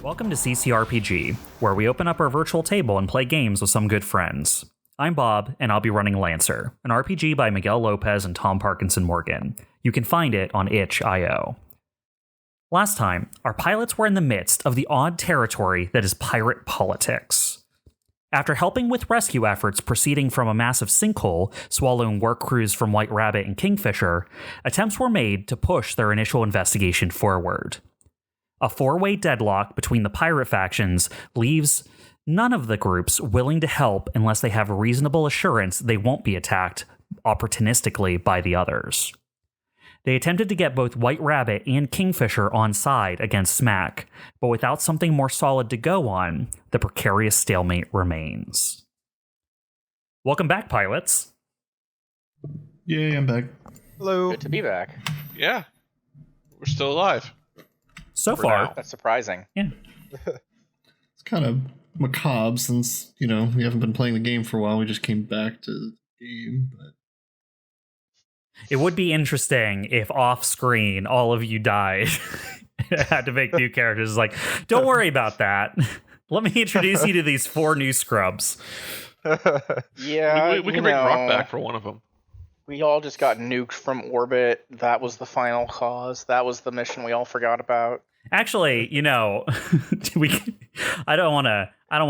Welcome to CCRPG, where we open up our virtual table and play games with some good friends. I'm Bob, and I'll be running Lancer, an RPG by Miguel Lopez and Tom Parkinson-Morgan. You can find it on itch.io. Last time, our pilots were in the midst of the odd territory that is pirate politics. After helping with rescue efforts proceeding from a massive sinkhole swallowing work crews from White Rabbit and Kingfisher, attempts were made to push their initial investigation forward. A four-way deadlock between the pirate factions leaves none of the groups willing to help unless they have reasonable assurance they won't be attacked opportunistically by the others. They attempted to get both White Rabbit and Kingfisher on side against Smack, but without something more solid to go on, the precarious stalemate remains. Welcome back, pilots. Yay, I'm back. Hello. Good to be back. Yeah, we're still alive. So For far, now. That's surprising. yeah. It's kind of macabre since, we haven't been playing the game for a while. We just came back to the game. But It would be interesting if off-screen all of you died and had to make new characters. Like, don't worry about that. Let me introduce you to these four new scrubs. Yeah, we can bring Rock back for one of them. We all just got nuked from orbit. That was the final cause. That was the mission we all forgot about. Actually, I don't want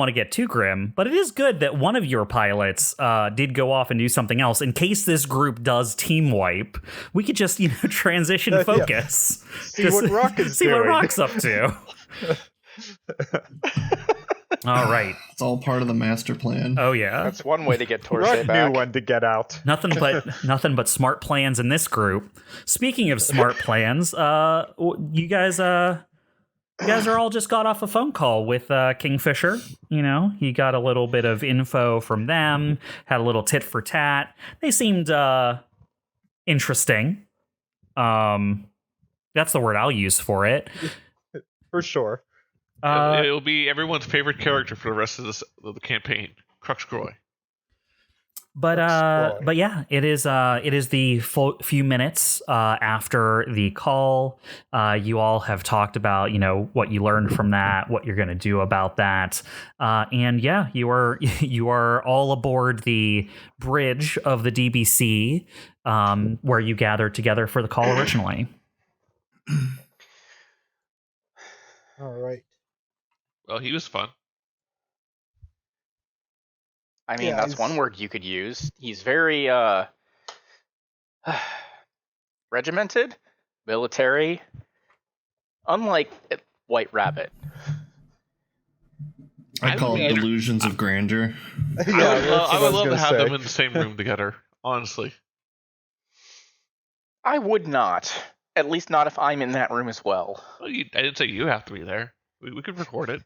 to get too grim, but it is good that one of your pilots did go off and do something else in case this group does team wipe. We could just transition focus. See what Rock is see doing. what Rock's up to. All right. it's all part of the master plan. Oh yeah. That's one way to get Torse Rock back. knew when to get out. Nothing but smart plans in this group. Speaking of smart plans, you guys are all just got off a phone call with Kingfisher. He got a little bit of info from them, had a little tit for tat. They seemed interesting. That's the word I'll use for it. For sure. It'll be everyone's favorite character for the rest of the campaign, Crux Groy. But yeah, it is the few minutes after the call. You all have talked about what you learned from that, what you're going to do about that, and yeah, you are all aboard the bridge of the DBC where you gathered together for the call originally. All right. Well, he was fun. I mean, Yeah, that's he's- one word you could use. He's very regimented, military, unlike White Rabbit. I call it delusions of grandeur. Yeah, I would love to have them say. in the same room together, honestly. I would not. At least not if I'm in that room as well. Well, I didn't say you have to be there. We could record it.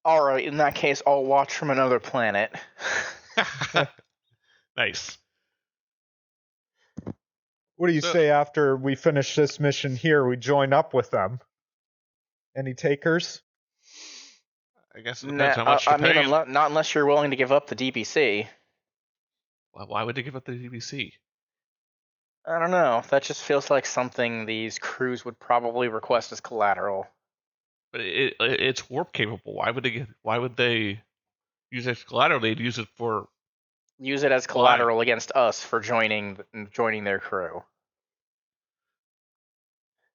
Alright, in that case, I'll watch from another planet. Nice. What do you say after we finish this mission here, we join up with them? Any takers? I guess it depends how much you're paying. not unless you're willing to give up the DBC. Why would they give up the DBC? I don't know. That just feels like something these crews would probably request as collateral. But it's warp capable. Why would they use it as collateral? They'd use it for. Use it as collateral against us for joining their crew.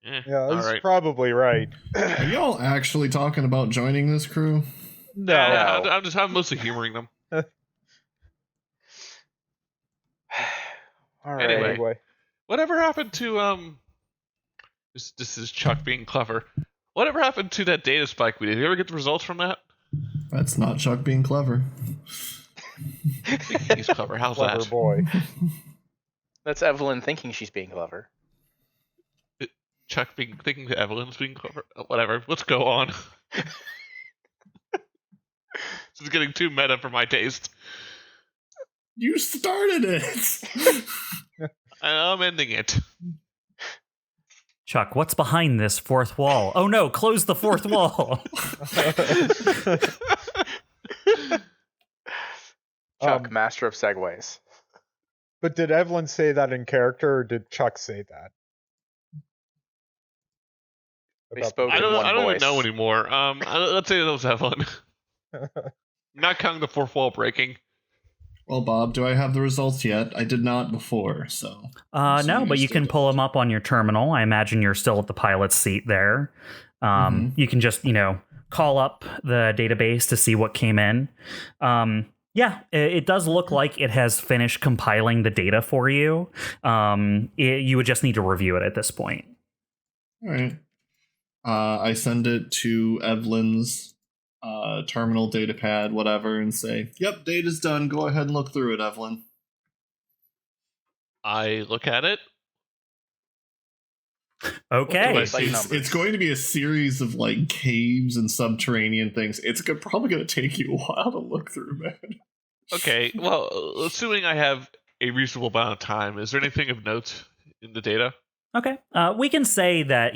Yeah, he's alright. probably right. Are y'all actually talking about joining this crew? No. I'm mostly humoring them. Alright. Anyway. Whatever happened to This is Chuck being clever. Whatever happened to that data spike we did? Did you ever get the results from that? That's not Chuck being clever. He's clever. How's Clever that? boy. That's Evelene thinking she's being clever. Chuck thinking that Evelyn's being clever. Whatever. Let's go on. This is getting too meta for my taste. You started it! I'm ending it. Chuck, what's behind this fourth wall? Oh no, close the fourth wall. Chuck, master of segues. But did Evelyn say that in character, or did Chuck say that? They about spoke I in don't. one I don't even voice. know anymore. Let's say it was Evelyn. Not counting the fourth wall breaking. Well, Bob, do I have the results yet? I did not before, so. No, but you can pull them up on your terminal. I imagine you're still at the pilot's seat there. You can just, call up the database to see what came in. Yeah, it does look like it has finished compiling the data for you. You would just need to review it at this point. All right. I send it to Evelyne's terminal, datapad, whatever, and say, "Yep, data's done. Go ahead and look through it, Evelene." I look at it. Okay. It's going to be a series of like caves and subterranean things. It's probably going to take you a while to look through, man. Okay. Well, assuming I have a reasonable amount of time, is there anything of note in the data? Okay. We can say that,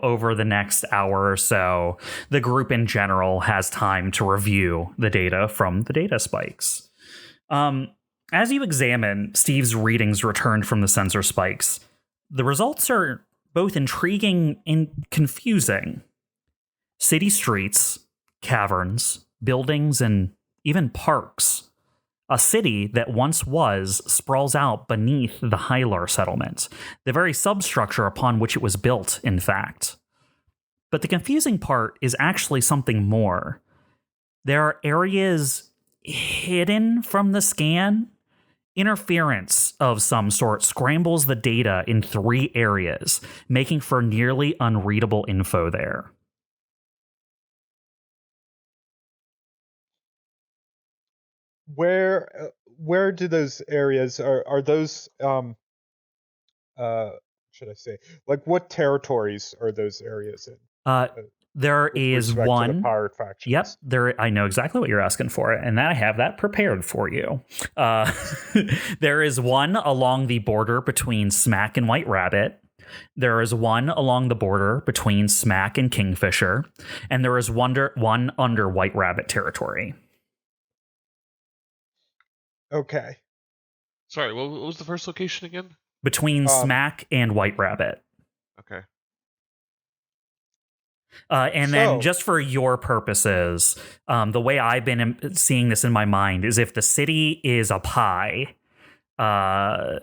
over the next hour or so, the group in general has time to review the data from the data spikes. As you examine Steve's readings returned from the sensor spikes, the results are both intriguing and confusing. City streets, caverns, buildings, and even parks. A city that once was sprawls out beneath the Hylar settlement, the very substructure upon which it was built, in fact. But the confusing part is actually something more. There are areas hidden from the scan. Interference of some sort scrambles the data in 3 areas, making for nearly unreadable info there. Where do those areas are those should I say, like, what territories are those areas in? There is one. To the pirate factions. Yep, there. I know exactly what you're asking for, and I have that prepared for you. There is one along the border between Smack and White Rabbit. There is one along the border between Smack and Kingfisher, and there is one under White Rabbit territory. Okay. Sorry, what was the first location again? Between Smack and White Rabbit. Okay. Then just for your purposes, the way I've been seeing this in my mind is if the city is a pie, White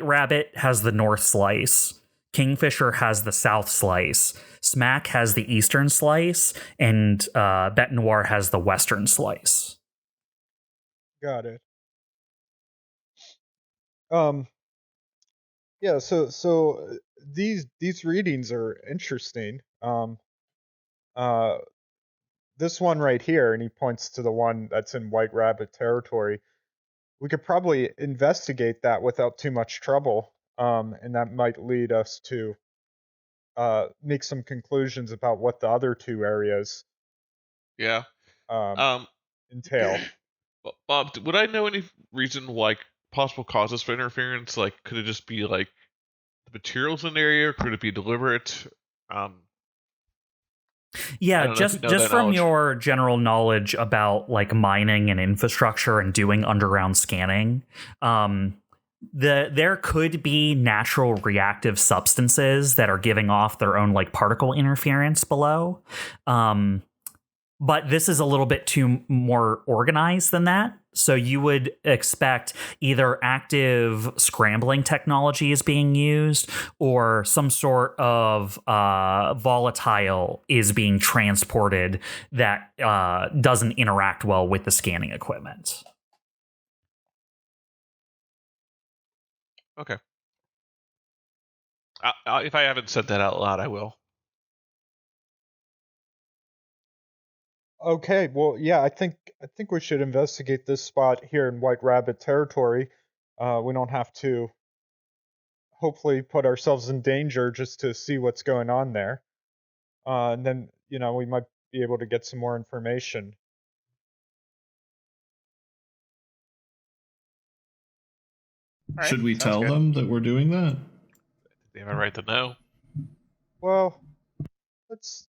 Rabbit has the north slice, Kingfisher has the south slice, Smack has the eastern slice, and Bet Noir has the western slice. Got it. Yeah, so these readings are interesting. This one right here, and he points to the one that's in White Rabbit territory. We could probably investigate that without too much trouble, and that might lead us to make some conclusions about what the other 2 areas Yeah. entail. Bob, would I know any reason, like, possible causes for interference? Like, could it just be, like, the materials in the area? Could it be deliberate? Yeah, just from your general knowledge about, like, mining and infrastructure and doing underground scanning, there could be natural reactive substances that are giving off their own, like, particle interference below. But this is a little bit too more organized than that. So you would expect either active scrambling technology is being used or some sort of volatile is being transported that doesn't interact well with the scanning equipment. Okay. If I haven't said that out loud, I will. Okay, well, yeah, I think we should investigate this spot here in White Rabbit territory. We don't have to hopefully put ourselves in danger just to see what's going on there. And then, we might be able to get some more information. Right, should we tell them that we're doing that? They have a right to know. Well, let's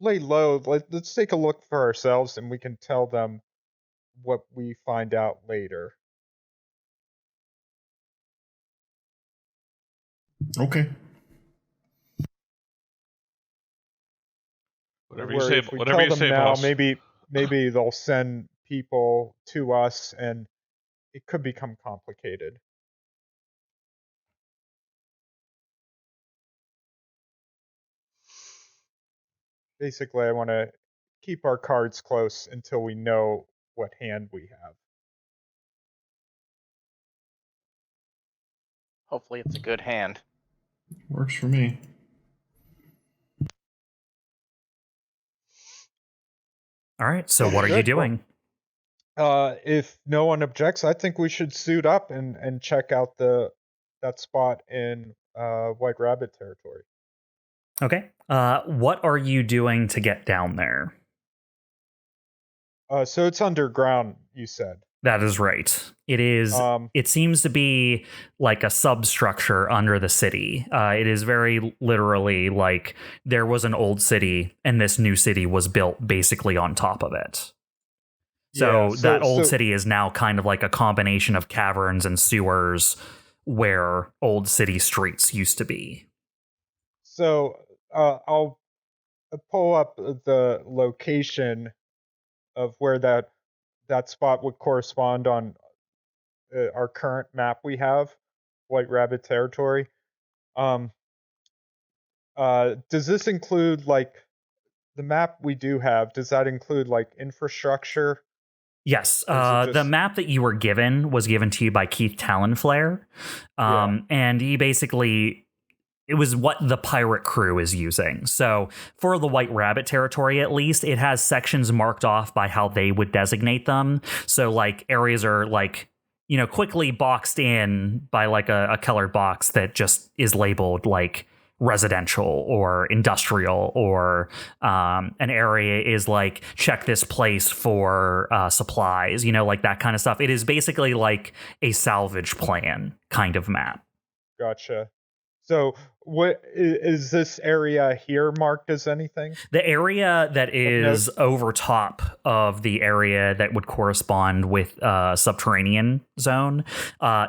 lay low. Let's take a look for ourselves, and we can tell them what we find out later. Okay. Whatever you Worry say. if we Whatever tell you them say, now, boss. maybe they'll send people to us, and it could become complicated. Basically, I want to keep our cards close until we know what hand we have. Hopefully, it's a good hand. Works for me. All right, so what are you Good. doing? If no one objects, I think we should suit up and check out that spot in White Rabbit territory. Okay. What are you doing to get down there? So it's underground, you said. That is right. It is. It seems to be like a substructure under the city. It is very literally like there was an old city and this new city was built basically on top of it. So that old city is now kind of like a combination of caverns and sewers where old city streets used to be. So I'll pull up the location of where that spot would correspond on our current map we have, White Rabbit territory. Does this include like the map we do have? Does that include like infrastructure? Yes, the map that you were given was given to you by Keith Talonflare, and he basically, it was what the pirate crew is using. So for the White Rabbit territory, at least, it has sections marked off by how they would designate them. So like areas are like, quickly boxed in by like a colored box that just is labeled like residential or industrial, or an area is like check this place for supplies, like that kind of stuff. It is basically like a salvage plan kind of map. Gotcha. So what is this area here marked as anything? The area that is over top of the area that would correspond with subterranean zone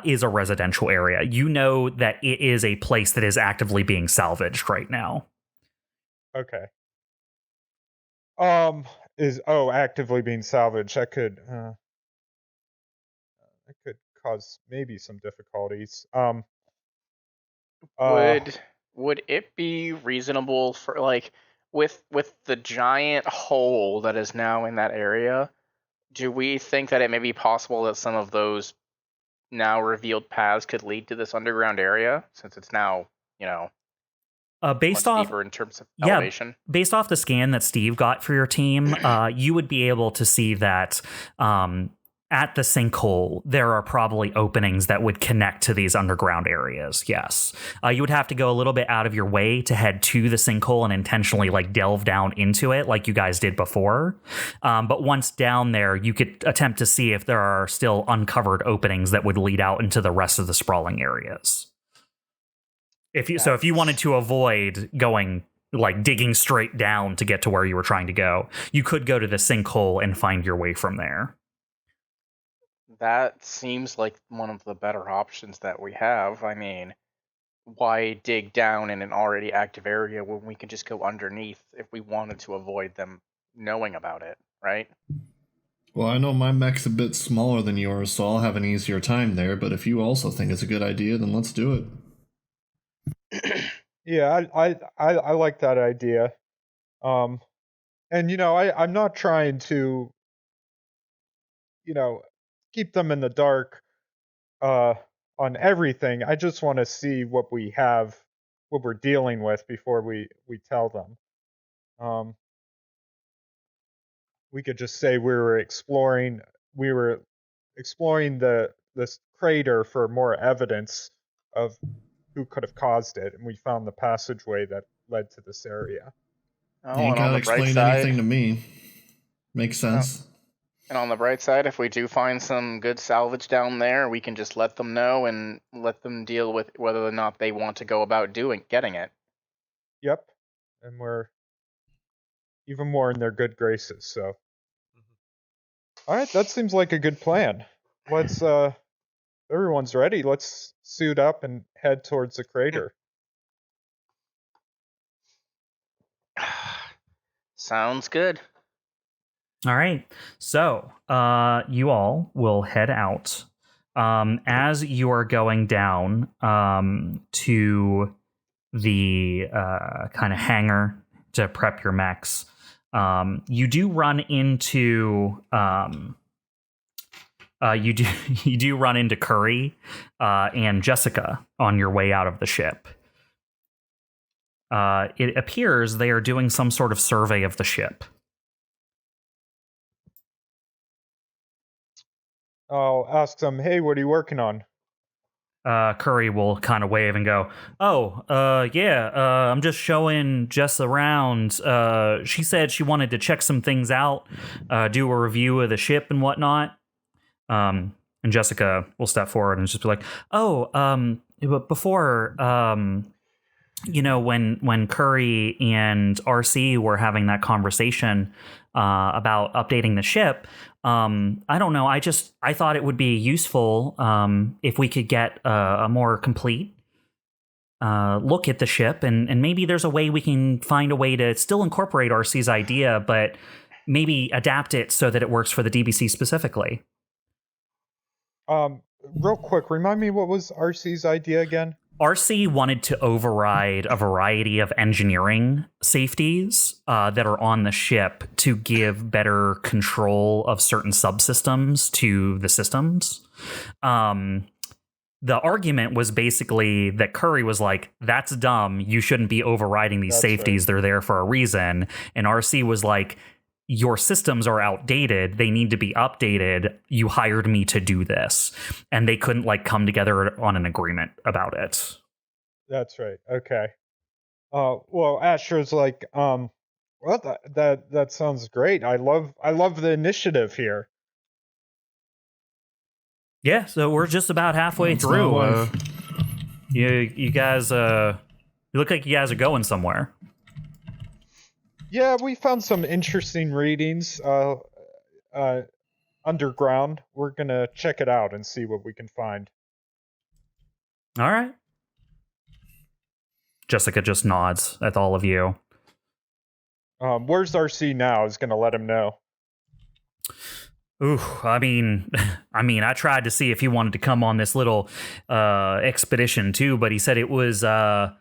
is a residential area. You know that it is a place that is actively being salvaged right now. Okay. Actively being salvaged. That could cause maybe some difficulties. Would it be reasonable for like with the giant hole that is now in that area? Do we think that it may be possible that some of those now revealed paths could lead to this underground area, since it's now based off deeper in terms of elevation? Based off the scan that Steve got for your team, you would be able to see that at the sinkhole, there are probably openings that would connect to these underground areas. Yes. You would have to go a little bit out of your way to head to the sinkhole and intentionally like delve down into it like you guys did before. But once down there, you could attempt to see if there are still uncovered openings that would lead out into the rest of the sprawling areas. If you wanted to avoid going like digging straight down to get to where you were trying to go, you could go to the sinkhole and find your way from there. That seems like one of the better options that we have. I mean, why dig down in an already active area when we can just go underneath if we wanted to avoid them knowing about it, right? Well, I know my mech's a bit smaller than yours, so I'll have an easier time there, but if you also think it's a good idea, then let's do it. Yeah, I like that idea. And I'm not trying to keep them in the dark on everything. I just want to see what we have, what we're dealing with before we tell them. We could just say we were exploring this crater for more evidence of who could have caused it, and we found the passageway that led to this area. You ain't gotta explain anything to me. Makes sense. And on the bright side, if we do find some good salvage down there, we can just let them know and let them deal with whether or not they want to go about getting it. Yep. And we're even more in their good graces, so. All right, that seems like a good plan. Let's everyone's ready. Let's suit up and head towards the crater. Sounds good. All right. So, you all will head out. As you are going down to the kind of hangar to prep your mechs, you do run into you do run into Curry and Jessica on your way out of the ship. It appears they are doing some sort of survey of the ship. I'll ask them, hey, what are you working on? Curry will kind of wave and go, I'm just showing Jess around. She said she wanted to check some things out, do a review of the ship and whatnot. And Jessica will step forward and just be like, but before, when Curry and RC were having that conversation about updating the ship, I don't know. I thought it would be useful if we could get a more complete look at the ship, and maybe there's a way we can find a way to still incorporate RC's idea, but maybe adapt it so that it works for the DBC specifically. Real quick, remind me, what was RC's idea again? RC wanted to override a variety of engineering safeties that are on the ship to give better control of certain subsystems to the systems. The argument was basically that Curry was like, that's dumb. You shouldn't be overriding these safeties. Right. They're there for a reason. And RC was like, your systems are outdated. They need to be updated. You hired me to do this. And they couldn't come together on an agreement about it. That's right. Okay. Well, Astro's like, well, that sounds great. I love the initiative here. Yeah, so we're just about halfway through. You guys, you look like you guys are going somewhere. Yeah, we found some interesting readings underground. We're gonna check it out and see what we can find. All right. Jessica just nods at all of you. Where's RC now? I was gonna let him know. Ooh, I mean, I tried to see if he wanted to come on this little expedition too, but he said it was not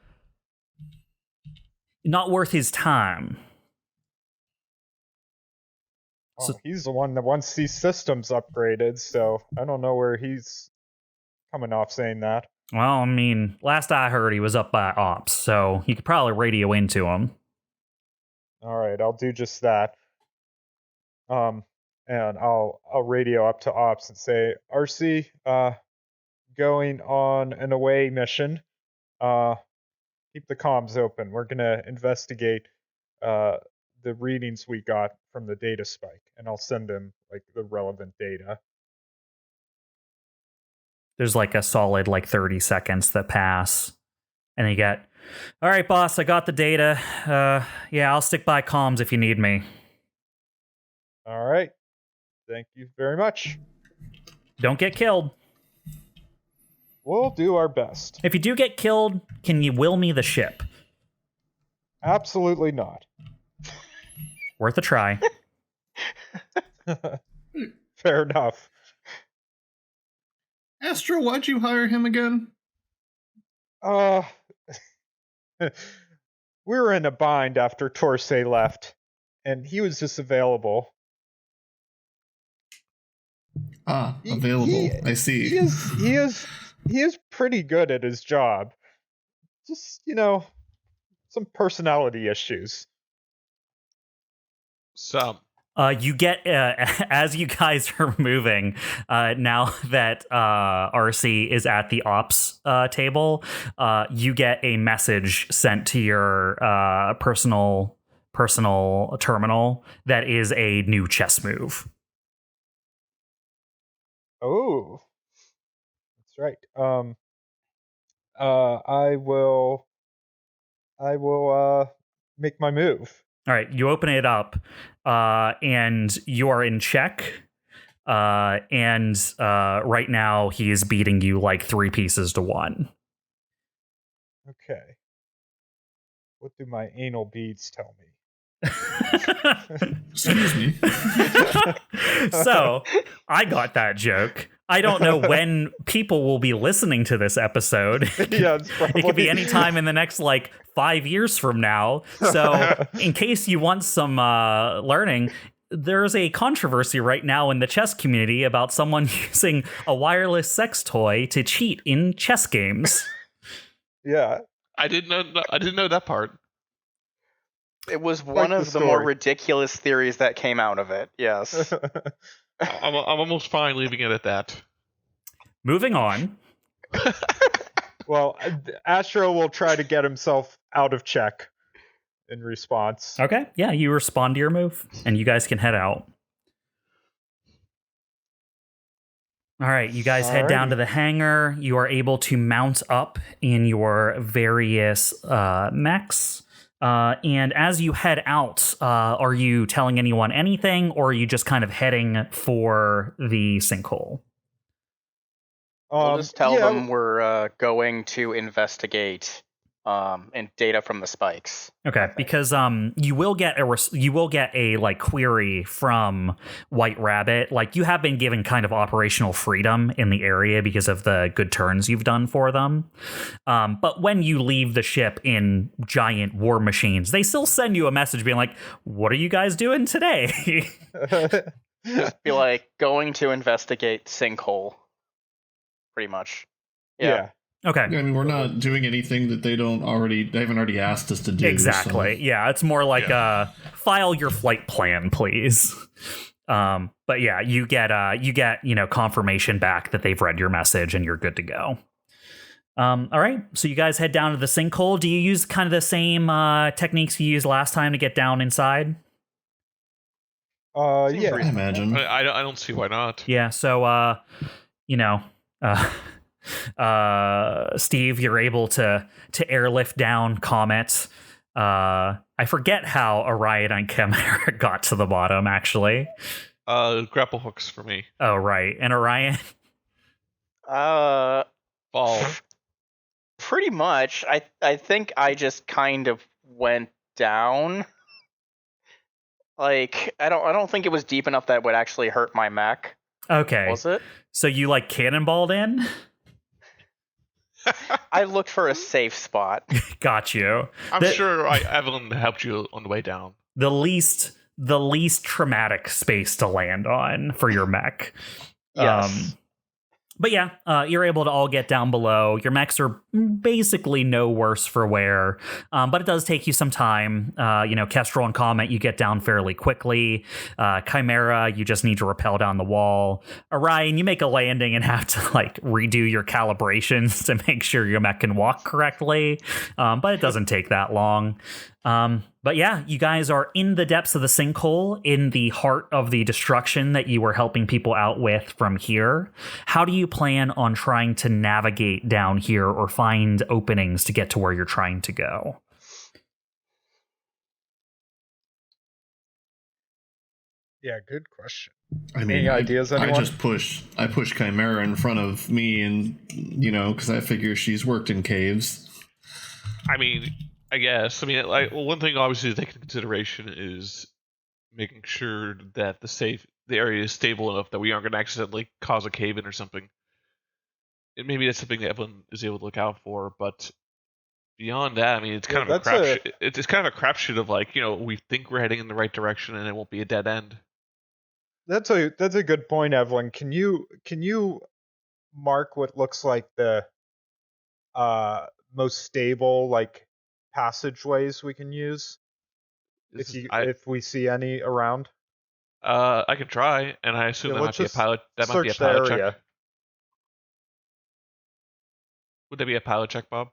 worth his time. So, he's the one that wants these systems upgraded, so I don't know where he's coming off saying that. Well, I mean, last I heard he was up by Ops, so you could probably radio into him. All right, I'll do just that. And I'll radio up to Ops and say, RC, going on an away mission. Keep the comms open. We're gonna investigate the readings we got from the data spike, and I'll send him the relevant data. There's a solid 30 seconds that pass, and you get, all right, boss, I got the data. Yeah, I'll stick by comms if you need me. All right. Thank you very much. Don't get killed. We'll do our best. If you do get killed, can you will me the ship? Absolutely not. Worth a try. Fair enough. Astro, why'd you hire him again? We were in a bind after Torsay left, and he was just available. Available. I see. He is pretty good at his job. Just, some personality issues. Some. You get, as you guys are moving, now that RC is at the ops table, you get a message sent to your personal terminal that is a new chess move. Oh, that's right. I will make my move. All right, you open it up, and you are in check. And right now he is beating you 3 pieces to 1. Okay. What do my anal beads tell me? Excuse me. So, I got that joke. I don't know when people will be listening to this episode. Yeah, it's probably... It could be any time in the next, 5 years from now. So, in case you want some learning, there's a controversy right now in the chess community about someone using a wireless sex toy to cheat in chess games. Yeah. I didn't know that part. It was one of the more ridiculous theories that came out of it. Yes. I'm almost fine leaving it at that. Moving on. Well, Astro will try to get himself out of check in response. Okay, yeah, you respond to your move, and you guys can head out. All right, you guys head down to the hangar. You are able to mount up in your various mechs. And as you head out, are you telling anyone anything, or are you just kind of heading for the sinkhole? We'll just tell them we're going to investigate and data from the spikes. Okay, because you will get a query from White Rabbit. You have been given kind of operational freedom in the area because of the good turns you've done for them. But when you leave the ship in giant war machines, they still send you a message being like, "What are you guys doing today?" Just be like, going to investigate sinkhole. Pretty much. Yeah. Okay. I mean, we're not doing anything that they haven't already asked us to do. Exactly. So. Yeah, it's more like file your flight plan, please. But yeah, you get confirmation back that they've read your message and you're good to go. All right. So you guys head down to the sinkhole. Do you use kind of the same techniques you used last time to get down inside? Yeah. I imagine. I don't see why not. Yeah. So Steve, you're able to airlift down COMET. I forget how Orion and CHIMERA got to the bottom, actually. Grapple hooks for me. Oh, right. And Orion? Fall. Pretty much. I think I just kind of went down. I don't think it was deep enough that would actually hurt my mech. Okay. Was it? So you cannonballed in? I looked for a safe spot. Got you. I'm sure Evelene helped you on the way down. The least traumatic space to land on for your mech. Yes. But yeah, you're able to all get down below. Your mechs are basically no worse for wear, but it does take you some time. KESTRAL and COMET, you get down fairly quickly. CHIMERA, you just need to rappel down the wall. Orion, you make a landing and have to redo your calibrations to make sure your mech can walk correctly, but it doesn't take that long. But yeah, you guys are in the depths of the sinkhole, in the heart of the destruction that you were helping people out with from here. How do you plan on trying to navigate down here or find openings to get to where you're trying to go? Yeah, good question. I mean, any ideas, anyone? I push CHIMERA in front of me, and because I figure she's worked in caves. I mean, I guess. I mean, one thing obviously to take into consideration is making sure that the area is stable enough that we aren't going to accidentally cause a cave-in or something. And maybe that's something that Evelene is able to look out for, but beyond that, I mean, it's kind of a crapshoot. It's kind of a crapshoot of we think we're heading in the right direction, and it won't be a dead end. That's a good point, Evelene. Can you mark what looks like the most stable passageways we can use if we see any around? I can try, and I assume that might be a pilot. That might be a pilot check. Would that be a pilot check, Bob?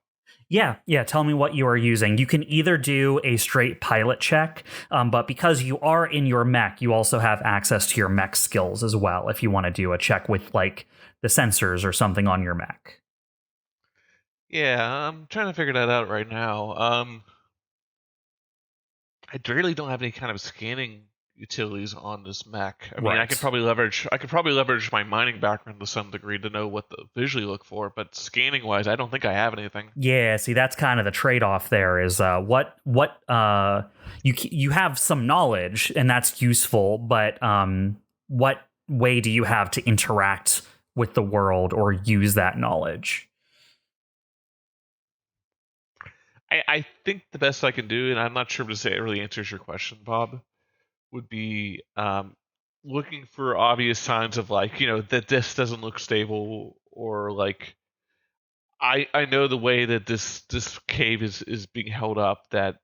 Yeah. Tell me what you are using. You can either do a straight pilot check, but because you are in your mech, you also have access to your mech skills as well if you want to do a check with the sensors or something on your mech. Yeah, I'm trying to figure that out right now. I really don't have any kind of scanning utilities on this mech. I mean, Right. I could probably leverage my mining background to some degree to know what to visually look for, but scanning wise, I don't think I have anything. Yeah, see, that's kind of the trade-off there is you have some knowledge and that's useful, but what way do you have to interact with the world or use that knowledge? I think the best I can do, and I'm not sure to say it really answers your question, Bob, would be looking for obvious signs of like, that this doesn't look stable, or like I know the way that this cave is being held up, that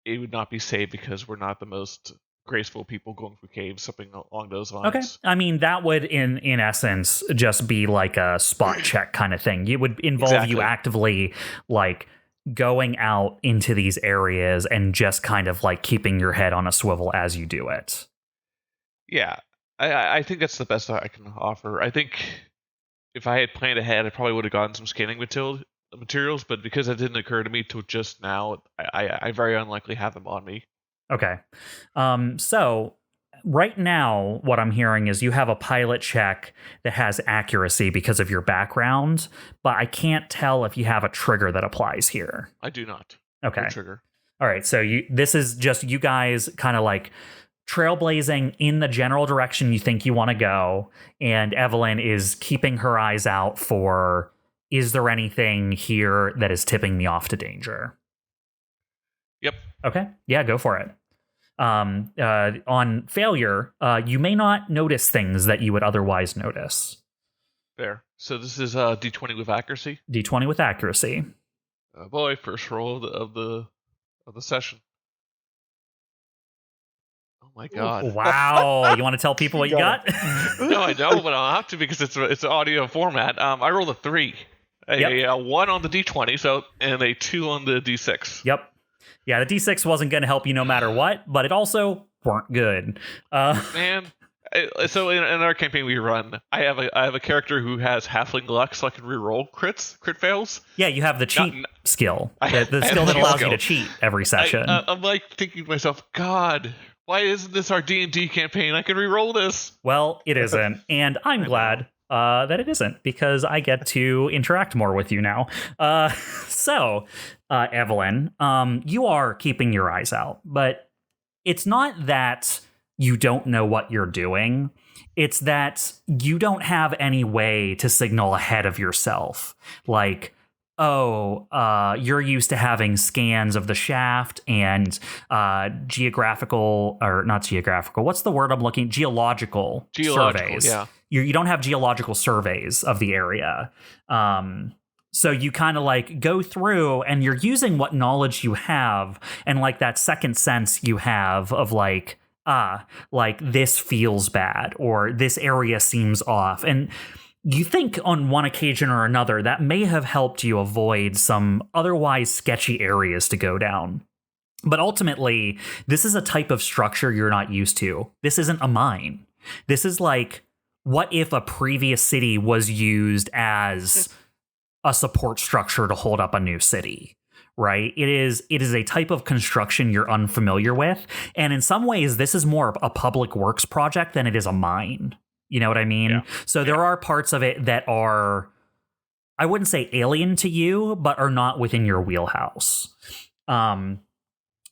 it would not be safe because we're not the most graceful people going through caves, something along those lines. Okay. I mean, that would in essence just be like a spot check kind of thing. It would involve you actively like going out into these areas and just kind of like keeping your head on a swivel as you do it. Yeah, I think that's the best I can offer. I think if I had planned ahead, I probably would have gotten some scanning materials, but because it didn't occur to me till just now, I very unlikely have them on me. Okay. So right now, what I'm hearing is you have a pilot check that has accuracy because of your background, but I can't tell if you have a trigger that applies here. I do not. Okay. No trigger. All right. So this is just you guys kind of like trailblazing in the general direction you think you want to go, and Evelene is keeping her eyes out for, is there anything here that is tipping me off to danger? Yep. Okay. Yeah, go for it. On failure, you may not notice things that you would otherwise notice. Fair. So this is D20 with accuracy. D20 with accuracy. Boy, first roll of the session. Oh my god! Wow, you want to tell people what you got? No, I don't, but I'll have to because it's an audio format. I rolled a 3, a 1 on the D20, and a 2 on the D6. Yep. Yeah, the D6 wasn't going to help you no matter what, but it also weren't good. Man, so in our campaign we run, I have a character who has halfling luck, so I can reroll crit fails. Yeah, you have the cheat skill, the skill that allows you to cheat every session. I'm like thinking to myself, God, why isn't this our D&D campaign? I can reroll this. Well, it isn't, and I'm glad that it isn't, because I get to interact more with you now. So, Evelene, you are keeping your eyes out, but it's not that you don't know what you're doing. It's that you don't have any way to signal ahead of yourself. Like, you're used to having scans of the shaft and geographical surveys. Yeah. You don't have geological surveys of the area. So you kind of like go through and you're using what knowledge you have and like that second sense you have of like, this feels bad or this area seems off. And you think on one occasion or another that may have helped you avoid some otherwise sketchy areas to go down. But ultimately, this is a type of structure you're not used to. This isn't a mine. This is like, what if a previous city was used as a support structure to hold up a new city, right? It is a type of construction you're unfamiliar with. And in some ways, this is more a public works project than it is a mine. You know what I mean? Yeah. So there are parts of it that are, I wouldn't say alien to you, but are not within your wheelhouse.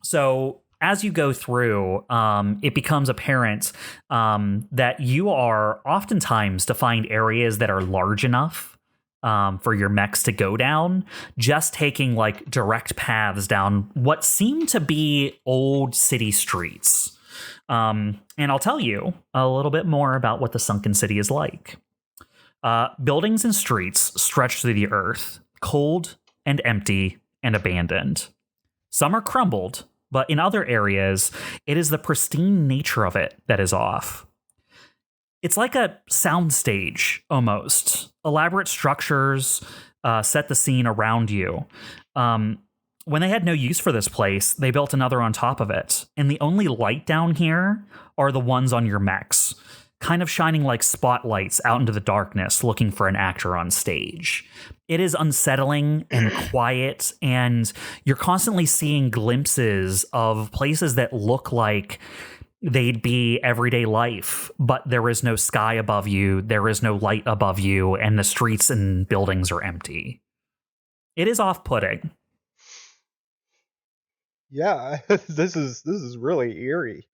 So as you go through, it becomes apparent that you are oftentimes to find areas that are large enough for your mechs to go down, just taking like direct paths down what seem to be old city streets. And I'll tell you a little bit more about what the sunken city is like. Buildings and streets stretch through the earth, cold and empty and abandoned. Some are crumbled, but in other areas, it is the pristine nature of it that is off. It's like a soundstage, almost. Elaborate structures set the scene around you. When they had no use for this place, they built another on top of it. And the only light down here are the ones on your mechs, kind of shining like spotlights out into the darkness, looking for an actor on stage. It is unsettling and quiet, and you're constantly seeing glimpses of places that look like they'd be everyday life, but there is no sky above you, there is no light above you, and the streets and buildings are empty. It is off-putting. Yeah, this is really eerie.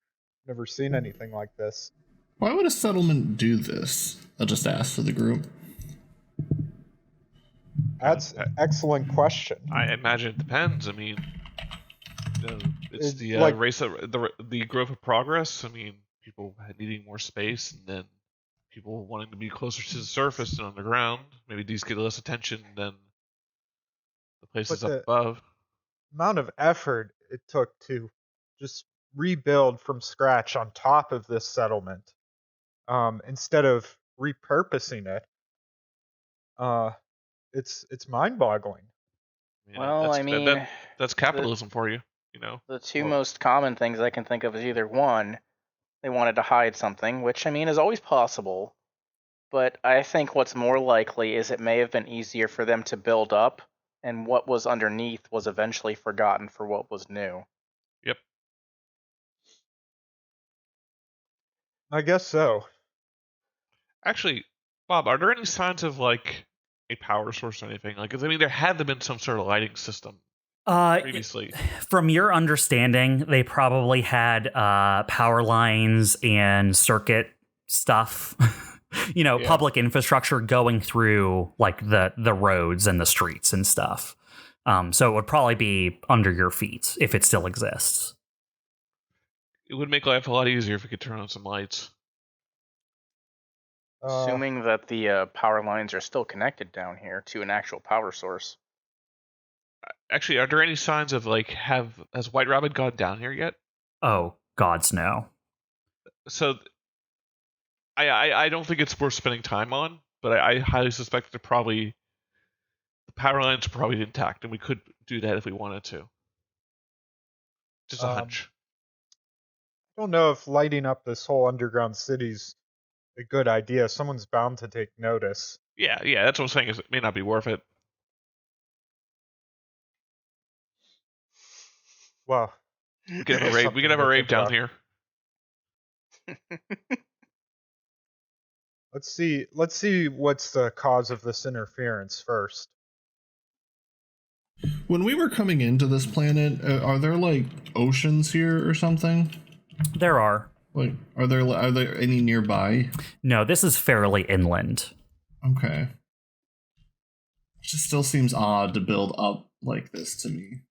Never seen anything like this. Why would a settlement do this? I'll just ask for the group. That's an excellent question. I imagine it depends. I mean, it's the like- race of the growth of progress. I mean, people needing more space, and then people wanting to be closer to the surface and underground. Maybe these get less attention than the places But up above. Amount of effort it took to just rebuild from scratch on top of this settlement, instead of repurposing it. It's mind-boggling. You know, Well, I mean, that's capitalism for you. You know, the two most common things I can think of is either one, they wanted to hide something, which I mean is always possible, but I think what's more likely is it may have been easier for them to build up, and what was underneath was eventually forgotten for what was new. Yep. I guess so. Actually, Bob, are there any signs of like a power source or anything? Like, 'cause, I mean, there had to have been some sort of lighting system previously. From your understanding, they probably had power lines and circuit stuff, Yeah. public infrastructure going through like the roads and the streets and stuff. So it would probably be under your feet if it still exists. It would make life a lot easier if we could turn on some lights. Assuming that the power lines are still connected down here to an actual power source. Actually, are there any signs of like has White Rabbit gone down here yet? Oh, gods no. So, I don't think it's worth spending time on, but I highly suspect the power lines are probably intact, and we could do that if we wanted to. Just a hunch. I don't know if lighting up this whole underground city's a good idea. Someone's bound to take notice. Yeah, that's what I'm saying. Is it may not be worth it. Well, We could have a rave. We could have a rave down here. Let's see what's the cause of this interference first. When we were coming into this planet, are there like oceans here or something? There are. Like, are there any nearby? No, this is fairly inland. Okay. It just still seems odd to build up like this to me.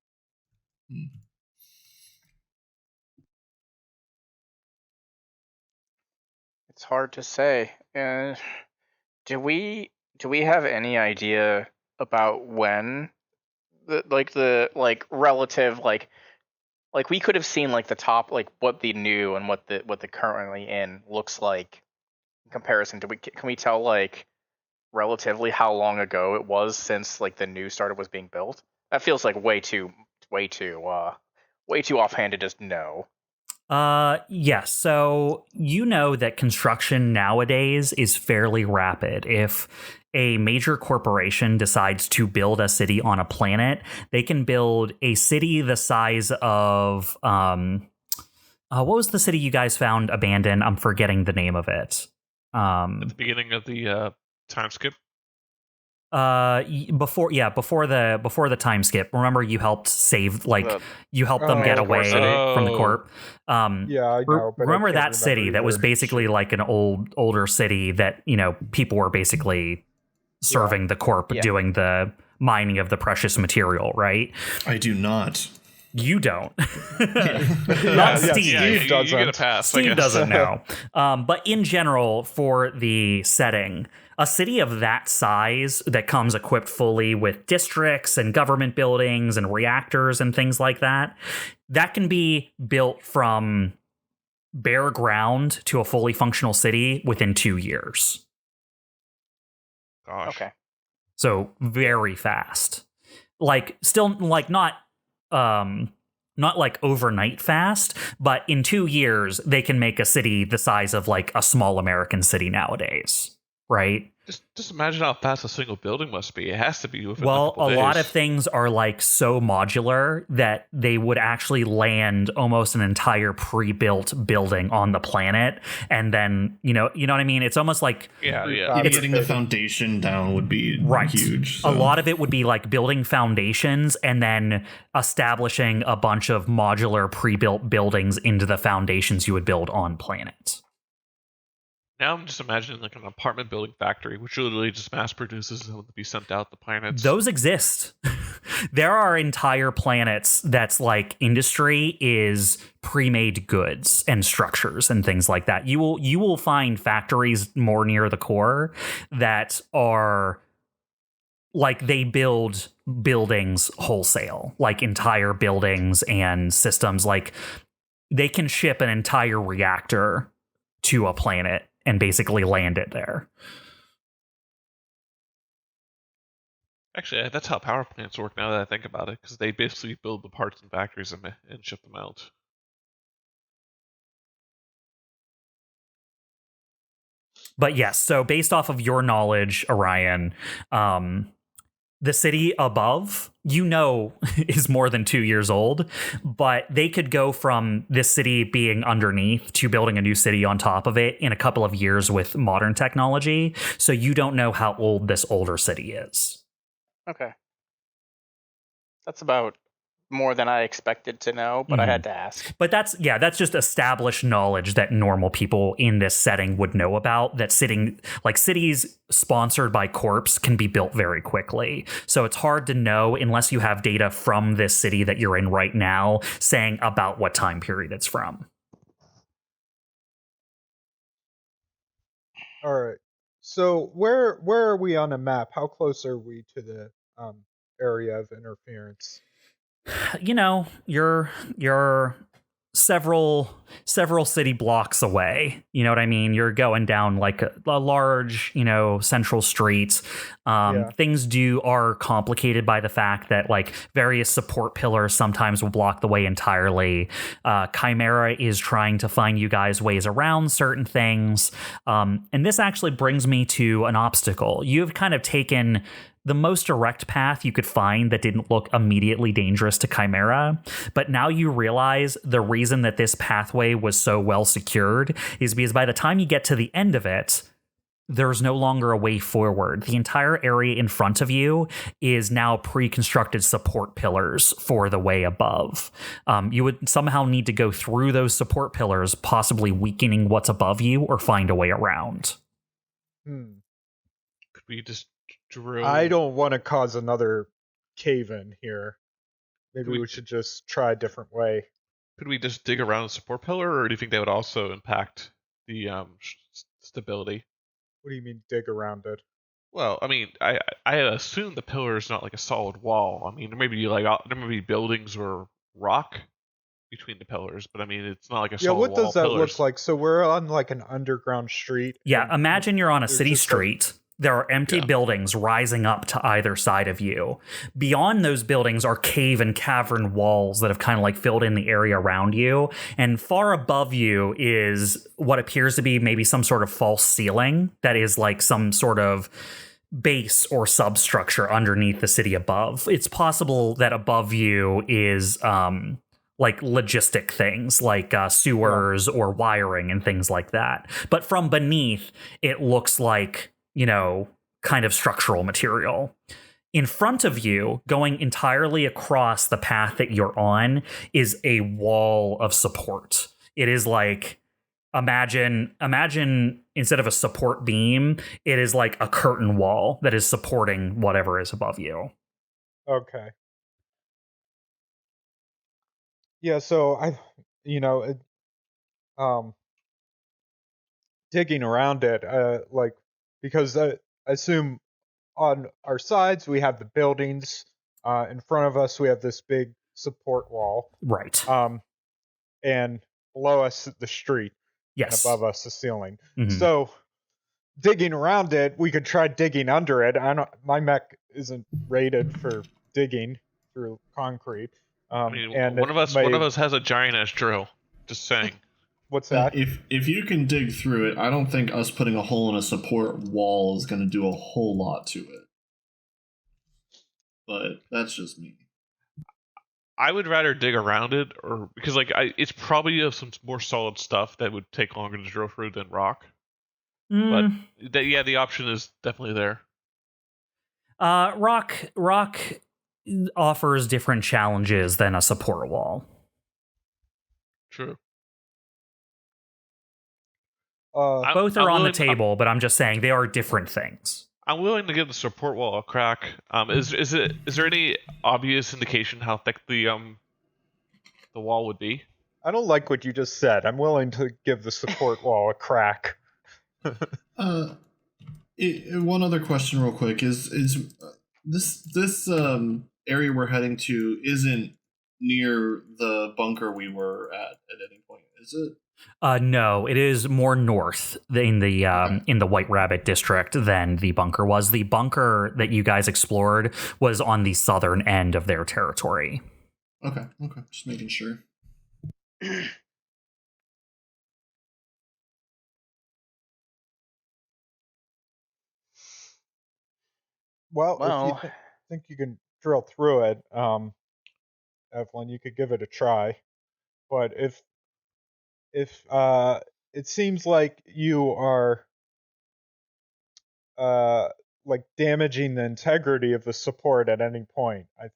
It's hard to say. Do we have any idea about when the relative like we could have seen like the top, like what the new and what the currently in looks like in comparison? Can we tell like relatively how long ago it was since like the new was being built? That feels like way too offhand to just know. Yes. So that construction nowadays is fairly rapid. If a major corporation decides to build a city on a planet, they can build a city the size of what was the city you guys found abandoned? I'm forgetting the name of it. At the beginning of the time skip. Before the time skip. Remember, you helped save, you helped them get away from the corp. Yeah, I know. But remember I can't that city that was either. basically like an older city that people were basically serving the corp, doing the mining of the precious material, right? I do not. You don't. Yeah, Not Steve. Steve doesn't. You get a pass. I Steve guess. doesn't know. But in general, for the setting, a city of that size that comes equipped fully with districts and government buildings and reactors and things like that, that can be built from bare ground to a fully functional city within 2 years. Gosh. Okay. So very fast. Still not like overnight fast, but in 2 years they can make a city the size of like a small American city nowadays, right? Just imagine how fast a single building must be. It has to be within Well, a couple a days. lot of things are like so modular that they would actually land almost an entire pre-built building on the planet, and then you know what I mean. It's almost like Yeah. Even getting the foundation down would be right. huge. A lot of it would be like building foundations and then establishing a bunch of modular pre-built buildings into the foundations you would build on planet. Now I'm just imagining like an apartment building factory, which literally just mass produces and would be sent out to planets. Those exist. There are entire planets that's like industry is pre-made goods and structures and things like that. You will find factories more near the core that are like they build buildings wholesale, like entire buildings and systems. Like they can ship an entire reactor to a planet and basically land it there. Actually, that's how power plants work now that I think about it, because they basically build the parts in factories and ship them out. But yes, so based off of your knowledge, Orion, the city above, is more than 2 years old, but they could go from this city being underneath to building a new city on top of it in a couple of years with modern technology. So you don't know how old this older city is. Okay. That's about more than I expected to know, but I had to ask. But that's just established knowledge that normal people in this setting would know about, that cities sponsored by corps can be built very quickly. So it's hard to know unless you have data from this city that you're in right now saying about what time period it's from. All right. So where are we on a map? How close are we to the area of interference? You're several city blocks away. You know what I mean? You're going down like a large, central street. Things are complicated by the fact that like various support pillars sometimes will block the way entirely. CHIMERA is trying to find you guys ways around certain things. And this actually brings me to an obstacle. You've kind of taken the most direct path you could find that didn't look immediately dangerous to CHIMERA. But now you realize the reason that this pathway was so well secured is because by the time you get to the end of it, there's no longer a way forward. The entire area in front of you is now pre-constructed support pillars for the way above. You would somehow need to go through those support pillars, possibly weakening what's above you or find a way around. Could we just drill? I don't want to cause another cave-in here. Maybe we should just try a different way. Could we just dig around the support pillar, or do you think that would also impact the stability? What do you mean dig around it? Well, I mean, I assume the pillar is not like a solid wall. I mean, there may be buildings or rock between the pillars, but I mean, it's not like a solid wall. Yeah, what does that pillars. look like? So we're on like an underground street. Yeah, imagine you're on a city street. There are empty buildings rising up to either side of you. Beyond those buildings are cave and cavern walls that have kind of like filled in the area around you. And far above you is what appears to be maybe some sort of false ceiling that is like some sort of base or substructure underneath the city above. It's possible that above you is like logistic things like sewers or wiring and things like that. But from beneath, it looks like kind of structural material. In front of you, going entirely across the path that you're on, is a wall of support. It is like, imagine instead of a support beam, it is like a curtain wall that is supporting whatever is above you. Okay. Yeah, so digging around it, because I assume on our sides we have the buildings, in front of us we have this big support wall, right? And below us the street, yes, and above us the ceiling. So digging around it, we could try digging under it. My mech isn't rated for digging through concrete. I mean, one of us has a giant ass drill. Just saying. What's that? If you can dig through it, I don't think us putting a hole in a support wall is going to do a whole lot to it. But that's just me. I would rather dig around it, or because it's probably of some more solid stuff that would take longer to drill through than rock. But the option is definitely there. Rock offers different challenges than a support wall. True. Both are on the table, but I'm just saying they are different things. I'm willing to give the support wall a crack. Is there any obvious indication how thick the wall would be? I don't like what you just said. I'm willing to give the support wall a crack. One other question real quick is this area we're heading to isn't near the bunker we were at any point, is it? No, it is more north in the White Rabbit district than the bunker was. The bunker that you guys explored was on the southern end of their territory. Okay, just making sure. Well, if you think you can drill through it, Evelene, you could give it a try. But if it seems like you are like damaging the integrity of the support at any point, I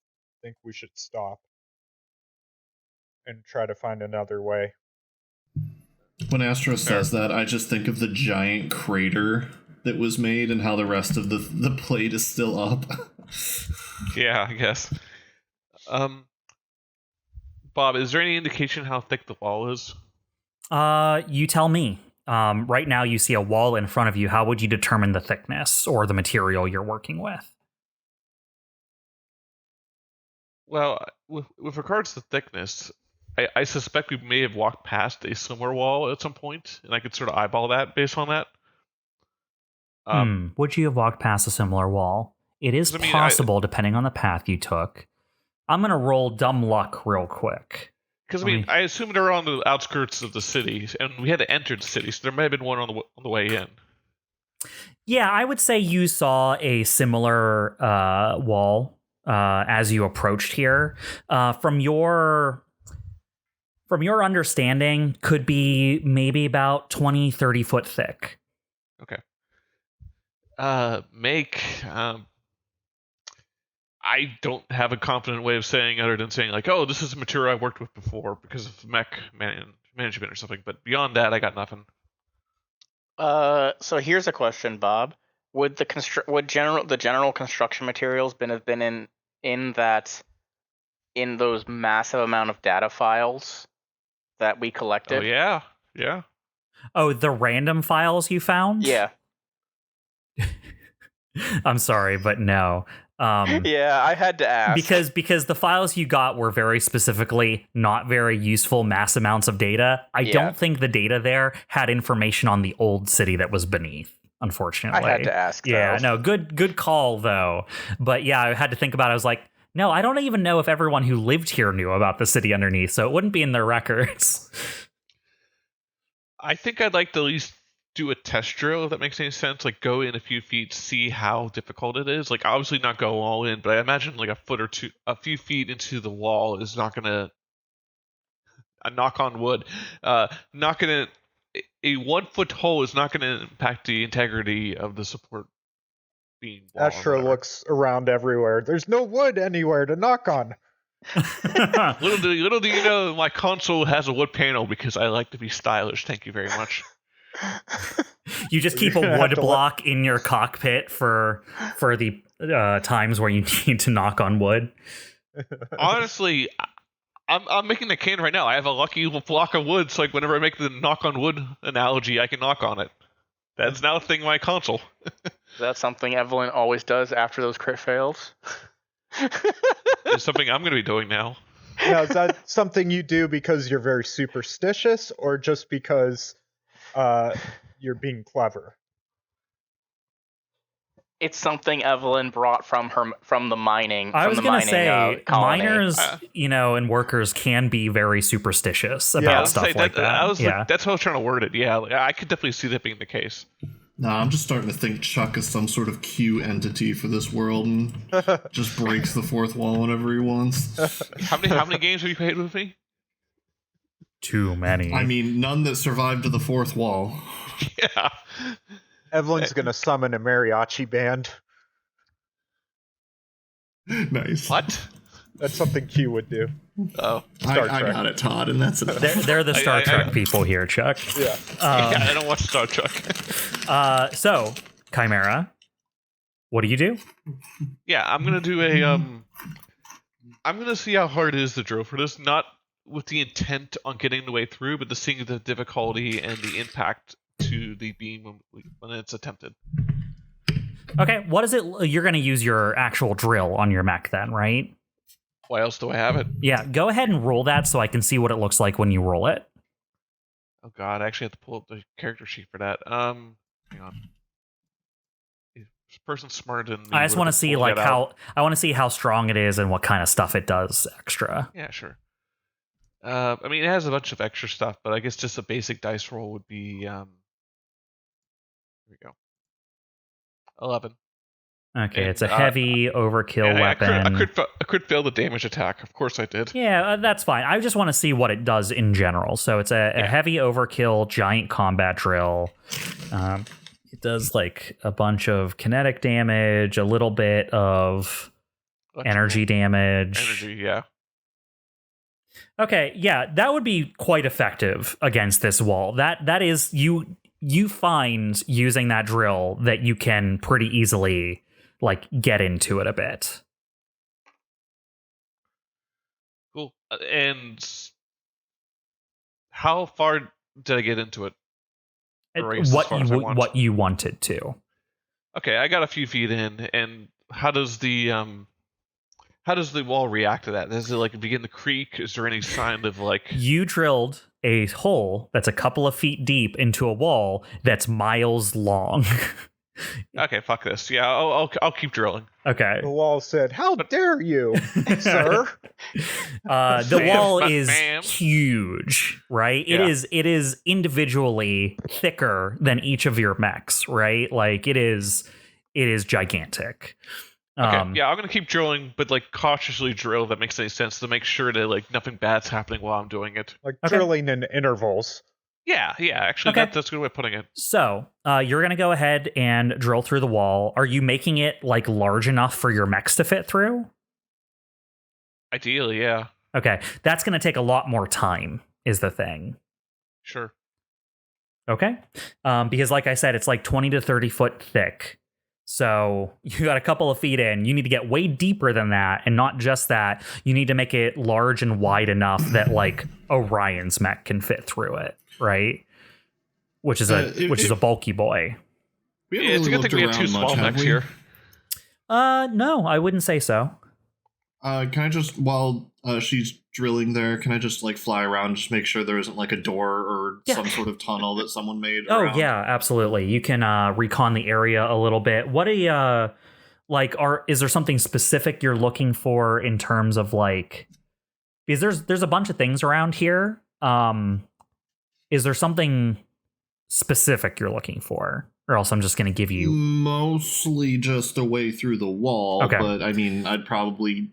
think we should stop and try to find another way. When Astro says that, I just think of the giant crater that was made and how the rest of the plate is still up. Yeah, I guess. Bob, is there any indication how thick the wall is? You tell me. Right now you see a wall in front of you. How would you determine the thickness or the material you're working with? Well, with regards to thickness, I suspect we may have walked past a similar wall at some point, and I could sort of eyeball that based on that. Would you have walked past a similar wall? It is possible, depending on the path you took. I'm going to roll dumb luck real quick. Because, I assumed they were on the outskirts of the city, and we had to enter the city, so there may have been one on the way in. Yeah, I would say you saw a similar wall as you approached here. From your understanding, could be maybe about 20, 30 foot thick. Okay. I don't have a confident way of saying other than saying, like, oh, this is a material I've worked with before because of mech management or something. But beyond that, I got nothing. So here's a question, Bob. Would the general construction materials have been in those massive amount of data files that we collected? Oh yeah. Oh, the random files you found? Yeah. I'm sorry, but no. Yeah, I had to ask. Because the files you got were very specifically not very useful mass amounts of data. I don't think the data there had information on the old city that was beneath, unfortunately. I had to ask, though. Yeah, no, good call, though. But yeah, I had to think about it. I was like, no, I don't even know if everyone who lived here knew about the city underneath, so it wouldn't be in their records. I think I'd like to at least do a test drill, if that makes any sense. Like, go in a few feet, see how difficult it is. Like, obviously not go all in, but I imagine like a few feet into the wall is not gonna, knock on wood, a 1 foot hole is not gonna impact the integrity of the support beam. Astro looks around everywhere. There's no wood anywhere to knock on. Little do you know, my console has a wood panel because I like to be stylish. Thank you very much. You just keep a wood block in your cockpit for the times where you need to knock on wood. Honestly, I'm making the cane right now. I have a lucky block of wood, so like whenever I make the knock on wood analogy, I can knock on it. That's now a thing in my console. That's something Evelene always does after those crit fails. It's something I'm going to be doing now. Now, is that something you do because you're very superstitious, or just because you're being clever? it's something Evelene brought from the mining. I was going to say, colony. miners, and workers can be very superstitious about Yeah, stuff like that. I was like, that's how I was trying to word it. Yeah, like, I could definitely see that being the case. Nah, I'm just starting to think Chuck is some sort of Q entity for this world and just breaks the fourth wall whenever he wants. How many games have you played with me? Too many. I mean, none that survived to the fourth wall. Yeah. Evelyne's gonna summon a mariachi band. Nice. What? That's something Q would do. Oh. I Star Trek. got it, Todd, and that's enough. They're the Star Trek people here, Chuck. Yeah. Yeah, I don't watch Star Trek. So, Chimera, what do you do? Yeah, I'm gonna do a I'm gonna see how hard it is to drill for this, not with the intent on getting the way through, but to seeing the difficulty and the impact to the beam when it's attempted. Okay, what is it? You're going to use your actual drill on your mech then, right? Why else do I have it? Yeah, go ahead and roll that so I can see what it looks like when you roll it. Oh god, I actually have to pull up the character sheet for that. Hang on. This person's smarter than me. I just want to see like I want to see how strong it is and what kind of stuff it does extra. Yeah, sure. I mean, it has a bunch of extra stuff, but I guess just a basic dice roll would be here we go. 11. Okay, And, it's a heavy overkill weapon. I could fail the damage attack. Of course I did. Yeah, that's fine. I just want to see what it does in general. So it's a heavy overkill giant combat drill. It does like a bunch of kinetic damage, a little bit of energy damage. Energy, yeah. Okay, yeah, that would be quite effective against this wall. That is you find using that drill that you can pretty easily like get into it a bit. Cool. And how far did I get into it? Or I guess as far as I want. What you wanted to. Okay, I got a few feet in, and how does the wall react to that? Does it like begin to creak? Is there any sign of like You drilled a hole that's a couple of feet deep into a wall that's miles long. Okay, fuck this. Yeah, I'll keep drilling. Okay. The wall said, "How dare you, sir?" The wall is ma'am. huge, right? Yeah. It is individually thicker than each of your mechs, right? Like it is gigantic. Okay, yeah, I'm gonna keep drilling, but like cautiously drill if that makes any sense to make sure that like nothing bad's happening while I'm doing it. Like drilling in intervals. Yeah, actually Okay. that's a good way of putting it. So you're gonna go ahead and drill through the wall. Are you making it like large enough for your mechs to fit through? Ideally, yeah. Okay, that's gonna take a lot more time, is the thing. Sure. Okay, because like I said, it's like 20 to 30 foot thick. So you got a couple of feet in. You need to get way deeper than that, and not just that. You need to make it large and wide enough that like Orion's mech can fit through it, right? Which is a bulky boy. We Yeah, it's a good thing we have two small mechs here. No, I wouldn't say so. Can I just, while she's drilling there, can I just like fly around, just make sure there isn't like a door or some sort of tunnel that someone made around? Oh yeah, absolutely. You can recon the area a little bit. What is there something specific you're looking for in terms of like, because there's a bunch of things around here. Is there something specific you're looking for? Or else I'm just going to give you... Mostly just a way through the wall, okay. But I mean, I'd probably,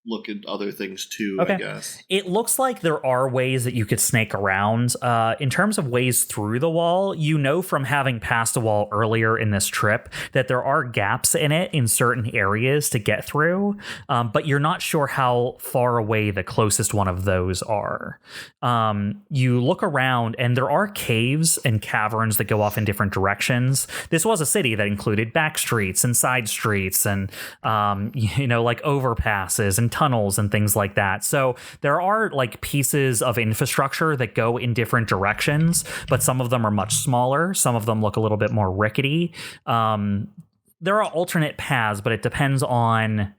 look at other things too, okay. I guess. It looks like there are ways that you could snake around. In terms of ways through the wall, you know from having passed a wall earlier in this trip that there are gaps in it in certain areas to get through, but you're not sure how far away the closest one of those are. You look around and there are caves and caverns that go off in different directions. This was a city that included back streets and side streets and, like overpasses and tunnels and things like that. So there are like pieces of infrastructure that go in different directions, but some of them are much smaller. Some of them look a little bit more rickety. There are alternate paths, but it depends on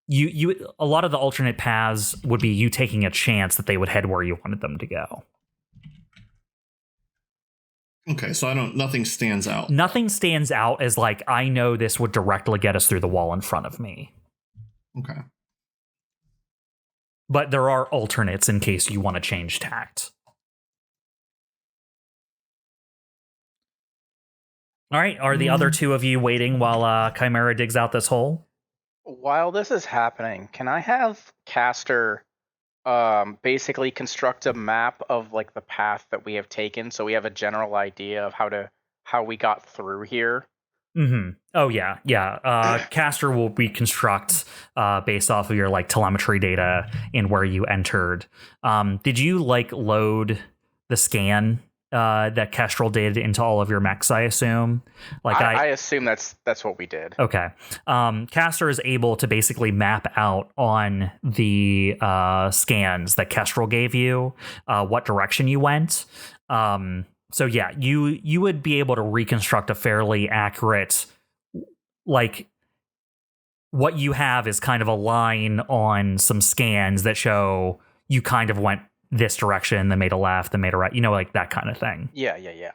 you. A lot of the alternate paths would be you taking a chance that they would head where you wanted them to go. Okay, so nothing stands out. Nothing stands out as like, I know this would directly get us through the wall in front of me. Okay. But there are alternates in case you want to change tact. All right, are the other two of you waiting while Chimera digs out this hole? While this is happening, can I have Caster basically construct a map of like the path that we have taken, so we have a general idea of how we got through here? Mm-hmm. Oh yeah. Caster will reconstruct based off of your like telemetry data and where you entered. Did you like load the scan that KESTRAL did into all of your mechs, I assume? Like I assume that's what we did. Okay. Caster is able to basically map out on the scans that KESTRAL gave you what direction you went. So yeah, you would be able to reconstruct a fairly accurate, like, what you have is kind of a line on some scans that show you kind of went this direction, then made a left, then made a right, like that kind of thing. Yeah.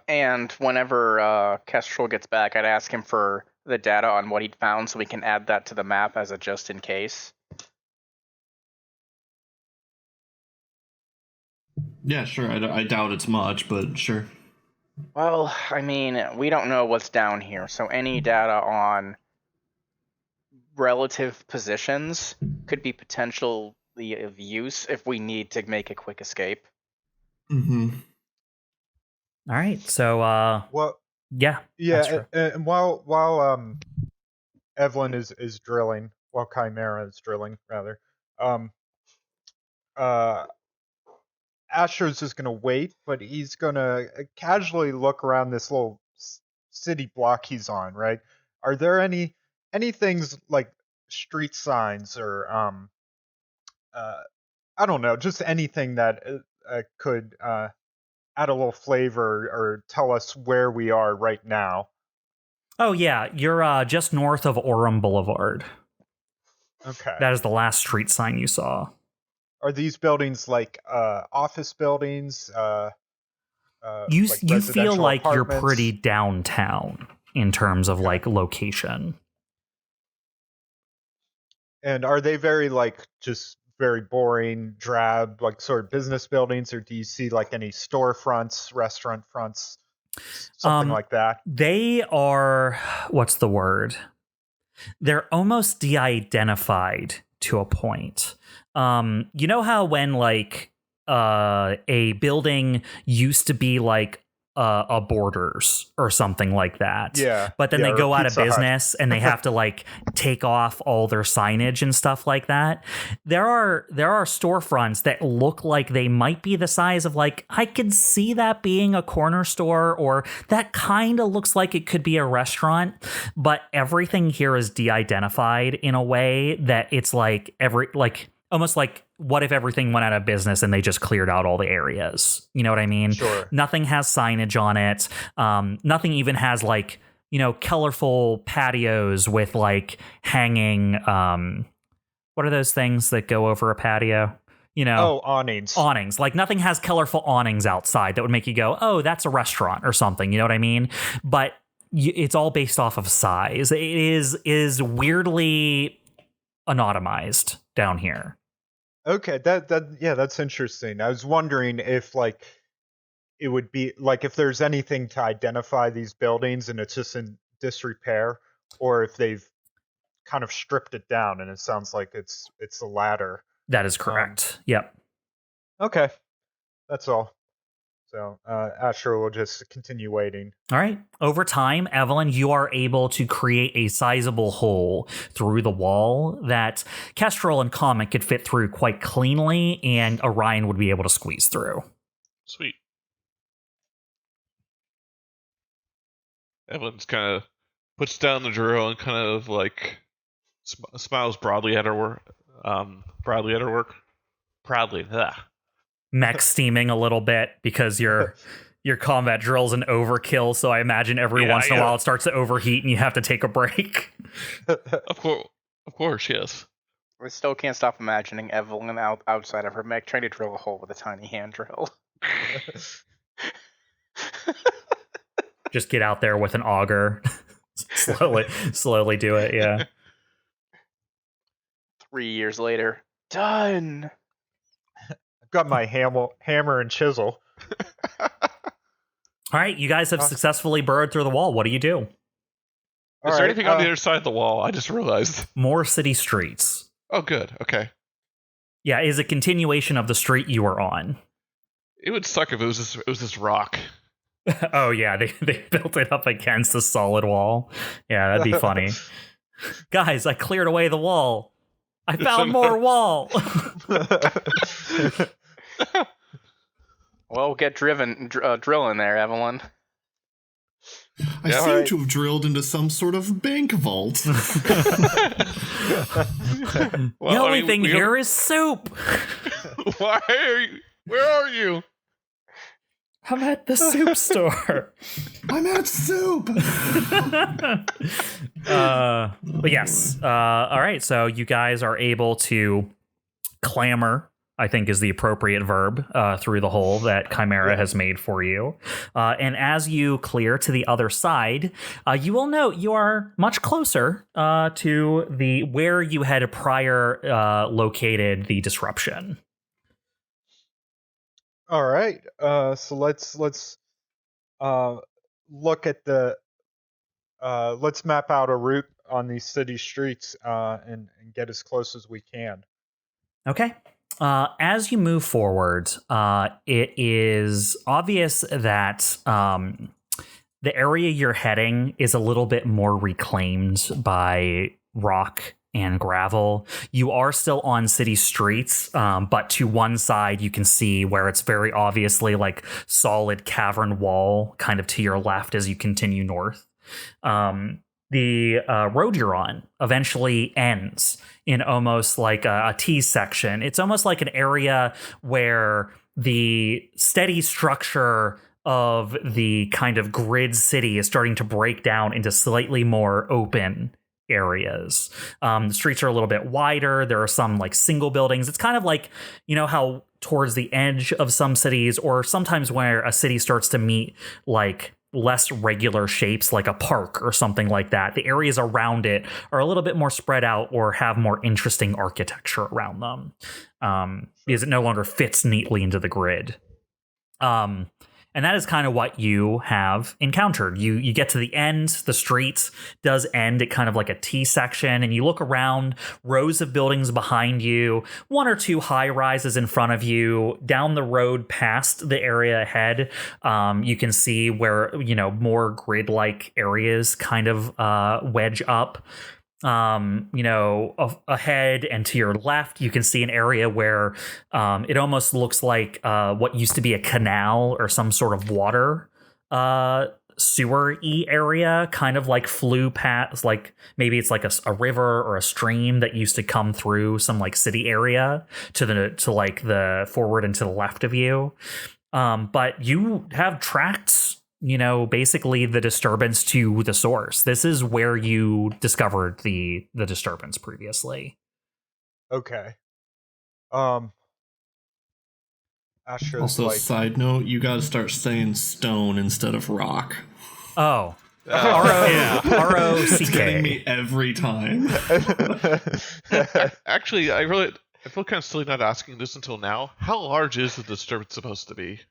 And whenever Kestrel gets back, I'd ask him for the data on what he'd found so we can add that to the map as a just in case. Yeah, sure. I doubt it's much, but sure. Well, I mean, we don't know what's down here, so any data on relative positions could be potentially of use if we need to make a quick escape. Mm-hmm. All right, so yeah, and while Evelene is drilling, while Chimera is drilling, rather, Astro's just gonna wait, but he's gonna casually look around this little city block he's on. Right? Are there any things like street signs or I don't know, just anything that could add a little flavor or tell us where we are right now? Oh yeah, you're just north of Orem Boulevard. Okay. That is the last street sign you saw. Are these buildings like office buildings? You like feel like apartments? you're pretty downtown in terms of like location. And are they very just very boring, drab, like sort of business buildings, or do you see like any storefronts, restaurant fronts, something like that? They are, what's the word? They're almost de-identified to a point. You know how when like a building used to be like a Borders or something like that. Yeah. But then they go out of business Hut. and they have to like take off all their signage and stuff like that. There are storefronts that look like they might be the size of like, I could see that being a corner store, or that kind of looks like it could be a restaurant, but everything here is de-identified in a way that it's like almost like, what if everything went out of business and they just cleared out all the areas? You know what I mean? Sure. Nothing has signage on it. Nothing even has like, colorful patios with like hanging, what are those things that go over a patio? Awnings. Awnings. Like nothing has colorful awnings outside that would make you go, oh, that's a restaurant or something. You know what I mean? But it's all based off of size. It is weirdly anonymized down here. Okay, that's interesting. I was wondering if like it would be like if there's anything to identify these buildings and it's just in disrepair, or if they've kind of stripped it down, and it sounds like it's the latter. That is correct. Yep. Okay, that's all. So Astro will just continue waiting. All right. Over time, Evelene, you are able to create a sizable hole through the wall that KESTRAL and COMET could fit through quite cleanly, and ORION would be able to squeeze through. Sweet. Evelene's kind of puts down the drill and kind of like smiles broadly at her work. Proudly. Mech steaming a little bit because your combat drill's an overkill, so I imagine every once in a while it starts to overheat and you have to take a break. Of course, yes. We still can't stop imagining Evelene outside of her mech trying to drill a hole with a tiny hand drill. Just get out there with an auger. slowly do it, yeah. 3 years later, done. I've got my hammer and chisel. All right, you guys have successfully burrowed through the wall. What do you do? Is there anything on the other side of the wall? I just realized. More city streets. Oh, good. Okay. Yeah, is a continuation of the street you were on. It would suck if it was this rock. Oh, yeah, they built it up against a solid wall. Yeah, that'd be funny. Guys, I cleared away the wall. I found more wall. Well, we'll get drilling there, Evelene. I seem to have drilled into some sort of bank vault. The only thing here is soup. Why are you? Where are you? I'm at the soup store. I'm at soup. But yes. All right. So you guys are able to clamber, I think is the appropriate verb, through the hole that Chimera has made for you. And as you clear to the other side, you will note you are much closer to the where you had prior located the disruption. All right. So let's look at the let's map out a route on these city streets and get as close as we can. Okay. As you move forward, it is obvious that the area you're heading is a little bit more reclaimed by rock and gravel. You are still on city streets, but to one side you can see where it's very obviously like solid cavern wall kind of to your left as you continue north. The road you're on eventually ends in almost like a T section. It's almost like an area where the steady structure of the kind of grid city is starting to break down into slightly more open areas. The streets are a little bit wider. There are some like single buildings. It's kind of like, you know, how towards the edge of some cities, or sometimes where a city starts to meet like less regular shapes like a park or something like that. The areas around it are a little bit more spread out or have more interesting architecture around them, because it no longer fits neatly into the grid. And that is kind of what you have encountered. You get to the end, the street does end at kind of like a T section, and you look around, rows of buildings behind you, one or two high rises in front of you. Down the road past the area ahead, you can see where, you know, more grid-like areas kind of wedge up. You know, ahead and to your left, you can see an area where it almost looks like what used to be a canal or some sort of water sewer-y area, kind of like flew past, like maybe it's like a river or a stream that used to come through some like city area to like the forward and to the left of you. But you have tracked, you know, basically the disturbance to the source. This is where you discovered the disturbance previously. Okay. Astro's Also, like, side note, you gotta start saying stone instead of rock. Oh. Yeah. It's getting me ROCK. every time. Actually, I feel kind of silly not asking this until now. How large is the disturbance supposed to be?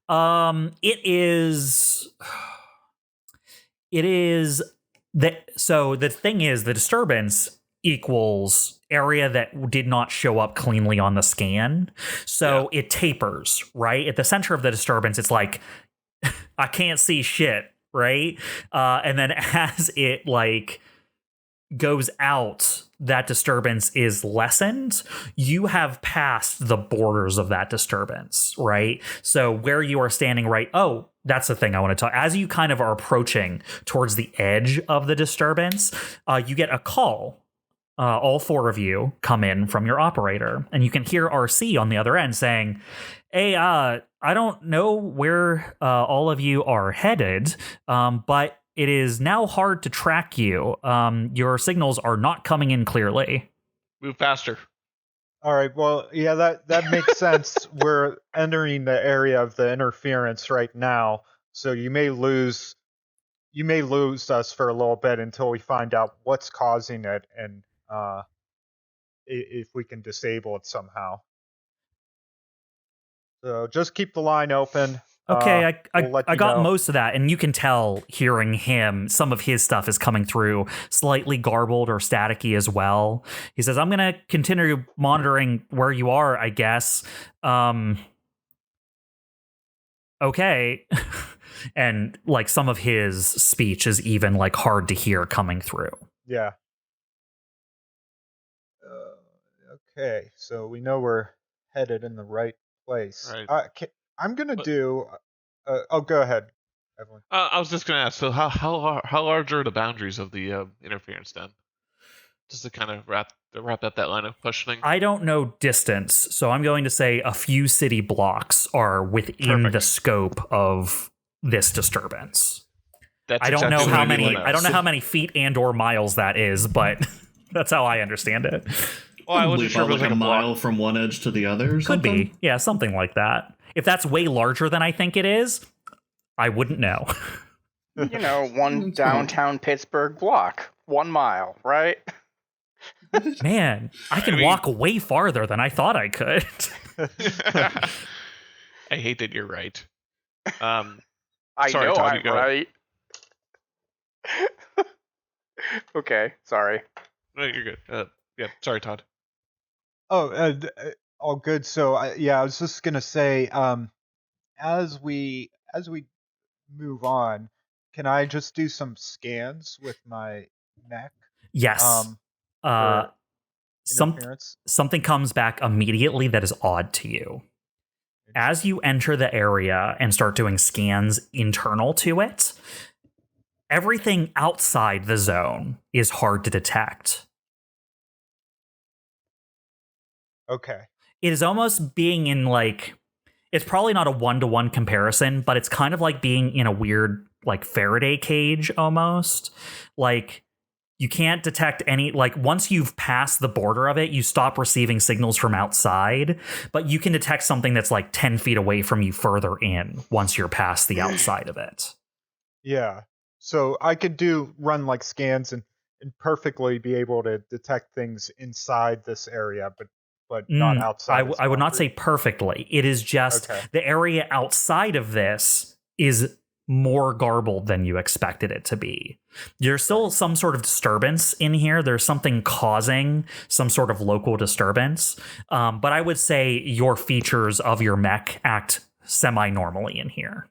It is so the thing is, the disturbance equals area that did not show up cleanly on the scan. So it tapers, right? At the center of the disturbance, it's like, I can't see shit, right? And then as it like goes out, that disturbance is lessened. You have passed the borders of that disturbance, right? So where you are standing right, oh, that's the thing I want to talk. As you kind of are approaching towards the edge of the disturbance, you get a call. All four of you come in from your operator, and you can hear RC on the other end saying, hey, I don't know where all of you are headed, but it is now hard to track you. Your signals are not coming in clearly. Move faster. all right, well, yeah, that makes sense. We're entering the area of the interference right now, so you may lose you may lose us for a little bit until we find out what's causing it and if we can disable it somehow. So just keep the line open. Okay, we'll I got most of that, and you can tell hearing him, some of his stuff is coming through slightly garbled or staticky as well. He says, I'm going to continue monitoring where you are, I guess. Okay. And like some of his speech is even like hard to hear coming through. Yeah. Okay, so we know we're headed in the right place. Right. I'm gonna do. Go ahead, Evelyn. I was just gonna ask. So how large are the boundaries of the interference then? Just to kind of wrap up that line of questioning. I don't know distance, so I'm going to say a few city blocks are within the scope of this disturbance. That's I don't exactly know how many. mean. I don't know how many feet and or miles that is, but that's how I understand it. Well, I wasn't sure if it was like a mile block. from one edge to the other. Or Could something? be, yeah, something like that. If that's way larger than I think it is, I wouldn't know. You know, one downtown Pittsburgh block, 1 mile, right? Man, I can walk way farther than I thought I could. I hate that you're right. I Sorry, know Todd, I'm right. Okay, sorry. No, you're good. Yeah, sorry, Todd. Oh, all good. So I was just gonna say, as we move on, can I just do some scans with my mech? Yes. For interference? Something comes back immediately that is odd to you. As you enter the area and start doing scans internal to it, everything outside the zone is hard to detect. Okay. It is almost being in like, it's probably not a one-to-one comparison, but it's kind of like being in a weird like Faraday cage almost. Like you can't detect any, like once you've passed the border of it, you stop receiving signals from outside, but you can detect something that's like 10 feet away from you further in once you're past the outside of it. Yeah. So I could run like scans and perfectly be able to detect things inside this area, but not outside. I would not say perfectly. It is just the area outside of this is more garbled than you expected it to be. There's still some sort of disturbance in here. There's something causing some sort of local disturbance. But I would say your features of your mech act semi-normally in here,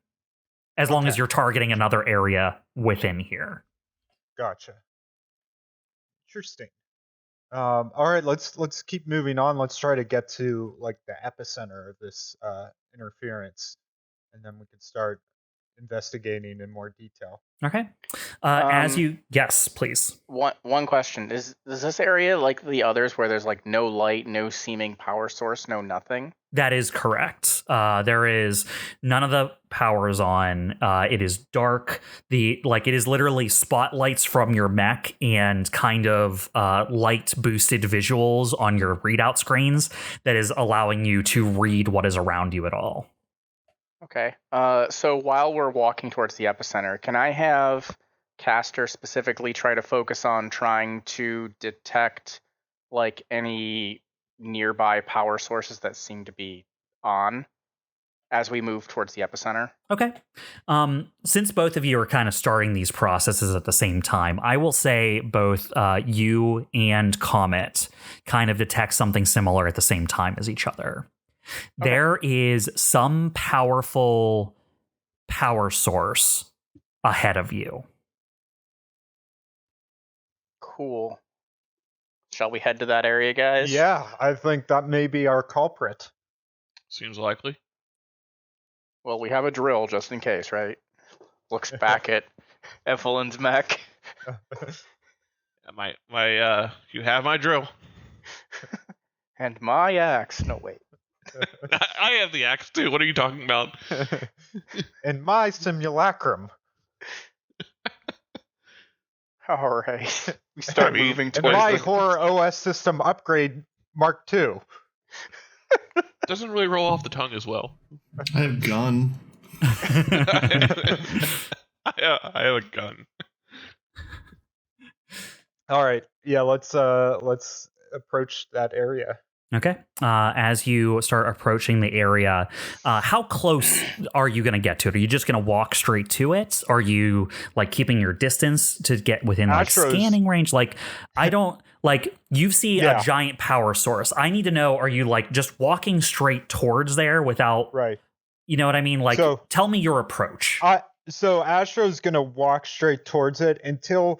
as long as you're targeting another area within here. Gotcha. Interesting. All right, let's keep moving on. Let's try to get to like the epicenter of this interference, and then we can start investigating in more detail. Okay. Yes, please. One question is this area like the others where there's like no light, no seeming power source, no nothing? That is correct. There is none of the powers on. It is dark. It is literally spotlights from your mech and kind of light boosted visuals on your readout screens that is allowing you to read what is around you at all. Okay. So while we're walking towards the epicenter, can I have Caster specifically try to focus on trying to detect like any nearby power sources that seem to be on as we move towards the epicenter? Okay. Since both of you are kind of starting these processes at the same time, I will say both you and COMET kind of detect something similar at the same time as each other. Okay. There is some powerful power source ahead of you. Cool. Shall we head to that area, guys? Yeah, I think that may be our culprit. Seems likely. Well, we have a drill just in case, right? Looks back at Eveline's mech. You have my drill. And my axe. No, wait. I have the axe too. What are you talking about? And my simulacrum. All right. We start moving and towards my horror OS system upgrade Mark II. Doesn't really roll off the tongue as well. I have gun. I I have a gun. All right. Yeah, let's approach that area. Okay. As you start approaching the area, how close are you going to get to it? Are you just going to walk straight to it? Are you like keeping your distance to get within like scanning range? Like, I don't like you see a giant power source. I need to know, are you like just walking straight towards there without, right? You know what I mean? Like, tell me your approach. So Astro's going to walk straight towards it until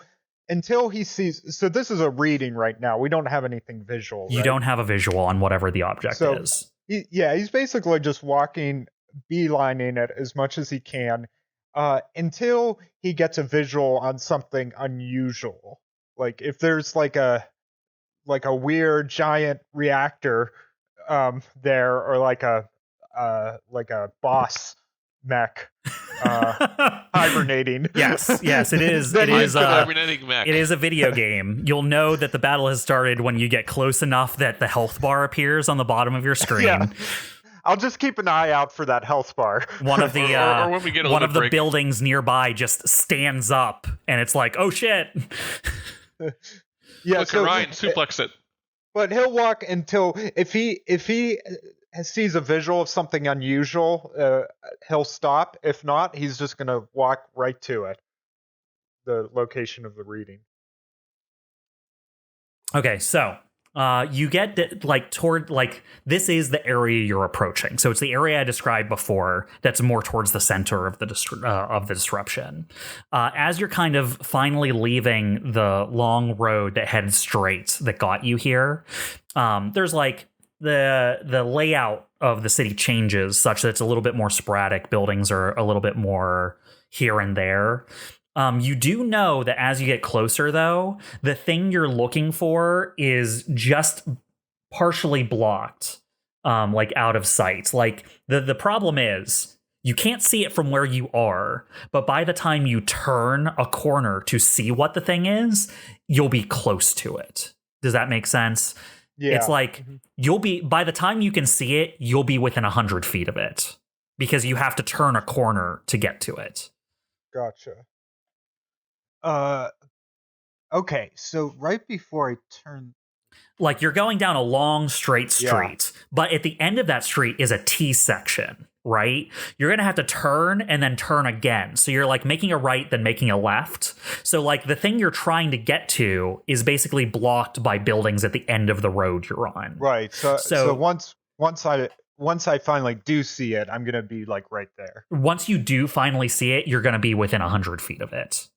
he sees. So this is a reading right now. We don't have anything visual. You don't have a visual on whatever the object is. He's basically just walking, beelining it as much as he can until he gets a visual on something unusual. Like if there's like a weird giant reactor there, or like a boss mech hibernating. Yes, it is. It is hibernating mech. It is a video game. You'll know that the battle has started when you get close enough that the health bar appears on the bottom of your screen. Yeah. I'll just keep an eye out for that health bar. One of the or when we get one of the buildings nearby just stands up, and it's like, oh shit. Yeah, look, Orion, suplex it. But he'll walk until if he sees a visual of something unusual, he'll stop. If not, he's just going to walk right to it, the location of the reading. Okay, so you get like toward like this is the area you're approaching. So it's the area I described before that's more towards the center of the disruption. As you're kind of finally leaving the long road that heads straight that got you here, there's like the layout of the city changes such that it's a little bit more sporadic. Buildings are a little bit more here and there. You do know that as you get closer, though, the thing you're looking for is just partially blocked, like out of sight. Like the problem is you can't see it from where you are, but by the time you turn a corner to see what the thing is, you'll be close to it. Does that make sense? Yeah. It's like you'll be, by the time you can see it, you'll be within 100 feet of it because you have to turn a corner to get to it. Gotcha. Okay, so right before I turn, like you're going down a long straight street, but at the end of that street is a T section, right? You're gonna have to turn and then turn again. So you're like making a right, then making a left. So like the thing you're trying to get to is basically blocked by buildings at the end of the road you're on. Right. So once I finally do see it, I'm gonna be like right there. Once you do finally see it, you're gonna be within 100 feet of it.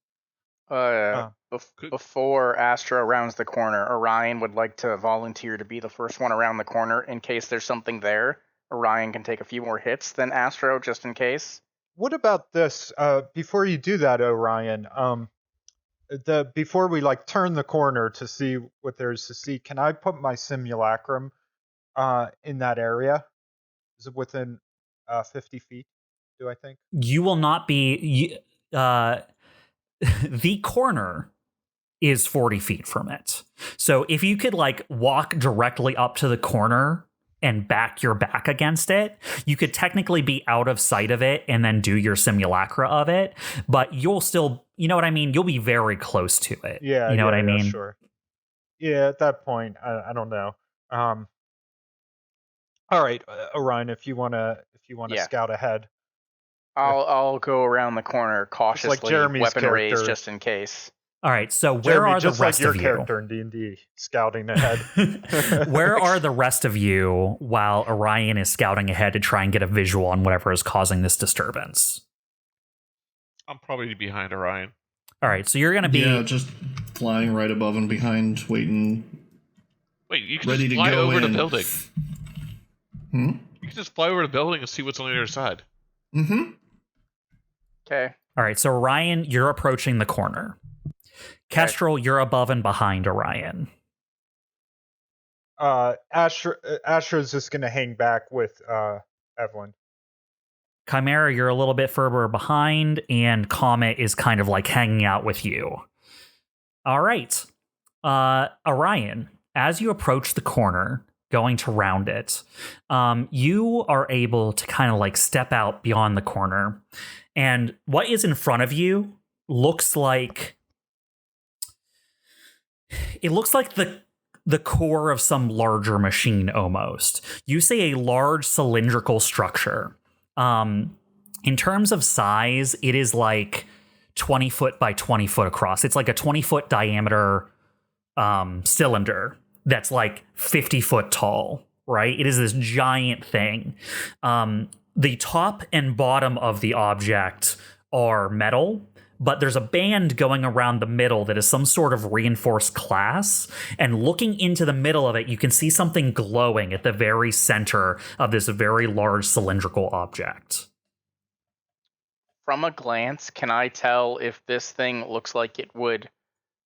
Before Astro rounds the corner, Orion would like to volunteer to be the first one around the corner in case there's something there. Orion can take a few more hits than Astro, just in case. What about this? Before you do that, Orion, before we like turn the corner to see what there is to see, can I put my simulacrum in that area? Is it within 50 feet? Do I think you will not be? The corner is 40 feet from it. So if you could like walk directly up to the corner and back your back against it, you could technically be out of sight of it and then do your simulacra of it. But you'll still, you know what I mean? You'll be very close to it. Yeah. You know what I mean? Sure. Yeah. At that point, I don't know. All right, Orion, if you want to scout ahead. I'll go around the corner cautiously, like weapon raised just in case. All right, so where are the rest of you? Just like your character in D&D, scouting ahead. Where are the rest of you while Orion is scouting ahead to try and get a visual on whatever is causing this disturbance? I'm probably behind Orion. All right, so you're going to be... Yeah, just flying right above and behind, waiting. Wait, you can just fly over the building. You can just fly over the building and see what's on the other side. Mm-hmm. Okay. All right, so Orion, you're approaching the corner. KESTRAL, you're above and behind Orion. Astro's just going to hang back with Evelene. CHIMERA, you're a little bit further behind, and COMET is kind of like hanging out with you. All right. Orion, as you approach the corner, going to round it, you are able to kind of like step out beyond the corner, and what is in front of you looks like the core of some larger machine almost. You see a large cylindrical structure. In terms of size, it is like 20 foot by 20 foot across. It's like a 20-foot diameter cylinder that's like 50 foot tall, right? It is this giant thing. The top and bottom of the object are metal, but there's a band going around the middle that is some sort of reinforced glass. And looking into the middle of it, you can see something glowing at the very center of this very large cylindrical object. From a glance, can I tell if this thing looks like it would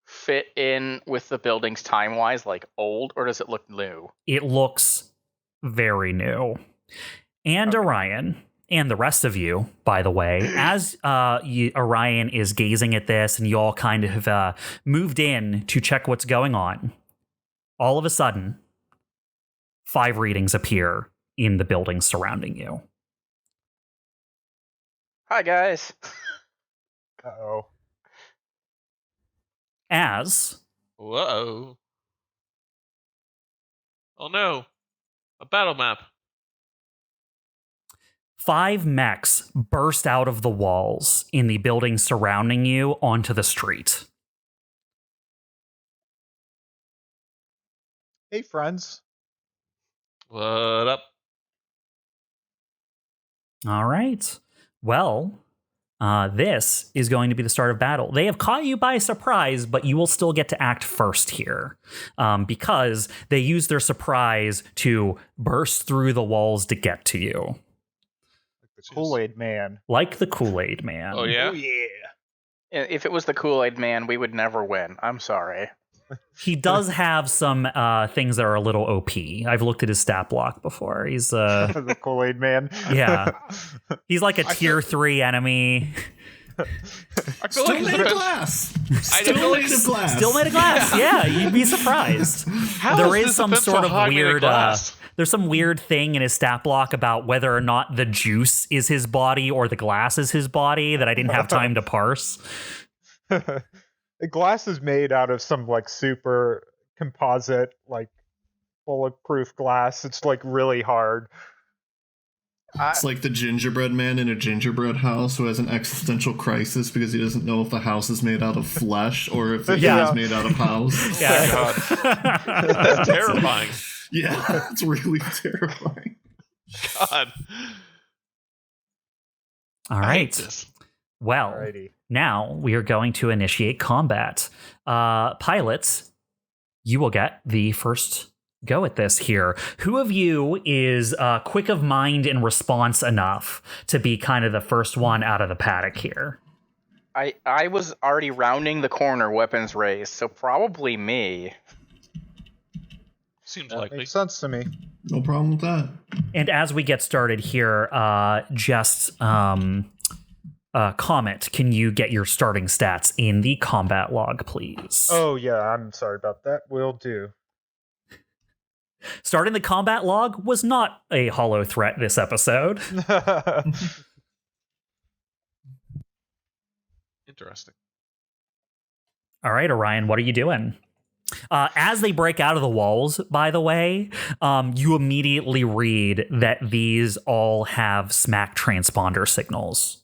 fit in with the buildings time-wise, like old, or does it look new? It looks very new. And Orion, and the rest of you, by the way, as Orion is gazing at this and you all kind of have moved in to check what's going on, all of a sudden, 5 readings appear in the buildings surrounding you. Hi, guys. Uh-oh. As Whoa. Oh no. A battle map. 5 mechs burst out of the walls in the buildings surrounding you onto the street. Hey, friends. What up? All right. Well, this is going to be the start of battle. They have caught you by surprise, but you will still get to act first here because they use their surprise to burst through the walls to get to you. The Kool-Aid Man. Like the Kool-Aid Man. Oh yeah? Oh, yeah. If it was the Kool-Aid Man, we would never win. I'm sorry. He does have some things that are a little OP. I've looked at his stat block before. He's The Kool-Aid Man. yeah. He's like a tier 3 enemy. I feel Still like made of glass. Still made of glass. Still made of glass. Yeah, you'd be surprised. How There is is this some defense sort so of high made of weird glass? there's some weird thing in his stat block about whether or not the juice is his body or the glass is his body that I didn't have time to parse. The glass is made out of some like super composite, like bulletproof glass. It's like really hard. It's like the gingerbread man in a gingerbread house who has an existential crisis because he doesn't know if the house is made out of flesh or if the Yeah. is made out of house. Yeah. God. That's terrifying. Yeah, it's really terrifying. God. All I hate right. this. Well, Alrighty. now we are going to initiate combat. Pilots, you will get the first go at this here. Who of you is quick of mind and response enough to be kind of the first one out of the paddock here? I was already rounding the corner, weapons raised, so probably me. Seems That likely. makes sense to me. No problem with that. And as we get started here, Comet, can you get your starting stats in the combat log, please? Oh, yeah, I'm sorry about that. Will do. Starting the combat log was not a hollow threat this episode. Interesting. All right, Orion, what are you doing? As they break out of the walls, by the way, you immediately read that these all have smack transponder signals.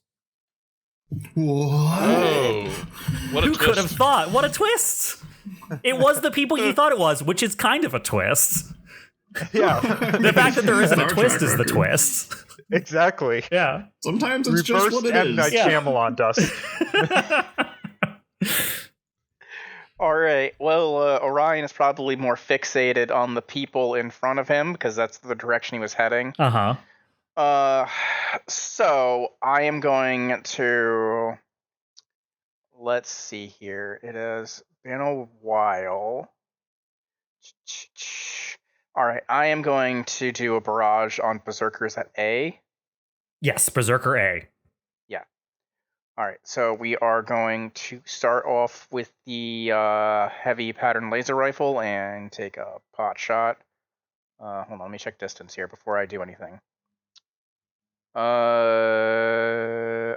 What? Oh. What a Who twist. could have thought? What a twist! It was the people you thought it was, which is kind of a twist. Yeah, The fact that there isn't a Star twist Trek is the record. twist. exactly. Yeah. Sometimes it's Reverse just what it M. is. Night Yeah. Shyamalan dust. All right. Well, Orion is probably more fixated on the people in front of him because that's the direction he was heading. Uh-huh. So I am going to. Let's see here. It has been a while. All right. I am going to do a barrage on berserkers at A. Yes, Berserker A. All right, so we are going to start off with the heavy pattern laser rifle and take a pot shot. Hold on, let me check distance here before I do anything.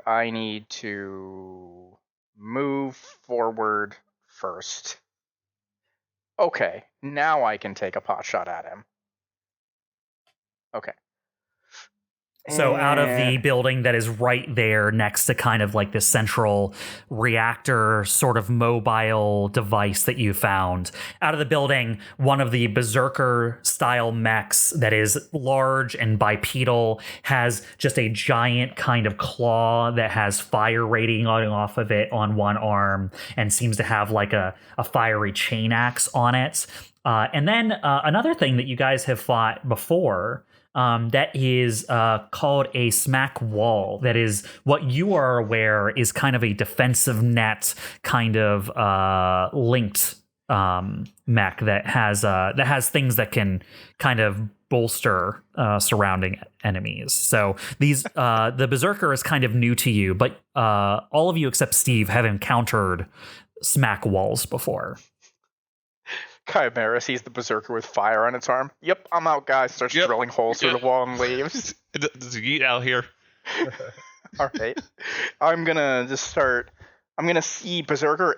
I need to move forward first. Okay, now I can take a pot shot at him. Okay. So out of the And- building that is right there next to kind of like the central reactor sort of mobile device that you found, out of the building, one of the berserker style mechs that is large and bipedal has just a giant kind of claw that has fire radiating off of it on one arm and seems to have like a fiery chain axe on it. And then another thing that you guys have fought before that is called a smack wall. That is what you are aware is kind of a defensive net kind of linked mech that has things that can kind of bolster surrounding enemies. So these the Berserker is kind of new to you, but all of you except Steve have encountered smack walls before. Chimera sees the Berserker with fire on its arm. Yep, I'm out, guys. Starts drilling holes through the wall and leaves. There's a yeet out here. All right. I'm gonna see Berserker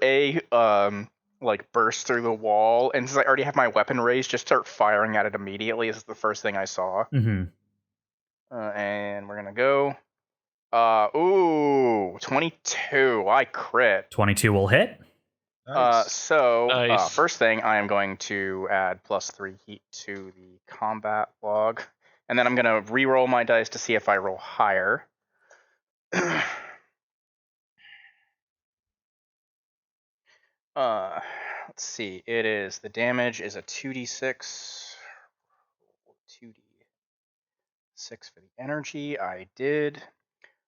like burst through the wall, and since I already have my weapon raised, just start firing at it immediately. This is the first thing I saw. Mm-hmm. And we're gonna go. 22. I crit. 22 will hit. Nice. So Nice. first thing, I am going to add +3 heat to the combat log, and then I'm gonna re-roll my dice to see if I roll higher. Let's see. The damage is a 2d6. 2d6 for the energy. I did.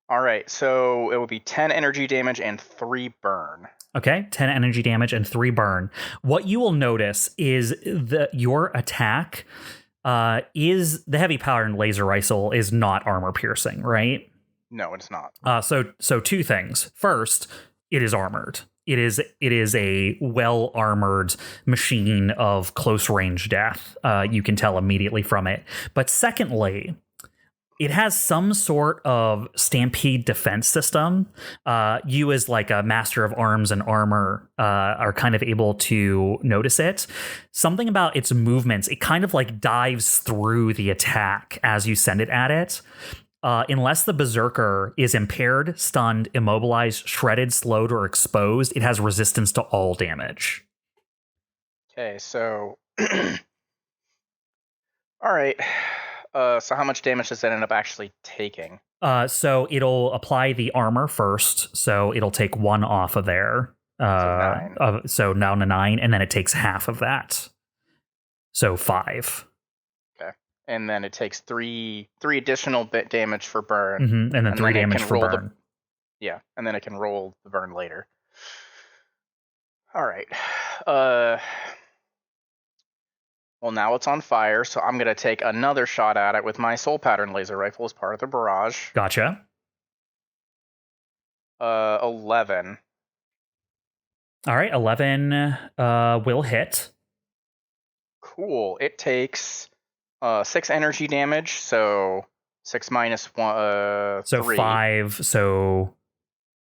All right, so it will be 10 energy damage and 3 burn. Okay, 10 energy damage and 3 burn. What you will notice is that your attack is the heavy power and laser rifle is not armor piercing, right? No, it's not. So two things. First, it is armored. It is a well armored machine of close range death. You can tell immediately from it. But secondly, it has some sort of stampede defense system. You as like a master of arms and armor are kind of able to notice it. Something about its movements, it kind of like dives through the attack as you send it at it. Unless the Berserker is impaired, stunned, immobilized, shredded, slowed, or exposed, it has resistance to all damage. Okay, so all right. So how much damage does it end up actually taking? So it'll apply the armor first, so it'll take 1 off of there. So now to 9, and then it takes half of that. So 5. Okay, and then it takes three additional bit damage for burn. Mm-hmm. And then 3 then it damage can for roll burn. And then it can roll the burn later. All right. Well, now it's on fire, so I'm going to take another shot at it with my soul pattern laser rifle as part of the barrage. Gotcha. 11. All right, 11 will hit. Cool. It takes 6 energy damage, so 6 minus 1, So 3. 5, so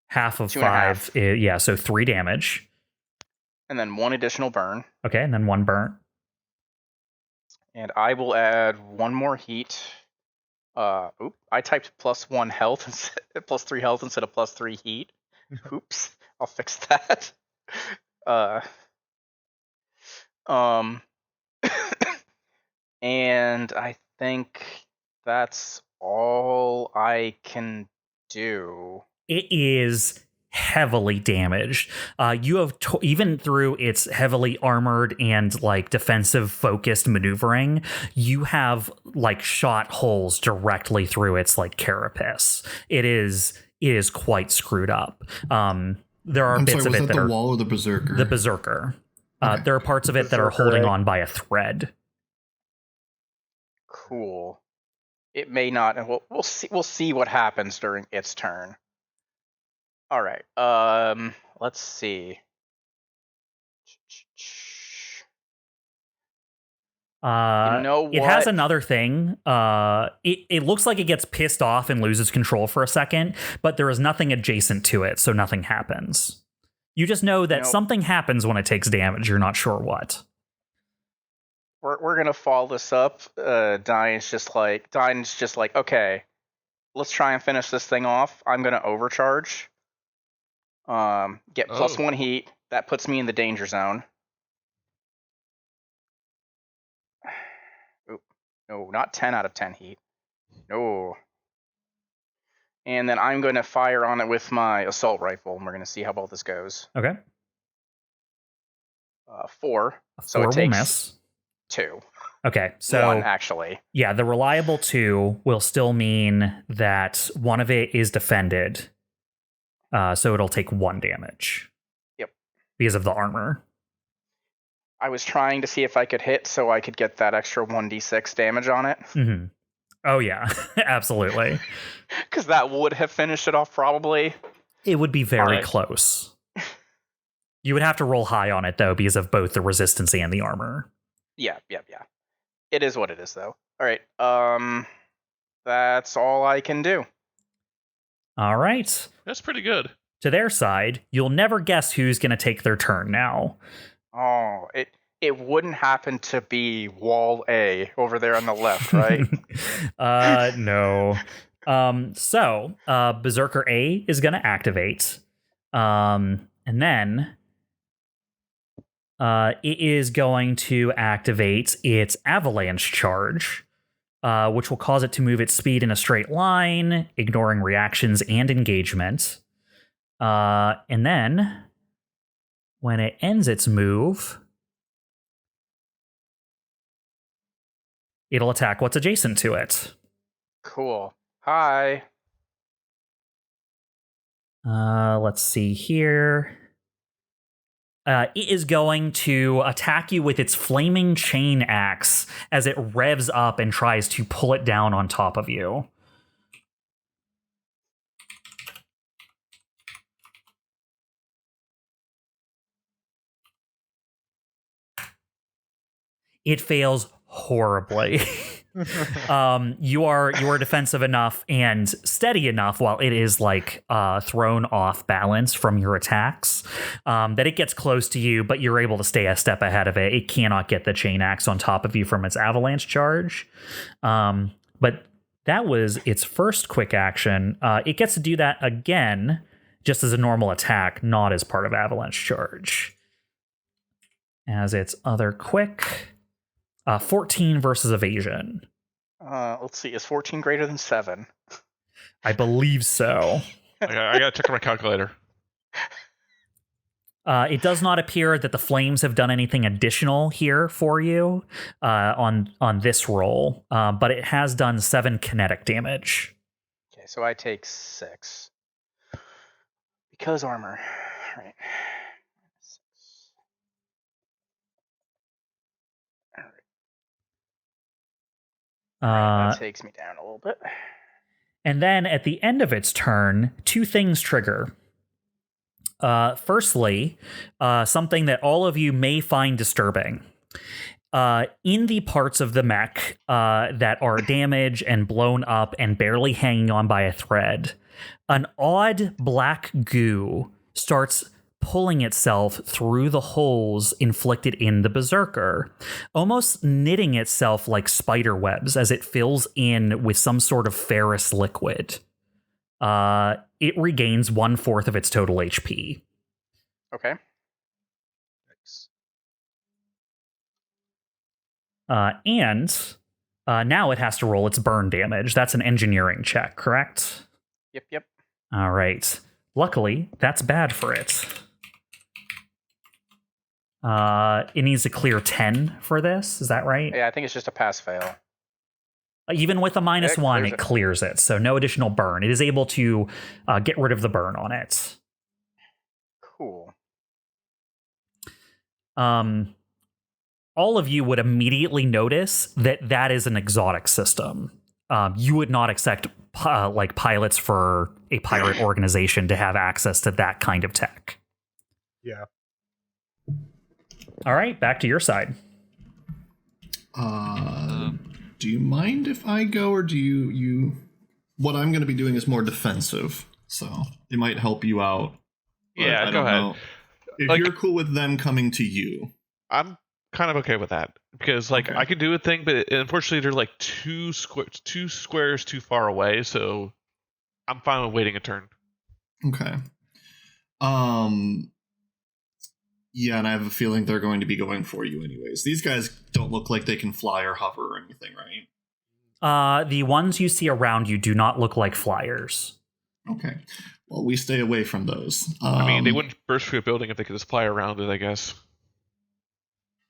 half of 5. So 3 damage. And then 1 additional burn. Okay, and then 1 burn. And I will add 1 more heat. I typed +1 health, +3 health instead of +3 heat. Oops, I'll fix that. And I think that's all I can do. It is heavily damaged. You have even through its heavily armored and like defensive focused maneuvering, you have like shot holes directly through its like carapace. It is quite screwed up. There are bits of it that the are wall or the Berserker? the Berserker. Okay. There are parts of it that are holding Berserker, on by a thread. Cool. It may not, and we'll see. We'll see what happens during its turn. All right. Let's see. what? It has another thing. It looks like it gets pissed off and loses control for a second, but there is nothing adjacent to it, so nothing happens. You just know that something happens when it takes damage. You're not sure what. We're gonna follow this up. Dyne's just like, okay, let's try and finish this thing off. I'm gonna overcharge. Get +1 heat. That puts me in the danger zone. No, not 10 out of 10 heat. No. And then I'm going to fire on it with my assault rifle, and we're going to see how well this goes. Okay. 4. So it takes miss. 2. Okay, so 1, actually. Yeah, the reliable 2 will still mean that one of it is defended. So it'll take 1 damage. Yep. Because of the armor. I was trying to see if I could hit so I could get that extra 1d6 damage on it. Mm-hmm. Oh, yeah. Absolutely. Because that would have finished it off, probably. It would be very close. You would have to roll high on it, though, because of both the resistance and the armor. Yeah. It is what it is, though. All right. That's all I can do. All right. That's pretty good. To their side, you'll never guess who's going to take their turn now. Oh, it wouldn't happen to be Wall A over there on the left, right? No. So Berserker A is going to activate. And then it is going to activate its avalanche charge, which will cause it to move its speed in a straight line, ignoring reactions and engagement. And then when it ends its move, it'll attack what's adjacent to it. Cool. Hi. Let's see here. It is going to attack you with its flaming chain axe as it revs up and tries to pull it down on top of you. It fails horribly. You are defensive enough and steady enough while it is thrown off balance from your attacks that it gets close to you, but you're able to stay a step ahead of it. It cannot get the chain axe on top of you from its avalanche charge. But that was its first quick action. It gets to do that again, just as a normal attack, not as part of avalanche charge. As its other quick. 14 versus evasion. Let's see. Is 14 greater than 7? I believe so. I gotta check my calculator. It does not appear that the flames have done anything additional here for you on this roll, but it has done 7 kinetic damage. Okay, so I take 6. Because armor. All right. That takes me down a little bit. And then at the end of its turn, 2 things trigger. Firstly, something that all of you may find disturbing. In the parts of the mech that are damaged and blown up and barely hanging on by a thread, an odd black goo starts pulling itself through the holes inflicted in the Berserker, almost knitting itself like spider webs as it fills in with some sort of ferrous liquid. It regains 1/4 of its total HP. Okay. And now it has to roll its burn damage. That's an engineering check, correct? Yep. All right. Luckily, that's bad for it. It needs to clear 10 for this. Is that right? Yeah, I think it's just a pass-fail. Even with a -1, it clears it. So no additional burn. It is able to get rid of the burn on it. Cool. All of you would immediately notice that is an exotic system. You would not expect pilots for a pirate organization to have access to that kind of tech. Yeah. All right, back to your side. Do you mind if I go, or do you? What I'm going to be doing is more defensive, so it might help you out. Yeah, I go don't ahead. know. If Like- you're cool with them coming to you, I'm kind of okay with that because like Okay. I could do a thing, but unfortunately they're like two squares too far away, so I'm fine with waiting a turn. okay. Yeah, and I have a feeling they're going to be going for you anyways. These guys don't look like they can fly or hover or anything, right? The ones you see around you do not look like flyers. Okay. Well, we stay away from those. I mean, they wouldn't burst through a building if they could just fly around it, I guess.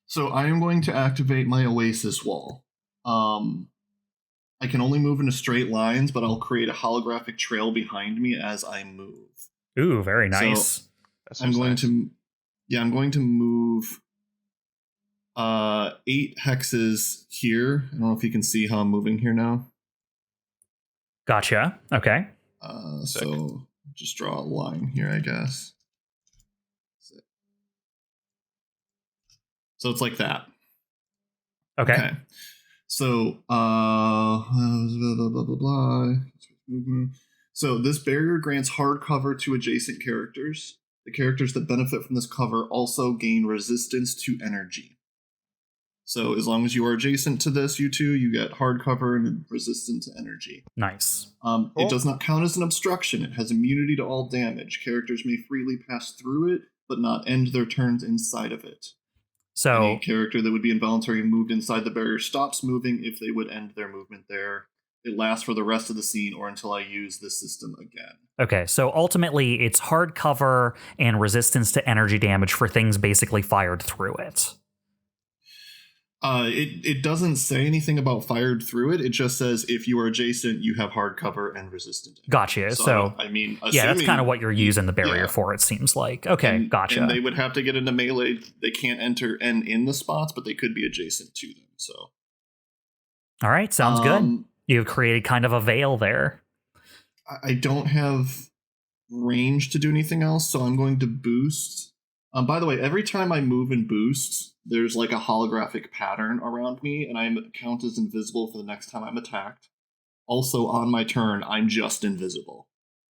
So I am going to activate my Oasis wall. I can only move in straight lines, but I'll create a holographic trail behind me as I move. Ooh, very nice. That I'm seems going nice. I'm going to move 8 hexes here. I don't know if you can see how I'm moving here now. Gotcha. Okay. So just draw a line here, I guess. So it's like that. Okay. So blah, blah, blah, blah. So this barrier grants hard cover to adjacent characters. The characters that benefit from this cover also gain resistance to energy. So as long as you are adjacent to this, you two, you get hard cover and resistant to energy. Nice. It does not count as an obstruction. It has immunity to all damage. Characters may freely pass through it, but not end their turns inside of it. So Any character that would be involuntarily moved inside the barrier stops moving if they would end their movement there. It lasts for the rest of the scene or until I use this system again. okay, so ultimately it's hard cover and resistance to energy damage for things basically fired through it. It doesn't say anything about fired through it. It just says if you are adjacent, you have hard cover and resistant. Gotcha. So I mean, yeah, that's assuming- kind of what you're using the barrier yeah. for, it seems like. Okay, and, gotcha. And they would have to get into melee. They can't enter and in the spots, but they could be adjacent to them. So All right, sounds good. You've created kind of a veil there. I don't have range to do anything else, so I'm going to boost. By the way, every time I move and boost, there's like a holographic pattern around me, and I count as invisible for the next time I'm attacked. Also, on my turn, I'm just invisible.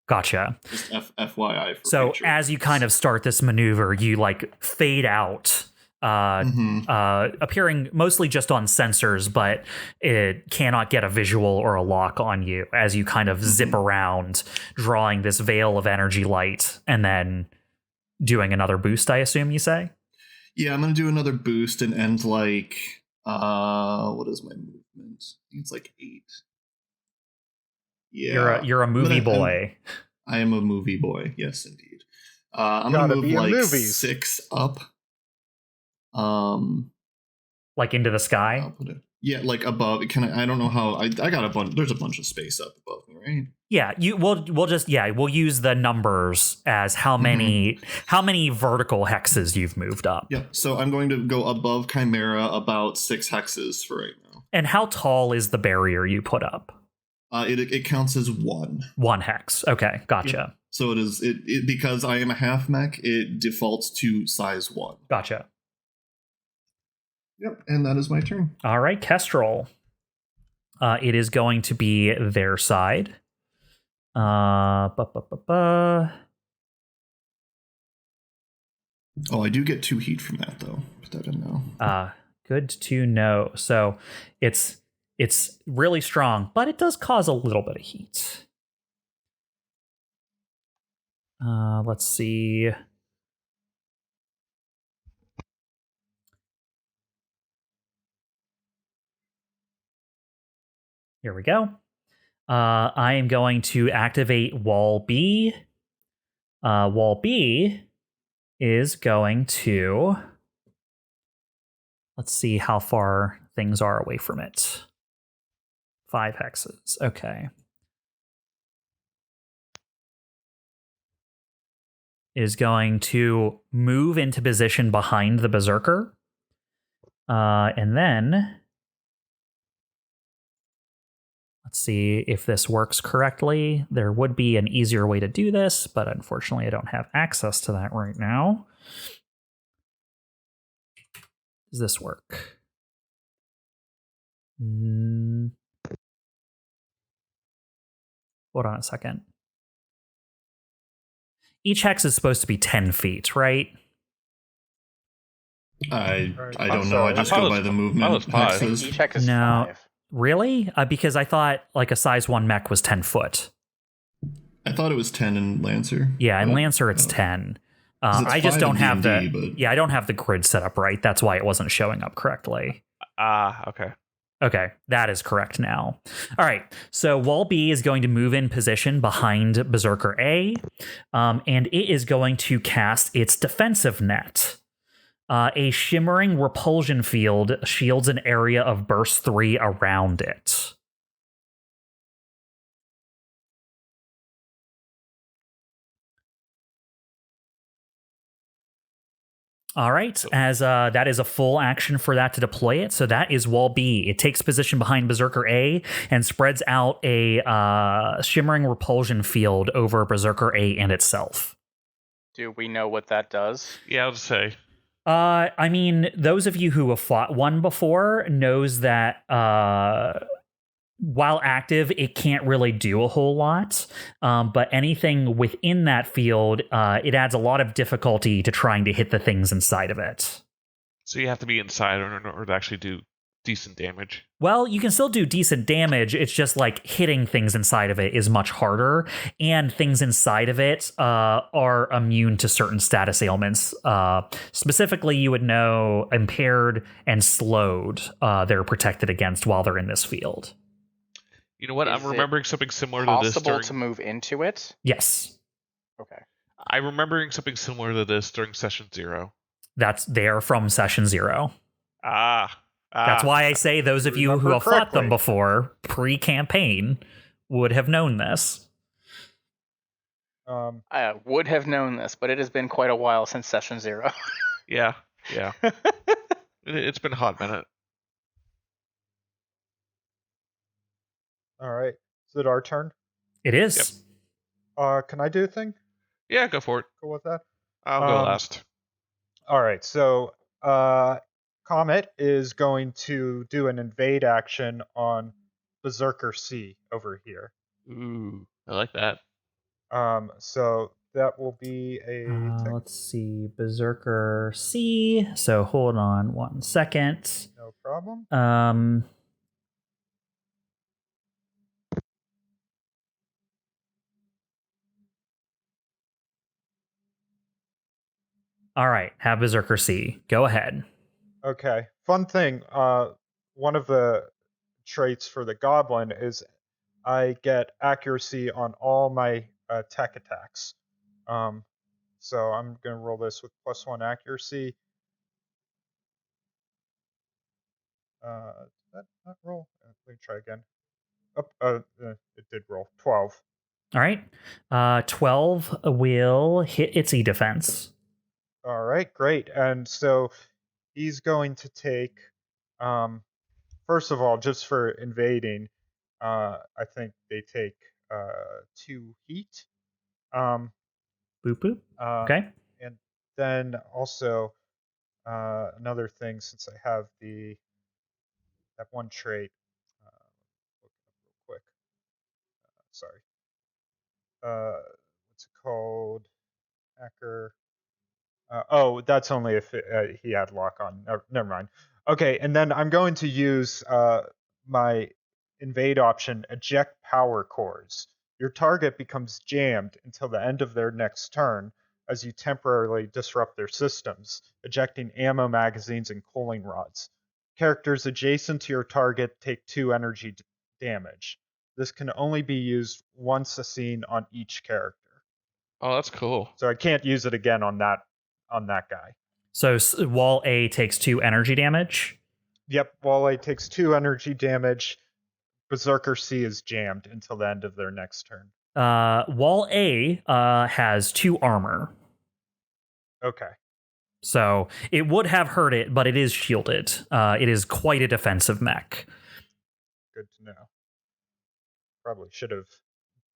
Gotcha. Just FYI. So future. as you kind of start this maneuver, you like fade out, appearing mostly just on sensors, but it cannot get a visual or a lock on you as you kind of zip around, drawing this veil of energy light, and then doing another boost, I assume you say? Yeah, I'm going to do another boost and end like, what is my movement? I think it's like 8. Yeah. You're a movie boy. I am a movie boy. Yes, indeed. I'm going to Gotta move be in like movies. 6 up. Like into the sky? I'll put it. Yeah, like above. Can I don't know how. I got a bunch. There's a bunch of space up above me, right? Yeah, we'll use the numbers as how many vertical hexes you've moved up. Yeah. So I'm going to go above Chimera about 6 hexes for right now. And how tall is the barrier you put up? It counts as 1. 1 hex. Okay, gotcha. Yeah. So it is it because I am a half mech. It defaults to size 1. Gotcha. Yep, and that is my turn. All right, Kestrel. It is going to be their side. Oh, I do get 2 heat from that though. Put that in now. Good to know. So it's really strong, but it does cause a little bit of heat. Let's see. Here we go. I am going to activate Wall B. Wall B is going to... Let's see how far things are away from it. 5 hexes. Okay. Is going to move into position behind the Berserker. And then... Let's see if this works correctly. There would be an easier way to do this, but unfortunately I don't have access to that right now. Does this work? Hold on a second. Each hex is supposed to be 10 feet, right? I I'm don't know. I sorry. just I thought go it by was- the I movement thought it was five. hexes. Each hex is No. 5. Really? Because I thought like a size 1 mech was 10 foot. I thought it was 10 in Lancer. Yeah, in but, Lancer it's 10. 'cause it's I just 5 don't in have D&D, the but- Yeah, I don't have the grid set up right. That's why it wasn't showing up correctly. Okay. Okay, that is correct now. All right, so Wall B is going to move in position behind Berserker A, and it is going to cast its defensive net. A shimmering repulsion field shields an area of burst 3 around it. All right, as that is a full action for that to deploy it. So that is Wall B. It takes position behind Berserker A and spreads out a shimmering repulsion field over Berserker A and itself. Do we know what that does? Yeah, I'll just say. I mean, those of you who have fought one before knows that while active, it can't really do a whole lot. But anything within that field, it adds a lot of difficulty to trying to hit the things inside of it. So you have to be inside in order to actually do decent damage. Well, you can still do decent damage. It's just like hitting things inside of it is much harder, and things inside of it are immune to certain status ailments. Specifically, you would know impaired and slowed. They're protected against while they're in this field. You know what? Is I'm remembering something similar to this. Possible to move into it? Yes, Okay. I'm remembering something similar to this during session 0. they are from session 0. That's That's why I say those of you who Remember have fought them correctly. before, pre-campaign, would have known this. I would have known this, but it has been quite a while since session 0. Yeah. It's been a hot minute. All right. Is it our turn? It is. Can I do a thing? Yeah, go for it. Go with that. I'll go last. All right. So, Comet is going to do an invade action on Berserker C over here. Ooh, I like that. So that will be a. Let's see, Berserker C. So hold on 1 second. No problem. All right, have Berserker C. Go ahead. Okay. Fun thing. One of the traits for the goblin is I get accuracy on all my tech attacks. So I'm gonna roll this with +1 accuracy. Did that not roll? Let me try again. It did roll 12. All right. 12 will hit its E defense. All right, great. And so he's going to take, first of all, just for invading, I think they take 2 heat. Boop boop. Okay. And then also another thing, since I have that one trait, look it up real quick. Sorry. What's it called? Hacker. That's only if he had lock on. Never mind. Okay, and then I'm going to use my invade option, eject power cores. Your target becomes jammed until the end of their next turn as you temporarily disrupt their systems, ejecting ammo magazines and cooling rods. Characters adjacent to your target take 2 energy damage. This can only be used once a scene on each character. Oh, that's cool. So I can't use it again on that guy. So Wall A takes 2 energy damage. Yep, Wale takes 2 energy damage. Berserker C is jammed until the end of their next turn. Wall A has 2 armor. Okay. So it would have hurt it, but it is shielded. It is quite a defensive mech. Good to know. Probably should have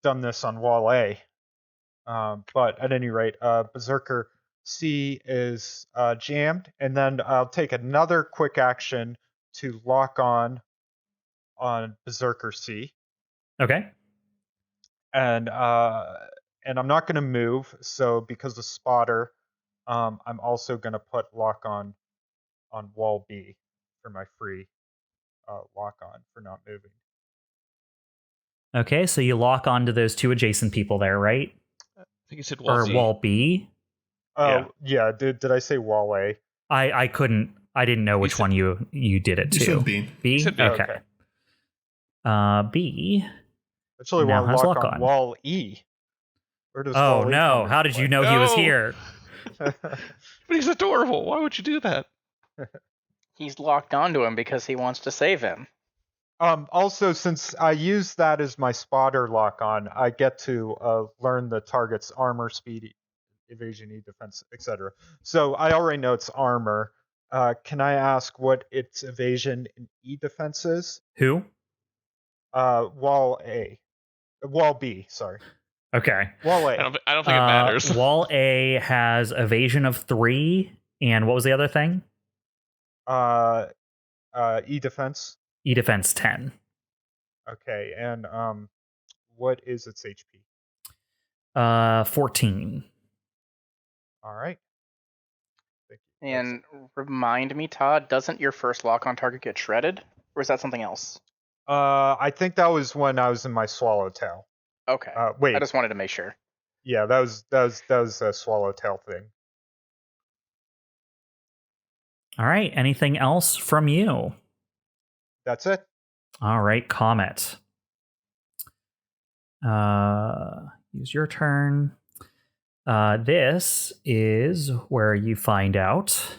done this on Wall A. But at any rate, Berserker C is jammed, and then I'll take another quick action to lock on on Berserker C. Okay. And I'm not going to move. So because of spotter, I'm also going to put lock on wall B for my free lock on for not moving. Okay, so you lock onto those two adjacent people there, right? I think you said wall Or Z. wall B? Oh, yeah. Did I say wall A? I couldn't. I didn't know which one you did it You to. said B. B? You said B. Okay. I B. actually Now want has to lock lock on on. wall E. Where does Oh wall E no! come How into did you play? know he was No! here? But he's adorable. Why would you do that? He's locked onto him because he wants to save him. Also, since I use that as my spotter lock on, I get to learn the target's armor, speed, evasion, E, defense, etc. So I already know it's armor. Can I ask what its evasion and E defense is? Who? Wall B. Sorry, Okay. wall A. I don't think it matters. Wall A has evasion of 3, and what was the other thing? E defense. E defense 10. Okay, and what is its HP? 14. All right. Thank you. And remind me, Todd, doesn't your first lock on target get shredded? Or is that something else? I think that was when I was in my swallowtail. Okay. Wait. I just wanted to make sure. Yeah, that was a swallowtail thing. All right. Anything else from you? That's it. All right, Comet. Use your turn. This is where you find out,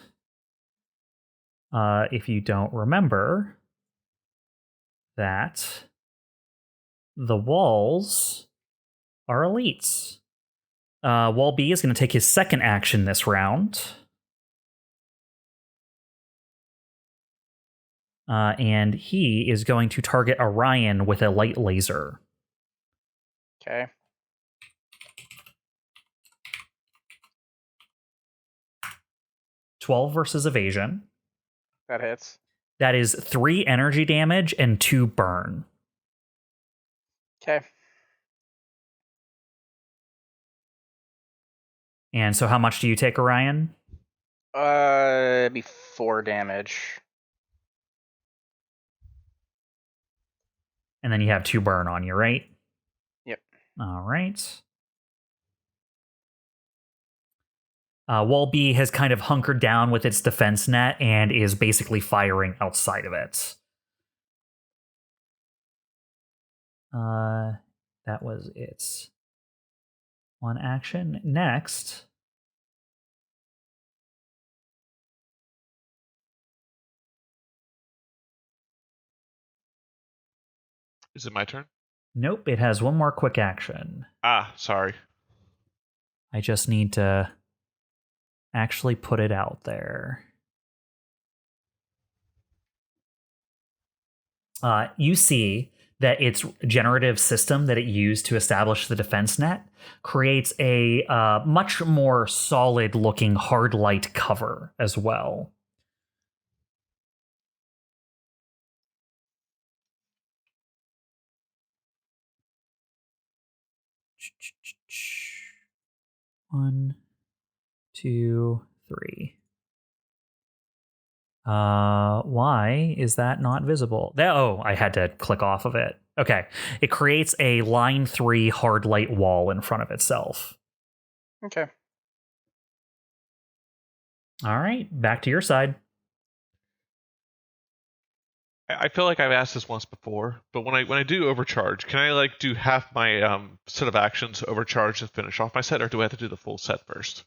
if you don't remember, that the walls are elites. Wall B is going to take his second action this round. And he is going to target Orion with a light laser. Okay. $12 versus evasion. That hits. That is 3 energy damage and 2 burn. Okay. And so how much do you take, Orion? It'd be 4 damage. And then you have 2 burn on you, right? Yep. All right. Wall B has kind of hunkered down with its defense net and is basically firing outside of it. That was its one action. Next. Is it my turn? Nope, it has one more quick action. Ah, sorry. I just need to actually put it out there. You see that its generative system that it used to establish the defense net creates a much more solid looking hard light cover as well. One, 2, 3. Why is that not visible? I had to click off of it. Okay. It creates a line 3 hard light wall in front of itself. Okay. All right, back to your side. I feel like I've asked this once before, but when I do overcharge, can I do half my set of actions overcharge to finish off my set, or do I have to do the full set first?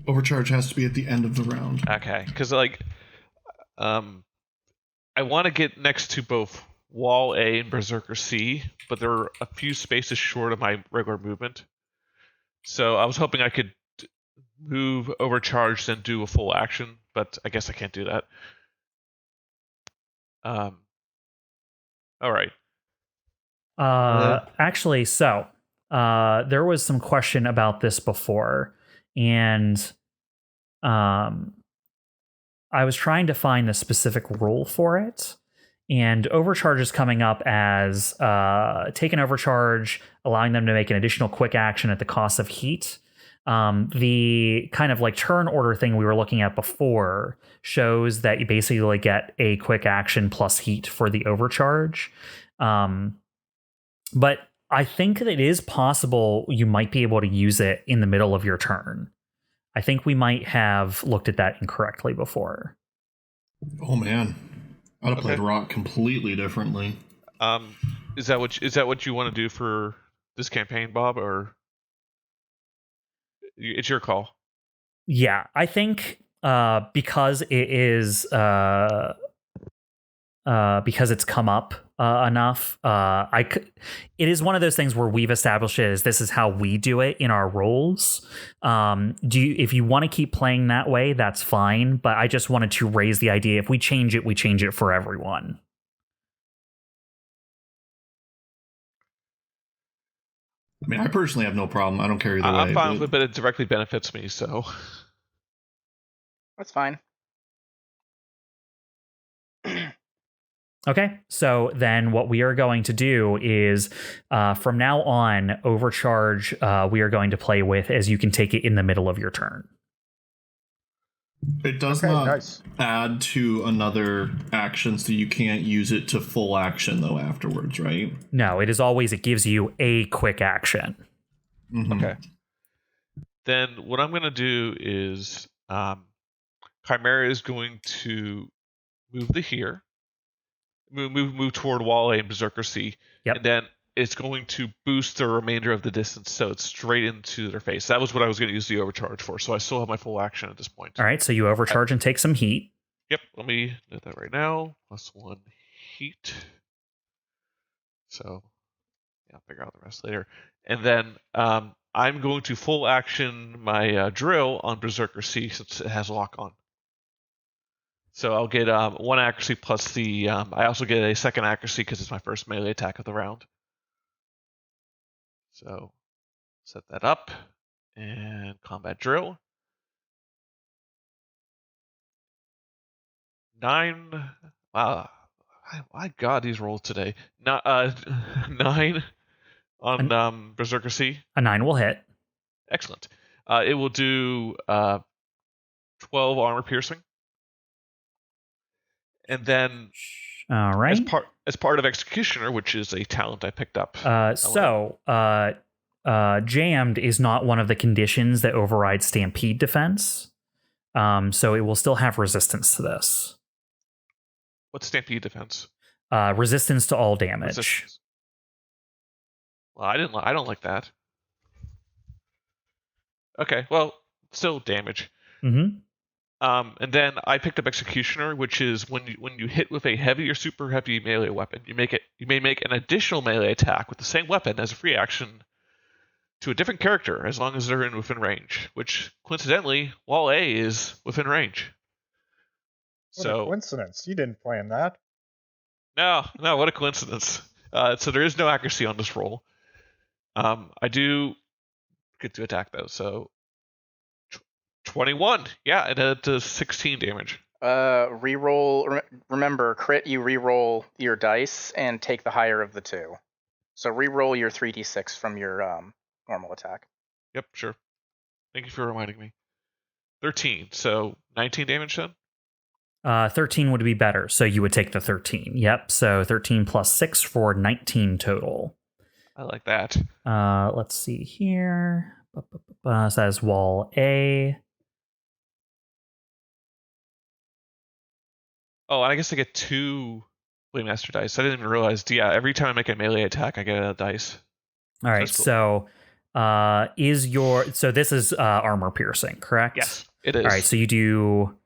Overcharge has to be at the end of the round. Okay, because I want to get next to both Wall A and Berserker C, but they're a few spaces short of my regular movement. So I was hoping I could move, overcharge, then do a full action, but I guess I can't do that. All right. Actually, so there was some question about this before, and I was trying to find the specific rule for it, and overcharge is coming up as take an overcharge, allowing them to make an additional quick action at the cost of heat. The kind of like turn order thing we were looking at before shows that you basically get a quick action plus heat for the overcharge. But I think that it is possible you might be able to use it in the middle of your turn. I think we might have looked at that incorrectly before. Oh man, I'd have played Rock completely differently. Is that what you want to do for this campaign, Bob, or it's your call? Yeah, I think because it is because it's come up enough. It is one of those things where we've established it as this is how we do it in our roles. If you want to keep playing that way, that's fine. But I just wanted to raise the idea: if we change it for everyone. I mean, I personally have no problem. I don't care either way. I'm fine with it, but it directly benefits me, so That's fine. Okay, so then what we are going to do is from now on, overcharge we are going to play with as you can take it in the middle of your turn. It does not add to another action, so you can't use it to full action, though, afterwards, right? No, it gives you a quick action. Mm-hmm. Okay. Then what I'm going to do is Chimera is going to move to here. Move toward Wall A and Berserker C. Yep. And then it's going to boost the remainder of the distance, so it's straight into their face. That was what I was going to use the overcharge for, so I still have my full action at this point. All right, so you overcharge and take some heat. Yep, let me do that right now. +1 heat. So, yeah, I'll figure out the rest later. And then I'm going to full action my drill on Berserker C since it has lock on. So I'll get 1 accuracy plus the... I also get a second accuracy because it's my first melee attack of the round. So set that up and combat drill. 9. Wow, my God, these rolls today. 9 on Berserker C. A 9 will hit. Excellent. It will do 12 armor piercing. And then, all right, as part of Executioner, which is a talent I picked up. Jammed is not one of the conditions that override Stampede defense, so it will still have resistance to this. What's Stampede defense? Resistance to all damage. Resistance. Well, I don't like that. Okay, well, still damage. Mm-hmm. And then I picked up Executioner, which is when you hit with a heavy or super heavy melee weapon, you may make an additional melee attack with the same weapon as a free action to a different character as long as they're within range. Which coincidentally, Wall A is within range. What a coincidence! You didn't plan that. No, what a coincidence. So there is no accuracy on this roll. I do get to attack though, so 21. Yeah, it does 16 damage. Reroll. Remember, crit. You reroll your dice and take the higher of the two. So reroll your 3d6 from your normal attack. Yep, sure. Thank you for reminding me. 13. So 19 damage then. 13 would be better, so you would take the 13. Yep. So 13 plus 6 for 19 total. I like that. Let's see here. Says Wall A. Oh, and I guess I get 2 Blade Master dice. I didn't even realize. Yeah, every time I make a melee attack, I get a dice. All right, cool. So this is armor piercing, correct? Yes, it is. All right, so you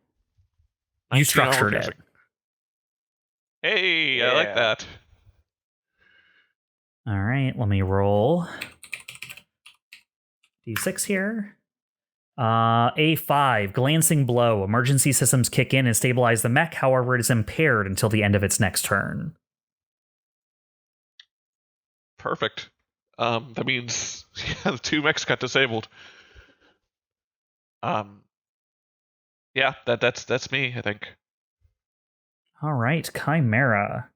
structured it. Hey, yeah. I like that. All right, let me roll D6 here. A5, glancing blow. Emergency systems kick in and stabilize the mech. However, it is impaired until the end of its next turn. Perfect. That means the 2 mechs got disabled. Yeah, Yeah, that's me, I think. All right, Chimera.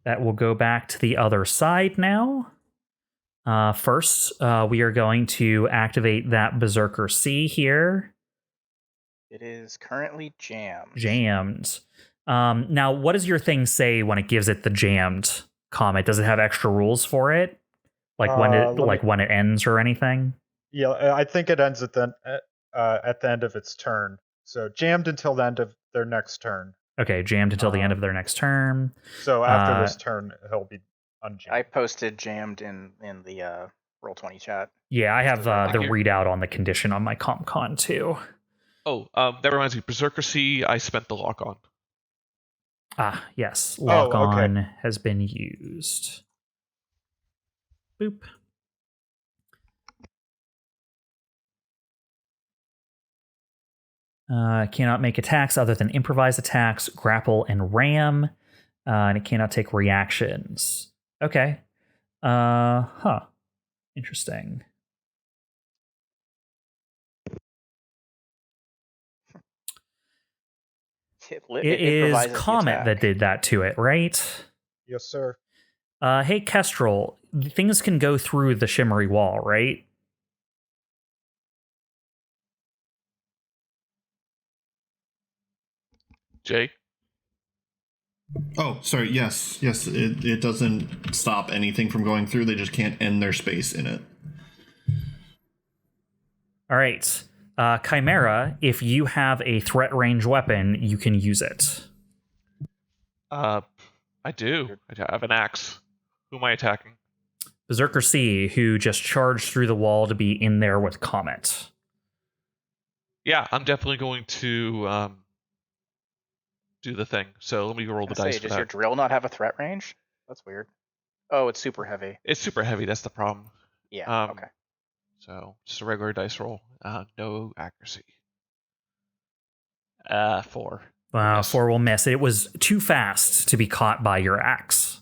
That will go back to the other side now. First, we are going to activate that Berserker C here. It is currently jammed. Jammed. Now, what does your thing say when it gives it the jammed comment? Does it have extra rules for it? Like when it ends or anything? Yeah, I think it ends at the end of its turn. So jammed until the end of their next turn. Okay, jammed until the end of their next turn. So after this turn, he'll be unjammed. I posted jammed in the Roll20 chat. Yeah, I have the readout on the condition on my ComCon too. Oh, that reminds me. Berserker C, I spent the lock on. Ah, yes. Lock on has been used. Boop. Cannot make attacks other than improvised attacks, grapple, and ram. And it cannot take reactions. Okay. Interesting. It is COMET that did that to it, right? Yes, sir. Hey, KESTRAL, things can go through the shimmery wall, right? Jay? Oh, sorry. Yes. It doesn't stop anything from going through. They just can't end their space in it. All right. Chimera, if you have a threat range weapon, you can use it. I do. I have an axe. Who am I attacking? Berserker C, who just charged through the wall to be in there with COMET. Yeah, I'm definitely going to do the thing. So let me roll the dice for does that. your drill not have a threat range? That's weird. Oh, it's super heavy. It's super heavy. That's the problem. Yeah. Okay. So just a regular dice roll. No accuracy. 4. Wow, 4 will miss. It was too fast to be caught by your axe.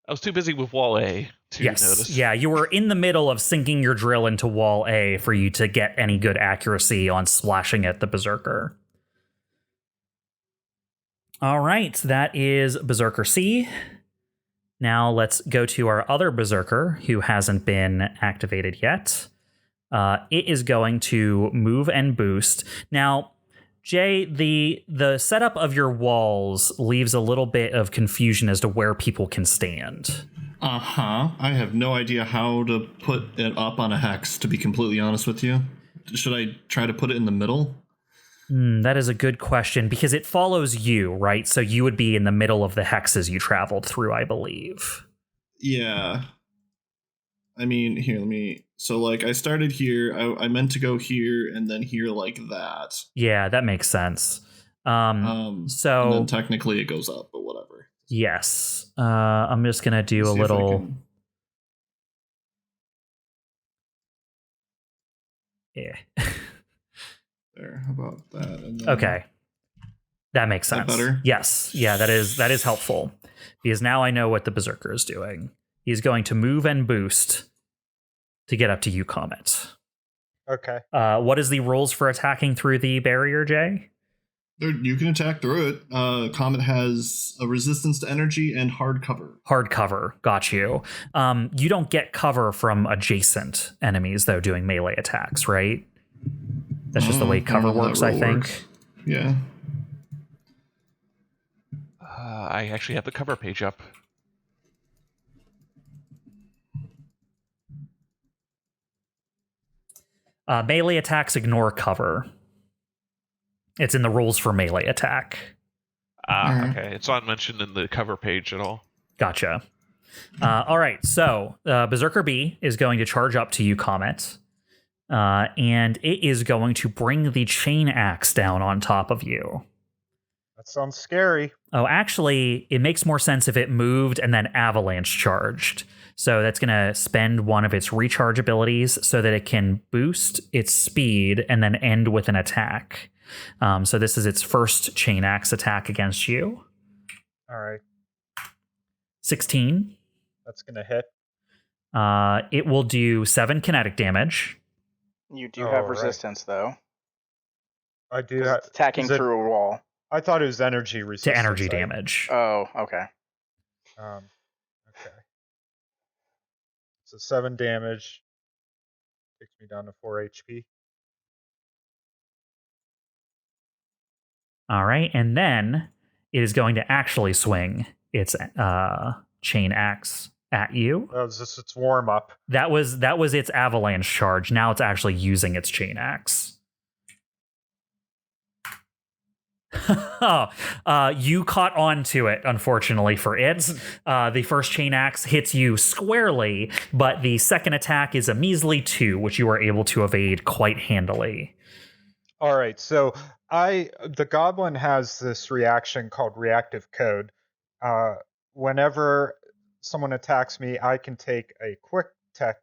I was too busy with wall A to notice. Yeah, you were in the middle of sinking your drill into wall A for you to get any good accuracy on splashing at the Berserker. All right, that is Berserker C. Now let's go to our other Berserker who hasn't been activated yet. It is going to move and boost. Now, Jay, the setup of your walls leaves a little bit of confusion as to where people can stand. I have no idea how to put it up on a hex, to be completely honest with you. Should I try to put it in the middle? That is a good question, because it follows you, right? So you would be in the middle of the hexes you traveled through, I believe. Yeah. I mean, here, let me... So, like, I started here, I meant to go here, and then here like that. Yeah, that makes sense. So... And then technically it goes up, but whatever. Yes. I'm just going to do a little... Yeah. There, how about that? And then... Okay. That makes sense. That better? Yes. Yeah, that is helpful. Because now I know what the Berserker is doing. He's going to move and boost to get up to you, COMET. Okay. What is the rules for attacking through the barrier, Jay? You can attack through it. COMET has a resistance to energy and hard cover. Hard cover. Got you. You don't get cover from adjacent enemies, though, doing melee attacks, right? That's just the way cover works, I think. Works. Yeah. I actually have the cover page up. Melee attacks ignore cover. It's in the rules for melee attack. Okay. It's not mentioned in the cover page at all. Gotcha. All right, so Berserker B is going to charge up to you, COMET. And it is going to bring the chain axe down on top of you. That sounds scary. Oh, actually, it makes more sense if it moved and then avalanche charged. So that's going to spend one of its recharge abilities so that it can boost its speed and then end with an attack. So this is its first chain axe attack against you. All right. 16. That's going to hit. It will do 7 kinetic damage. You do Oh, have right. resistance, though. I do 'Cause have it's attacking through a wall. I thought it was energy resistance. To energy damage. Oh, okay. Okay. So 7 damage. Takes me down to 4 HP. All right, and then it is going to actually swing its chain axe at you. That was just its warm up. That was its avalanche charge. Now it's actually using its chain axe. You caught on to it, unfortunately for it. The first chain axe hits you squarely, but the second attack is a measly 2, which you are able to evade quite handily. All right, so the goblin has this reaction called reactive code. Whenever someone attacks me, I can take a quick tech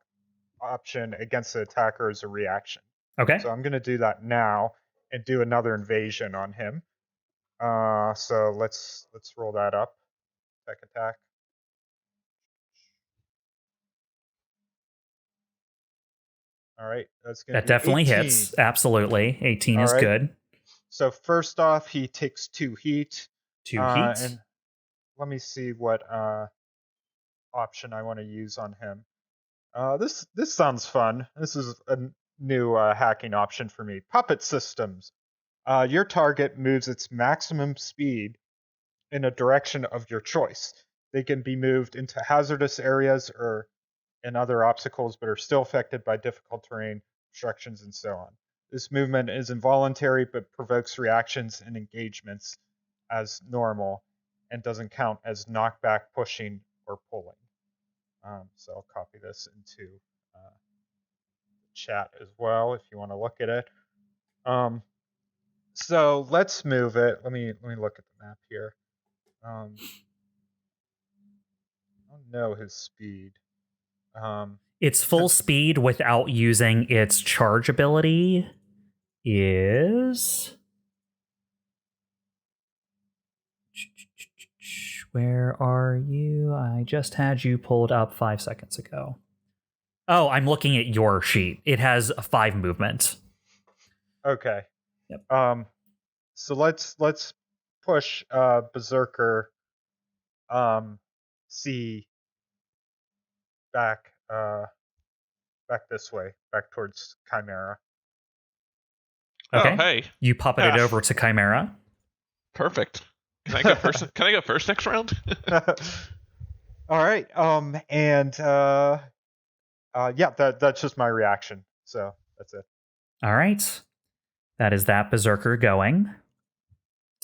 option against the attacker as a reaction. Okay. So I'm going to do that now and do another invasion on him. So let's roll that up. Tech attack. All right, that's going to That definitely 18. hits. Absolutely. 18 is right. good. So first off, he takes 2 heat. 2 heat. And let me see what option I want to use on him. This sounds fun. This is a new hacking option for me. Puppet systems. Your target moves its maximum speed in a direction of your choice. They can be moved into hazardous areas or in other obstacles, but are still affected by difficult terrain, obstructions, and so on. This movement is involuntary, but provokes reactions and engagements as normal, and doesn't count as knockback, pushing, or pulling. So I'll copy this into chat as well if you want to look at it. So let's move it. Let me look at the map here. I don't know his speed. Its full speed without using its charge ability is... Where are you? I just had you pulled up 5 seconds ago. Oh, I'm looking at your sheet. It has a 5 movement. Okay. Yep. So let's push Berserker C back this way, back towards Chimera. Okay. Oh, hey. You puppet it over to Chimera. Perfect. Can I go first? Can I go first next round? All right. Yeah, that's just my reaction. So that's it. All right. That is that Berserker going.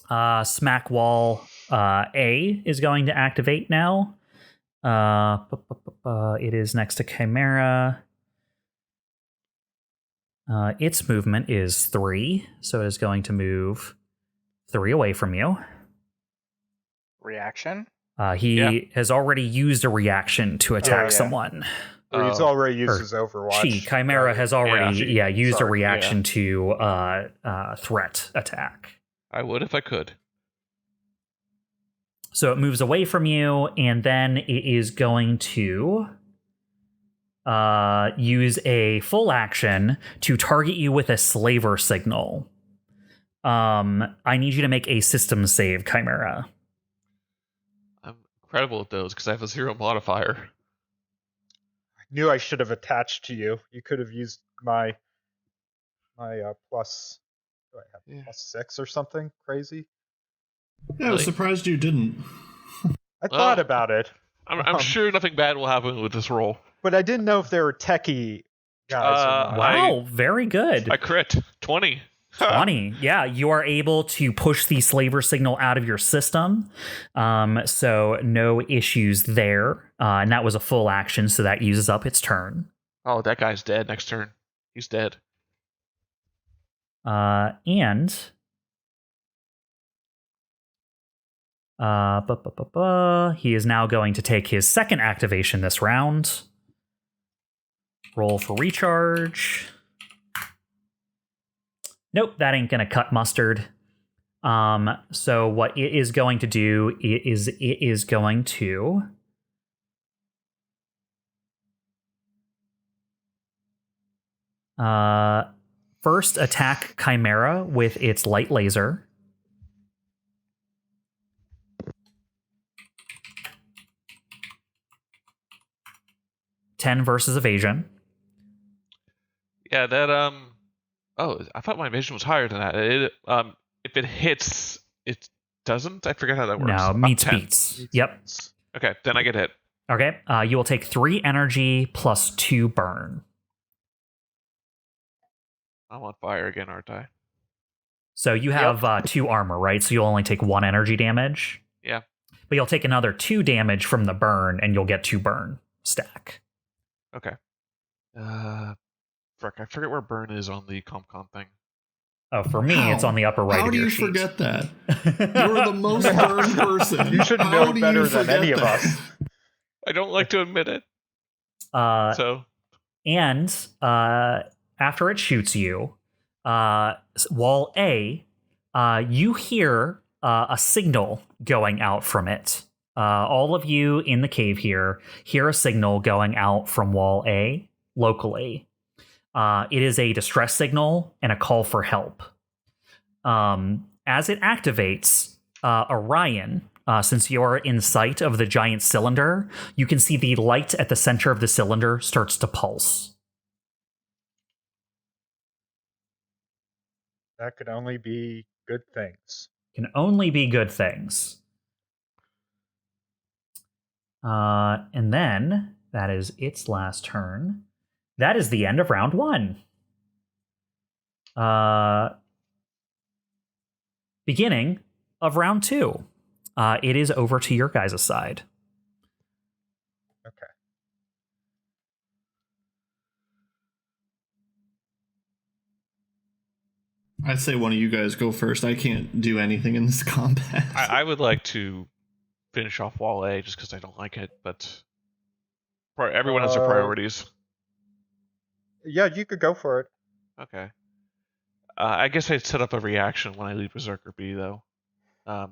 Smack Wall A is going to activate now. It is next to Chimera. Its movement is 3, so it is going to move 3 away from you. Reaction? He has already used a reaction to attack someone. He's already used his Overwatch. Chimera has already used a reaction Yeah. to threat attack. I would if I could. So it moves away from you, and then it is going to use a full action to target you with a slaver signal. I need you to make a system save, Chimera. I'm incredible at those because I have a 0 modifier. I knew I should have attached to you. You could have used my plus. Do I have plus 6 or something crazy? Yeah, I was surprised you didn't. I thought about it. I'm sure nothing bad will happen with this roll. But I didn't know if they were techie guys or not. Wow, very good. I crit 20. 20. Yeah, you are able to push the slaver signal out of your system. So no issues there. And that was a full action, so that uses up its turn. Oh, that guy's dead next turn. He's dead. And he is now going to take his second activation this round. Roll for recharge. Nope, that ain't gonna cut mustard. So what it is going to do is it is going to First, attack Chimera with its light laser. $10 versus evasion. Yeah, that Oh, I thought my evasion was higher than that. If it hits, it doesn't. I forget how that works. No, meets beats. Yep. Okay, then I get hit. Okay. You will take 3 energy plus 2 burn. I'm on fire again, aren't I? So you have 2 armor, right? So you'll only take 1 energy damage. Yeah. But you'll take another 2 damage from the burn, and you'll get 2 burn stack. Okay. Frick, I forget where burn is on the ComCon thing. Oh, for me, it's on the upper right How of do your you sheet. forget that? You're the most burned person. You should know better than any of us. I don't like to admit it. And after it shoots you, wall A, you hear a signal going out from it. All of you in the cave here hear a signal going out from wall A locally. It is a distress signal and a call for help. As it activates, Orion, since you're in sight of the giant cylinder, you can see the light at the center of the cylinder starts to pulse. That could only be good things. Can only be good things. And then that is its last turn. That is the end of round 1. Beginning of round 2. It is over to your guys' side. Okay. I'd say one of you guys go first. I can't do anything in this combat. I would like to finish off wall A just because I don't like it, but everyone has their priorities. Yeah, you could go for it. Okay. I guess I'd set up a reaction when I leave Berserker B, though. I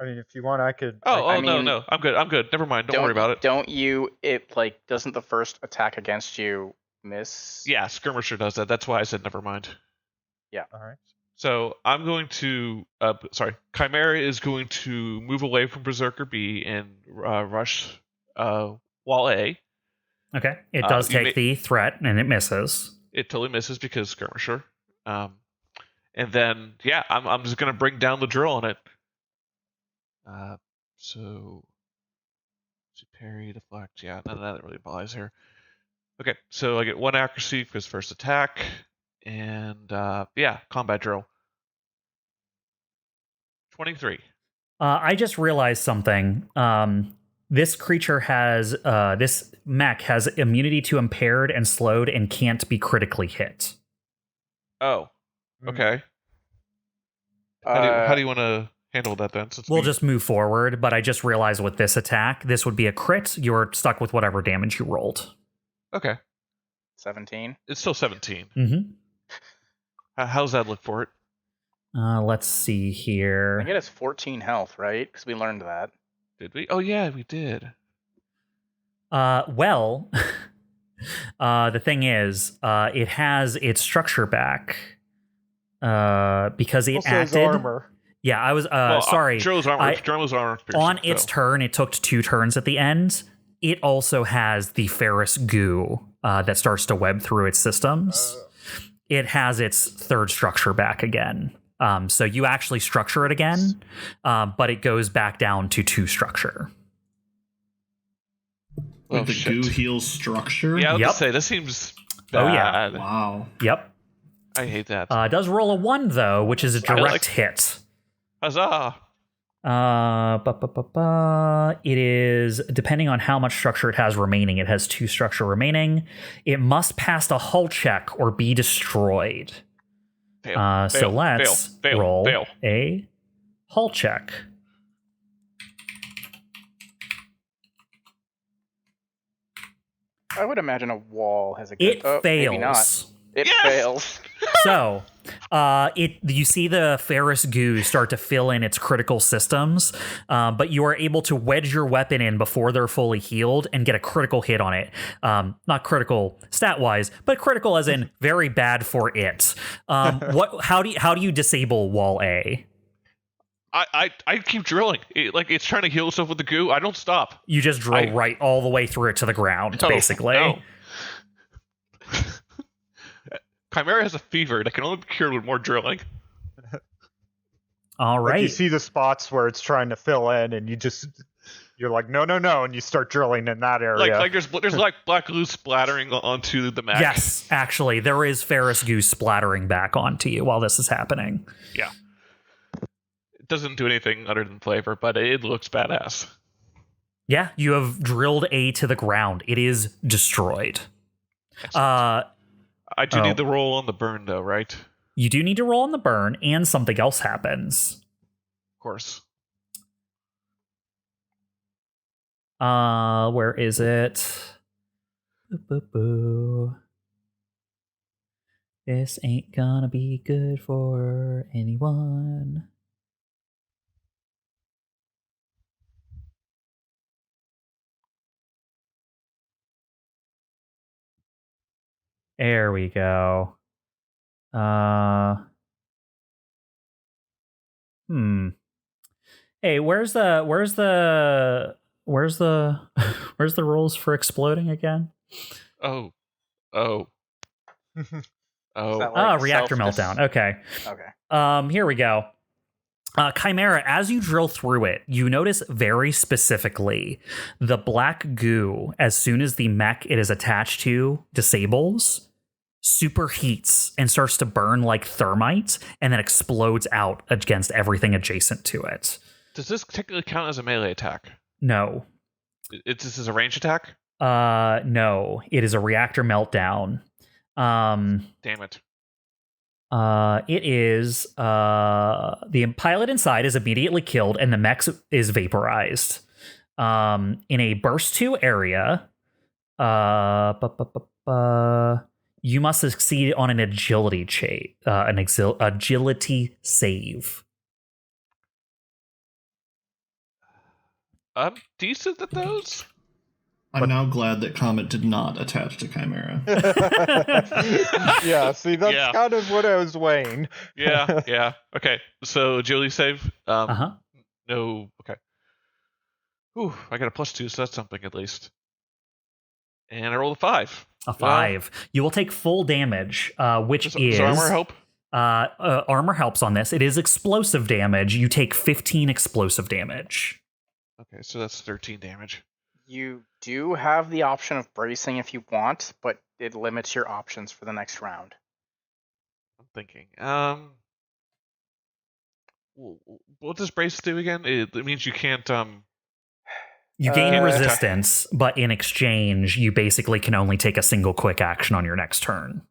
mean, if you want, I could. No, I'm good. Never mind. Don't worry about it. Doesn't the first attack against you miss? Yeah, Skirmisher does that. That's why I said never mind. Yeah. All right. So I'm going to. Chimera is going to move away from Berserker B and rush wall A. Okay. It does take the threat, and it misses. It totally misses because Skirmisher. And then, I'm just going to bring down the drill on it. So parry, deflect. Yeah, none of that really applies here. Okay, so I get 1 accuracy for his first attack. And, combat drill. 23. I just realized something. This creature has, this mech has immunity to impaired and slowed and can't be critically hit. Oh, okay. How do you want to handle that then? We'll just move forward, but I just realized with this attack, this would be a crit. You're stuck with whatever damage you rolled. Okay. 17? It's still 17. Mm-hmm. How's that look for it? Let's see here. I think it has 14 health, right? Because we learned that. Did we? Oh, yeah, we did. Well, the thing is, it has its structure back because it Also acted. his armor. Yeah, I was sorry. Drill's armor. On its turn, it took 2 turns at the end. It also has the ferrous goo that starts to web through its systems. It has its 3rd structure back again. So you actually structure it again, but it goes back down to 2 structure. Like the goo heals structure? Yeah, I was going to say, this seems bad. Oh, yeah. Wow. Yep. I hate that. It does roll a 1, though, which is a direct hit. Huzzah! It is, depending on how much structure it has remaining, it has 2 structure remaining. It must pass a hull check or be destroyed. So let's roll a hull check. I would imagine a wall has a good... It fails. Maybe not. It fails. So, You see the ferrous goo start to fill in its critical systems, but you are able to wedge your weapon in before they're fully healed and get a critical hit on it. Not critical stat wise, but critical as in very bad for it. How do you disable wall A? I keep drilling. It's trying to heal itself with the goo. I don't stop. You just drill right all the way through it to the ground, basically. No. Chimera has a fever that can only be cured with more drilling. All right. Like you see the spots where it's trying to fill in, and you're like, no, and you start drilling in that area. Like there's like black glue splattering onto the mech. Yes, actually, there is ferrous goo splattering back onto you while this is happening. Yeah. It doesn't do anything other than flavor, but it looks badass. Yeah, you have drilled A to the ground. It is destroyed. Excellent. I do need the roll on the burn, though, right? You do need to roll on the burn, and something else happens. Of course. Where is it? Boo. This ain't gonna be good for anyone. There we go. Hey, where's the rules for exploding again? Oh. Reactor meltdown. Okay. Here we go. Chimera, as you drill through it, you notice very specifically the black goo, as soon as the mech it is attached to disables, superheats and starts to burn like thermite, and then explodes out against everything adjacent to it. Does this technically count as a melee attack? No. This is a range attack? No. It is a reactor meltdown. Damn it. It is the pilot inside is immediately killed and the mech is vaporized. In a burst 2 area, you must succeed on an agility agility save. I'm decent at those. I'm now glad that COMET did not attach to Chimera. Yeah, see, that's kind of what I was weighing. Yeah. Okay, so agility save. No. Okay. Ooh, I got a +2, so that's something at least. And I rolled a 5. A 5. You will take full damage, which is... Does armor help? Armor helps on this. It is explosive damage. You take 15 explosive damage. Okay, so that's 13 damage. You do have the option of bracing if you want, but it limits your options for the next round. I'm thinking. What does brace do again? It means you can't. You gain resistance, but in exchange, you basically can only take a single quick action on your next turn.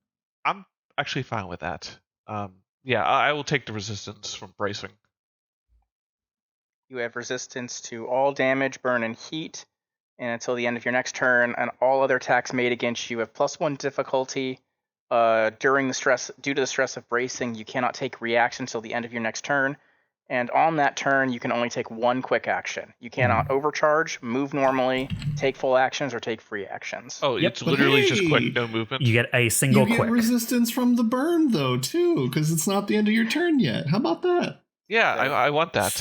I'm actually fine with that. I will take the resistance from bracing. You have resistance to all damage, burn, and heat, and until the end of your next turn, and all other attacks made against you have +1 difficulty. Due to the stress of bracing, you cannot take reaction until the end of your next turn, and on that turn, you can only take 1 quick action. You cannot overcharge, move normally, take full actions, or take free actions. Oh, it's literally just quick, no movement. You get a single quick. You get resistance from the burn, though, too, because it's not the end of your turn yet. How about that? Yeah, I want that.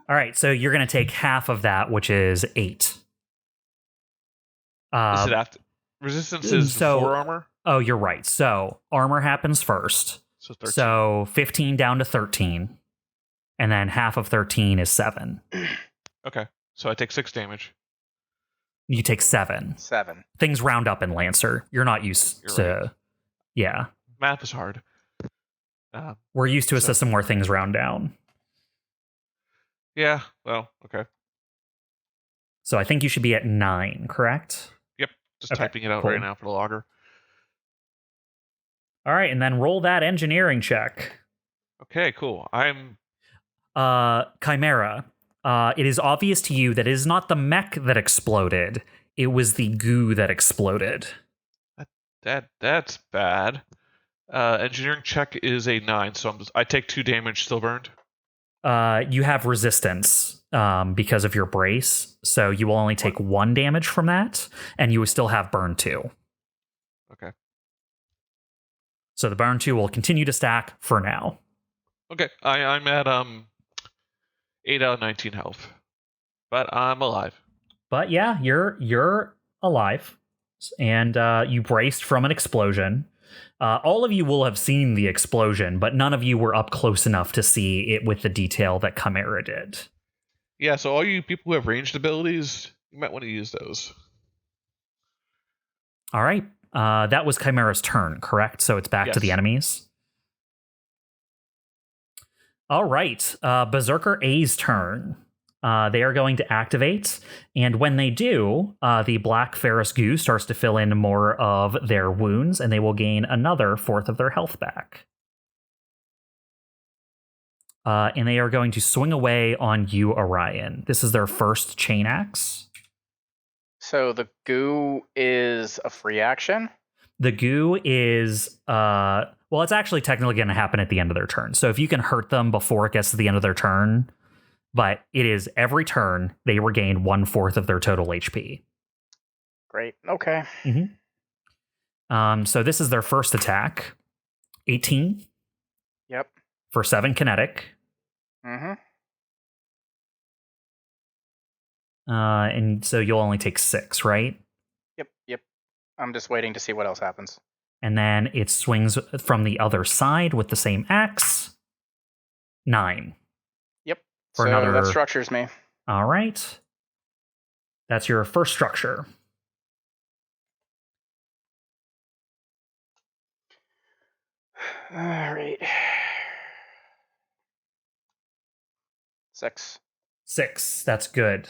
All right, so you're going to take half of that, which is 8. Is it after resistance is before armor? Oh, you're right. So armor happens first. So 13. So 15 down to 13. And then half of 13 is 7. Okay. So I take 6 damage. You take 7. 7. Things round up in Lancer. You're not used to... Right. Yeah. Math is hard. We're used to a system where things round down. Yeah, well, okay. So I think you should be at 9, correct? Yep. Just typing it out right now for the logger. All right, and then roll that engineering check. Okay, cool. I'm... Chimera, it is obvious to you that it is not the mech that exploded. It was the goo that exploded. That's bad. Engineering check is a 9, so I take 2 damage, still burned. You have resistance because of your brace, so you will only take 1 damage from that, and you will still have burn 2. Okay. So the burn 2 will continue to stack for now. Okay, I'm at 8 out of 19 health, but I'm alive. But yeah, you're alive, and you braced from an explosion. All of you will have seen the explosion, but none of you were up close enough to see it with the detail that CHIMERA did. Yeah, so all you people who have ranged abilities, you might want to use those. All right. That was CHIMERA's turn, correct? So it's back to the enemies. All right. Berserker A's turn. They are going to activate, and when they do, the black Ferris goo starts to fill in more of their wounds, and they will gain another 4th of their health back. And they are going to swing away on you, Orion. This is their first chain axe. So the goo is a free action? The goo is, well, it's actually technically going to happen at the end of their turn. So if you can hurt them before it gets to the end of their turn, but it is every turn they regain 1/4 of their total HP. Great. Okay. So this is their first attack. 18. Yep. For 7 kinetic. And so you'll only take 6, right? Yep. I'm just waiting to see what else happens. And then it swings from the other side with the same axe. 9. Yep. For so another... that structures me. All right. That's your first structure. All right. 6. 6. That's good.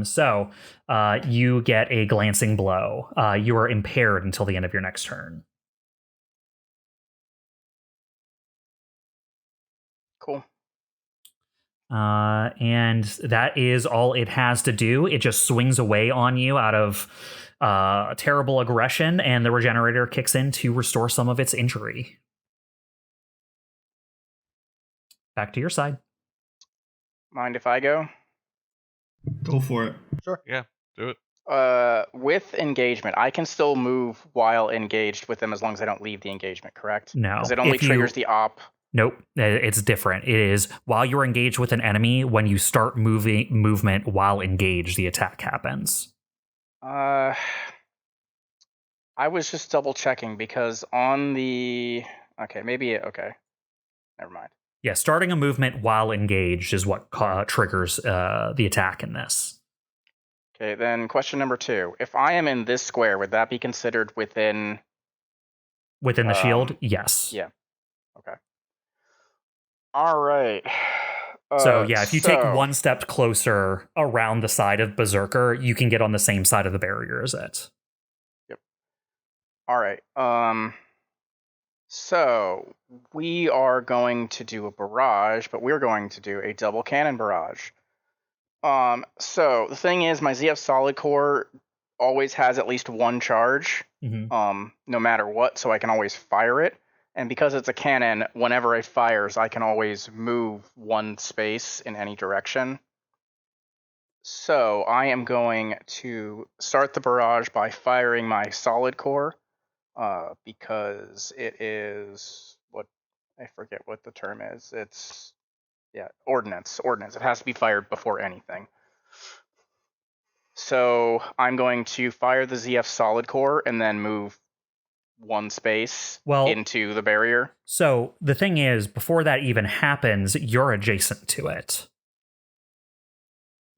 So you get a glancing blow. You are impaired until the end of your next turn. Cool. And that is all it has to do. It just swings away on you out of terrible aggression, and the regenerator kicks in to restore some of its injury. Back to your side. Mind if I go? Go for it. Sure. Yeah, do it. With engagement, I can still move while engaged with them as long as I don't leave the engagement, correct? No. Because it only triggers the op. Nope, it's different. It is while you're engaged with an enemy, when you start movement while engaged, the attack happens. I was just double checking because on the... Okay, never mind. Yeah, starting a movement while engaged is what triggers the attack in this. Okay, then question number 2. If I am in this square, would that be considered within... Within the shield? Yes. Yeah. Okay. All right. So, yeah, if you take 1 step closer around the side of Berserker, you can get on the same side of the barrier as it. Yep. All right. So, we are going to do a barrage, but we're going to do a double cannon barrage. So, the thing is, my ZF Solid Core always has at least 1 charge, no matter what, so I can always fire it. And because it's a cannon, whenever it fires, I can always move 1 space in any direction. So I am going to start the barrage by firing my solid core, because it is I forget what the term is. It's ordnance. It has to be fired before anything. So I'm going to fire the ZF solid core and then move 1 space into the barrier. So the thing is, before that even happens, you're adjacent to it.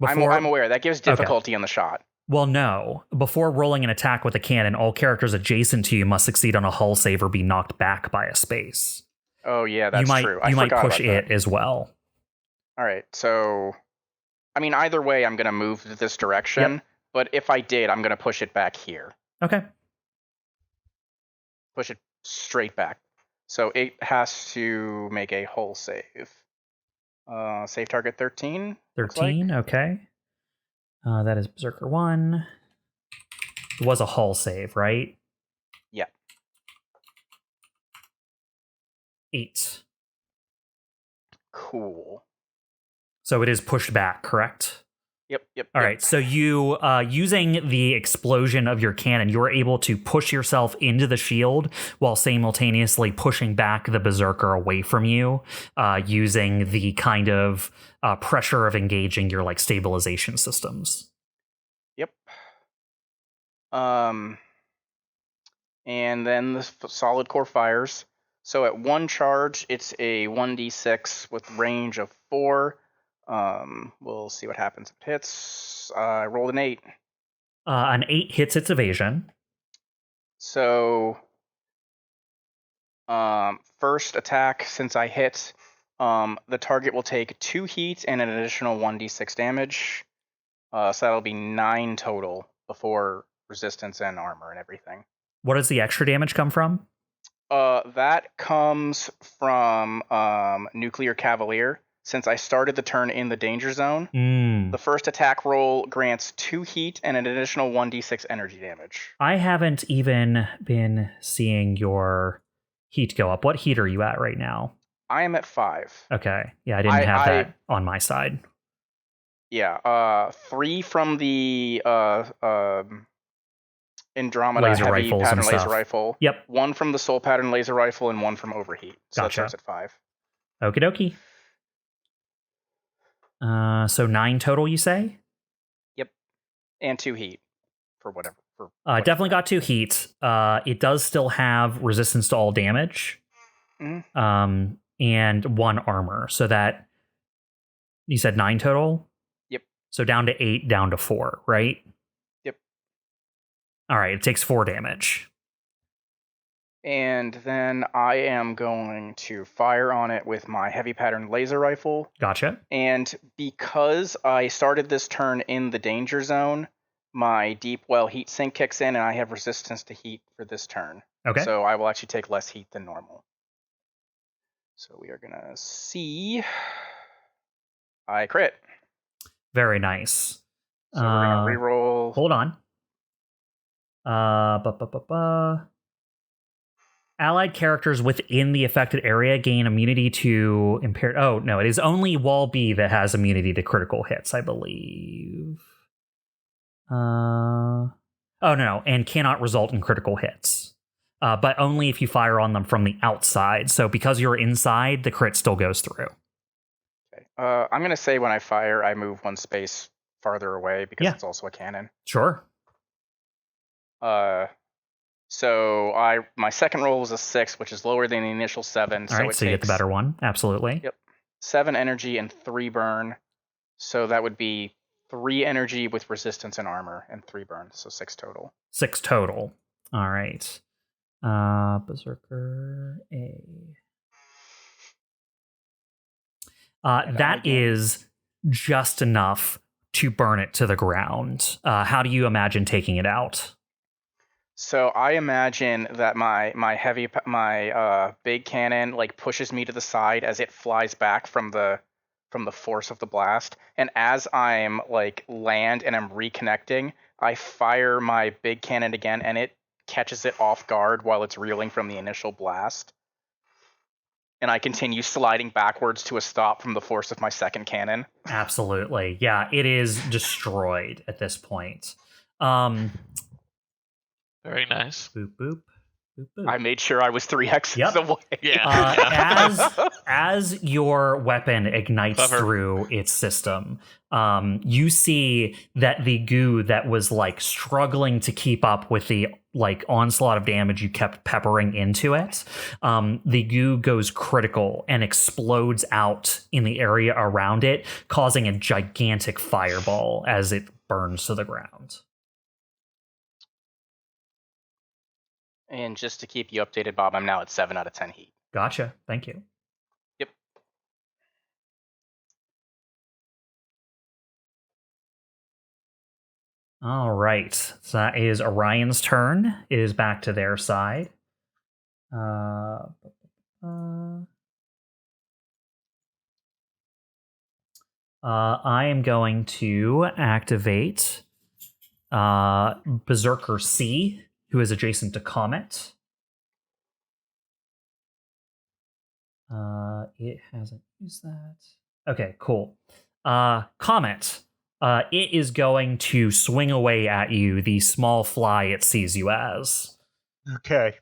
I'm aware. That gives difficulty on the shot. Well, no. Before rolling an attack with a cannon, all characters adjacent to you must succeed on a hull save or be knocked back by a space. Oh, yeah, that's true. You might push it as well. All right, so... I mean, either way, I'm going to move this direction, but if I did, I'm going to push it back here. Okay. Push it straight back. So it has to make a hull save. Save target 13. 13, okay. That is Berserker 1. It was a hull save, right? Yeah. 8. Cool. So it is pushed back, correct? Yep. All right, so you, using the explosion of your cannon, you're able to push yourself into the shield while simultaneously pushing back the berserker away from you, using the kind of pressure of engaging your like stabilization systems. Yep. And then the solid core fires. So at 1 charge, it's a 1d6 with range of 4. We'll see what happens if it hits. I rolled an 8. An 8 hits its evasion. So, first attack, since I hit, the target will take 2 heat and an additional 1d6 damage. So that'll be 9 total before resistance and armor and everything. What does the extra damage come from? That comes from Nuclear Cavalier. Since I started the turn in the danger zone, the first attack roll grants 2 heat and an additional 1d6 energy damage. I haven't even been seeing your heat go up. What heat are you at right now? I am at 5. Okay. Yeah, I didn't have that on my side. Yeah, 3 from the Andromeda laser heavy rifles pattern and laser stuff. rifle. Yep. 1 from the soul pattern laser rifle and 1 from overheat. So Gotcha. that starts at 5. Okie dokie. So 9 total, you say? Yep. And 2 heat for whatever. Definitely got 2 heat. It does still have resistance to all damage. Mm-hmm. And 1 armor. So that, you said 9 total? Yep. So down to 8, down to 4, right? Yep. All right, it takes 4 damage. And then I am going to fire on it with my heavy pattern laser rifle. Gotcha. And because I started this turn in the danger zone, my deep well heat sink kicks in and I have resistance to heat for this turn. Okay. So I will actually take less heat than normal. So we are going to see. I crit. Very nice. So we're going to reroll. Hold on. Allied characters within the affected area gain immunity to impaired. Oh, no, it is only Wall B that has immunity to critical hits, I believe. Oh, no, and cannot result in critical hits. But only if you fire on them from the outside. So because you're inside, the crit still goes through. Okay. I'm going to say when I fire, I move 1 space farther away because it's also a cannon. Sure. So my second roll was a 6, which is lower than the initial 7. All right, so you get the better one. Absolutely. Yep. 7 energy and 3 burn. So that would be 3 energy with resistance and armor and 3 burn. So 6 total. 6 total. All right. Berserker A. That is just enough to burn it to the ground. How do you imagine taking it out? So I imagine that my big cannon like pushes me to the side as it flies back from the force of the blast, and as I'm like land and I'm reconnecting, I fire my big cannon again, and it catches it off guard while it's reeling from the initial blast. And I continue sliding backwards to a stop from the force of my second cannon. Absolutely. Yeah, it is destroyed at this point. Very nice. Boop, boop. Boop, boop. I made sure I was 3 hexes away. Yeah. As your weapon ignites through its system, you see that the goo that was like struggling to keep up with the like onslaught of damage you kept peppering into it, the goo goes critical and explodes out in the area around it, causing a gigantic fireball as it burns to the ground. And just to keep you updated, Bob, I'm now at 7 out of 10 heat. Gotcha. Thank you. Yep. All right. So that is Orion's turn. It is back to their side. I am going to activate Berserker C, who is adjacent to Comet. It hasn't used that. Okay, cool. Comet. It is going to swing away at you, the small fly it sees you as. Okay.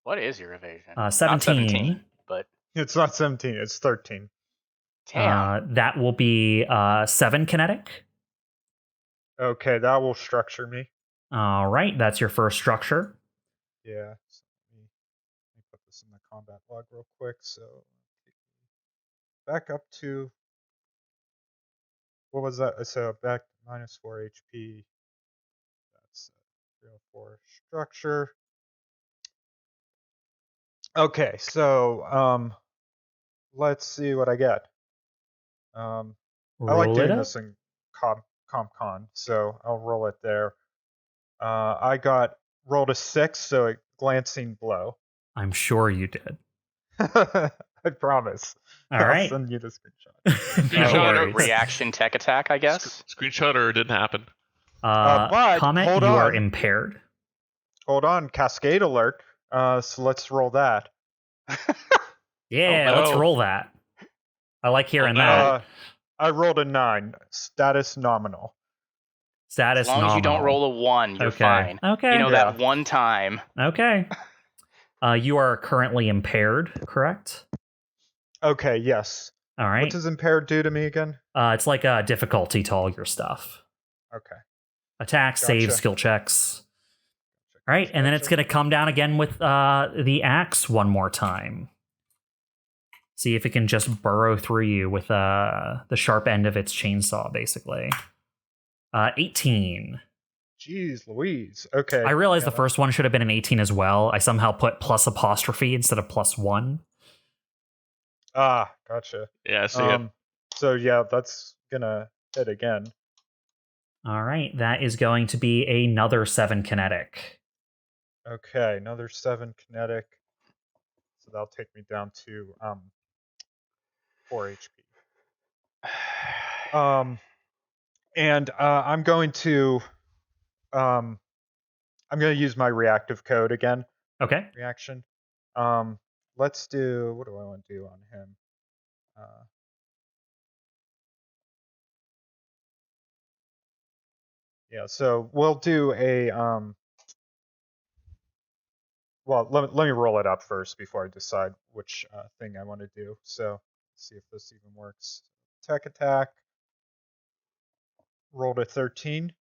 What is your evasion? 17. Not 17, but It's not 17, it's 13. damn. That will be 7 kinetic. Okay, that will structure me. All right, that's your first structure. Yeah. So let me put this in the combat log real quick. So back up to, what was that? So back -4 HP. That's 304 structure. Okay, so let's see what I get. I like Roll it doing up. this in CompCon, so I'll roll it there. I rolled a 6, so a glancing blow. I'm sure you did. I promise. All I'll right. send you the screenshot. No Screenshot worries. Reaction tech attack, I guess. Screenshot or it didn't happen. But Comet, hold you are on. impaired. Hold on, cascade alert. So let's roll that. Yeah, Oh, let's no. roll that. I like hearing no. that. I rolled a 9. Status nominal. Status As long as you don't nominal. roll a 1, you're Okay. fine. Okay. You know Yeah. that one time. Okay. You are currently impaired, correct? Okay, yes. All right. What does impaired do to me again? It's like a difficulty to all your stuff. Okay. Attack, save, Gotcha. skill checks. All right, and then it's going to come down again with the axe one more time. See if it can just burrow through you with the sharp end of its chainsaw, basically. 18. Jeez Louise. Okay. I realized yeah, the first one should have been an 18 as well. I somehow put plus apostrophe instead of +1. Gotcha. Yeah, I see it. So yeah, that's gonna hit again. All right, that is going to be another 7 kinetic. Okay, another 7 kinetic. So that'll take me down to 4 HP. And I'm going to use my reactive code again. Okay. Reaction. Let's do, what do I want to do on him? Yeah, so we'll do a well, let me roll it up first before I decide which thing I want to do. So let's see if this even works. Tech attack. Rolled a 13.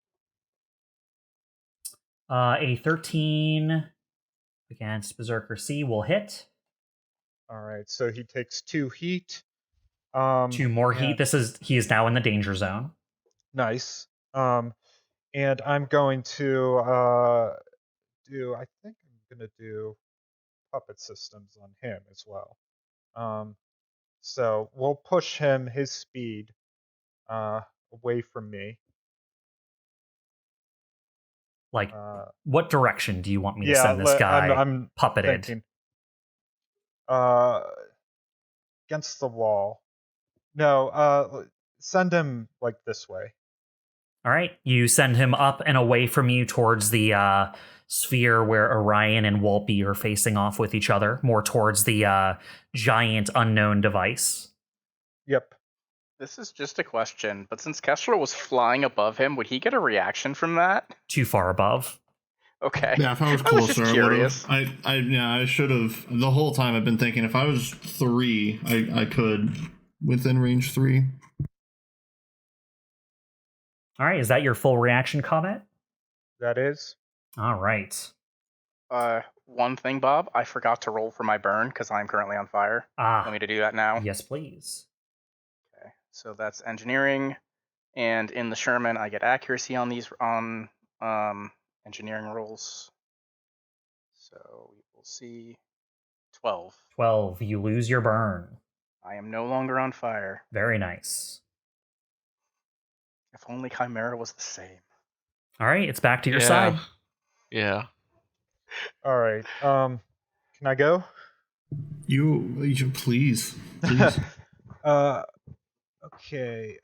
A 13 against Berserker C will hit. All right, so he takes 2 heat. 2 more heat. He is now in the danger zone. Nice. And I'm going to do, I think I'm going to do puppet systems on him as well. So we'll push his speed away from me. Like, what direction do you want me to send this guy I'm puppeted? thinking, against the wall. No, send him like this way. All right, you send him up and away from you towards the sphere where Orion and Wolpe are facing off with each other, more towards the giant unknown device. Yep. This is just a question, but since KESTRAL was flying above him, would he get a reaction from that? Too far above. Okay. Yeah, if I was I was just closer, I would curious. have. I should have. The whole time I've been thinking if I was 3, I could within range 3. All right, is that your full reaction comment? That is. All right. One thing, Bob, I forgot to roll for my burn because I'm currently on fire. Want me to do that now? Yes, please. Okay, so that's engineering, and in the Sherman, I get accuracy on these engineering rolls. So we will see 12. 12. You lose your burn. I am no longer on fire. Very nice. If only Chimera was the same. All right, it's back to your side. Yeah. All right. Can I go? You please. Okay.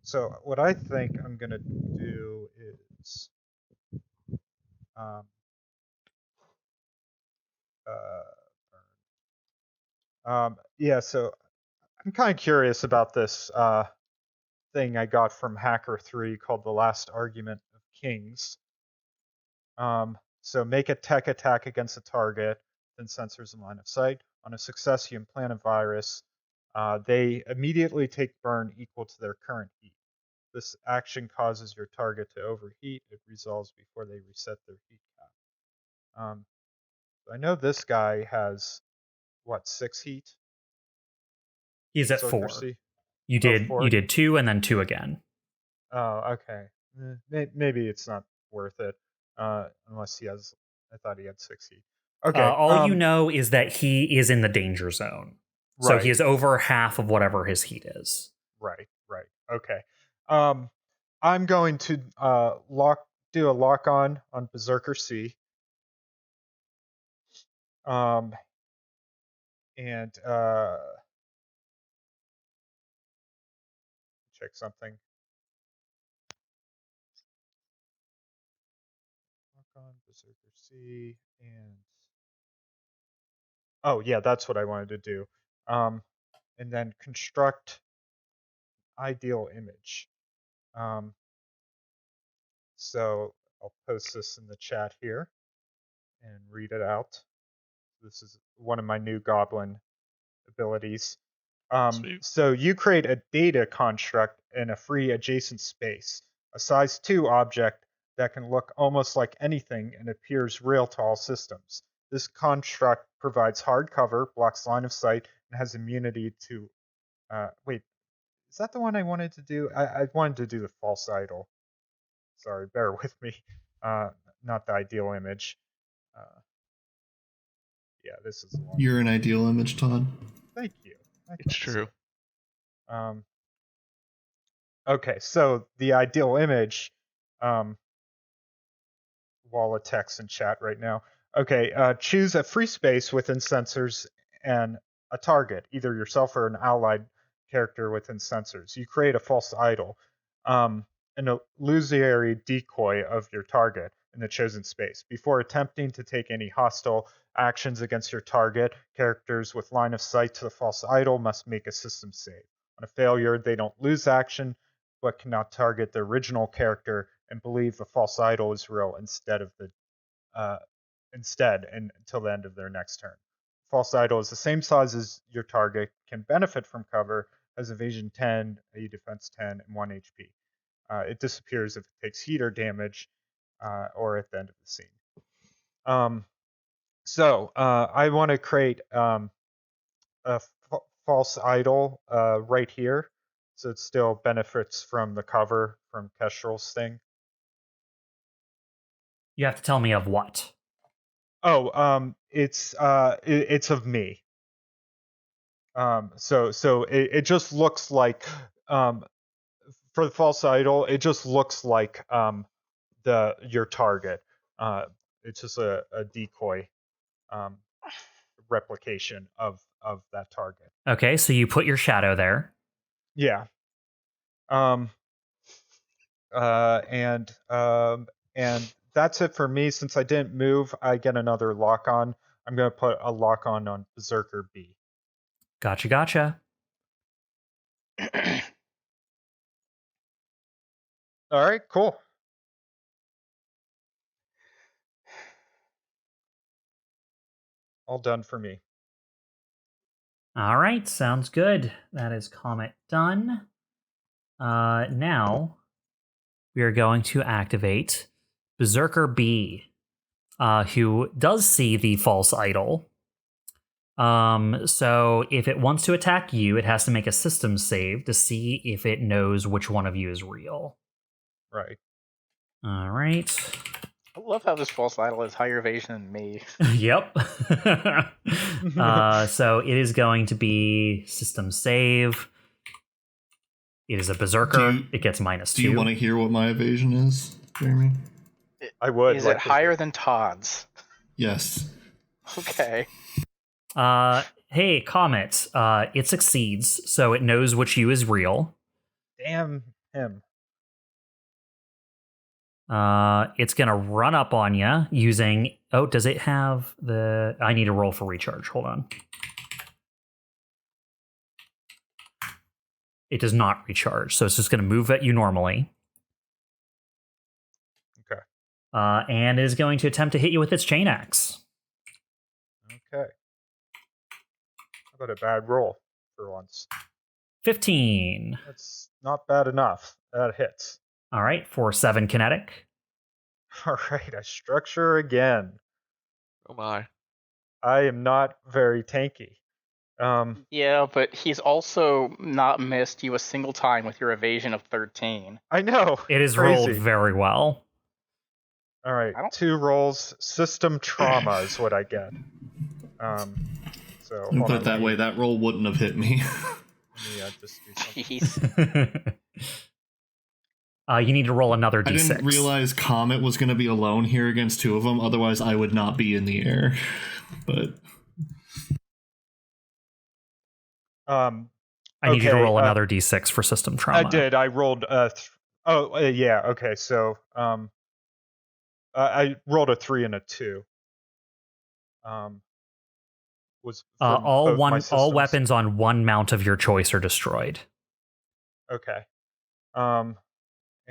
So what I think I'm gonna do is Yeah, so I'm kind of curious about this thing I got from Hacker3 called The Last Argument of Kings. So make a tech attack against a target, then sensors in line of sight. On a success, you implant a virus. They immediately take burn equal to their current heat. This action causes your target to overheat. It resolves before they reset their heat cap. I know this guy has, 6 heat? He's at Berserker 4. C? You Oh, did 4? you did 2 and then 2 again. Oh, okay. Maybe it's not worth it, unless he has. I thought he had 6 heat. Okay. All you know is that he is in the danger zone. So Right. he is over half of whatever his heat is. Right. Okay. I'm going to do a lock on Berserker C. And check something. Lock on Berserker C and oh yeah, that's what I wanted to do. And then construct ideal image. So I'll post this in the chat here and read it out. This is one of my new goblin abilities. So you create a data construct in a free adjacent space, a size 2 object that can look almost like anything and appears real to all systems. This construct provides hard cover, blocks line of sight, and has immunity to... wait, is that the one I wanted to do? I wanted to do the false idol. Sorry, bear with me. Not the ideal image. Yeah, this is the one. You're an ideal image, Todd. Thank you. It's true. Okay, so the ideal image, wall of text in chat right now. Okay, choose a free space within sensors and a target, either yourself or an allied character within sensors. You create a false idol, an illusory decoy of your target in the chosen space. Before attempting to take any hostile actions against your target, characters with line of sight to the false idol must make a system save. On a failure, they don't lose action, but cannot target the original character and believe the false idol is real instead until the end of their next turn. False idol is the same size as your target, can benefit from cover, has evasion 10, a defense 10, and 1 HP. It disappears if it takes heat or damage, or at the end of the scene. So I want to create a false idol right here, so it still benefits from the cover from KESTRAL's thing. You have to tell me of what. Oh, it's of me. So it just looks like for the false idol, it just looks like your target. It's just a decoy replication of that target. Okay, so you put your shadow there. Yeah. And that's it for me. Since I didn't move, I get another lock on. I'm going to put a lock on Berserker B. Gotcha. All right, cool. All done for me. All right, sounds good. That is COMET done. Now we are going to activate Berserker B, who does see the false idol. So if it wants to attack you, it has to make a system save to see if it knows which one of you is real. Right. All right. I love how this false idol is higher evasion than me. Yep. So it is going to be system save. It is a berserker. It gets -2. Do you want to hear what my evasion is, Jeremy? I would. Is it higher than Todd's? Yes. Okay. Hey, COMET. It succeeds, so it knows which you is real. Damn him. It's going to run up on you using... Oh, does it have the... I need to roll for recharge. Hold on. It does not recharge, so it's just going to move at you normally. Okay. And is going to attempt to hit you with its chain axe. Okay. How about a bad roll for once? 15. That's not bad enough. That hits. All right, for 7 kinetic. All right, I structure again. Oh my. I am not very tanky. Yeah, but he's also not missed you a single time with your evasion of 13. I know. It is crazy. rolled very well. All right, 2 rolls. System trauma is what I get. So Put it that way, that roll wouldn't have hit me. Yeah, just do something. Jeez. You need to roll another d6. I didn't realize Comet was going to be alone here against 2 of them. Otherwise, I would not be in the air. But I need you to roll another d6 for system trauma. I did. I rolled. Yeah. Okay. So I rolled a 3 and a 2. Was all weapons on one mount of your choice are destroyed. Okay.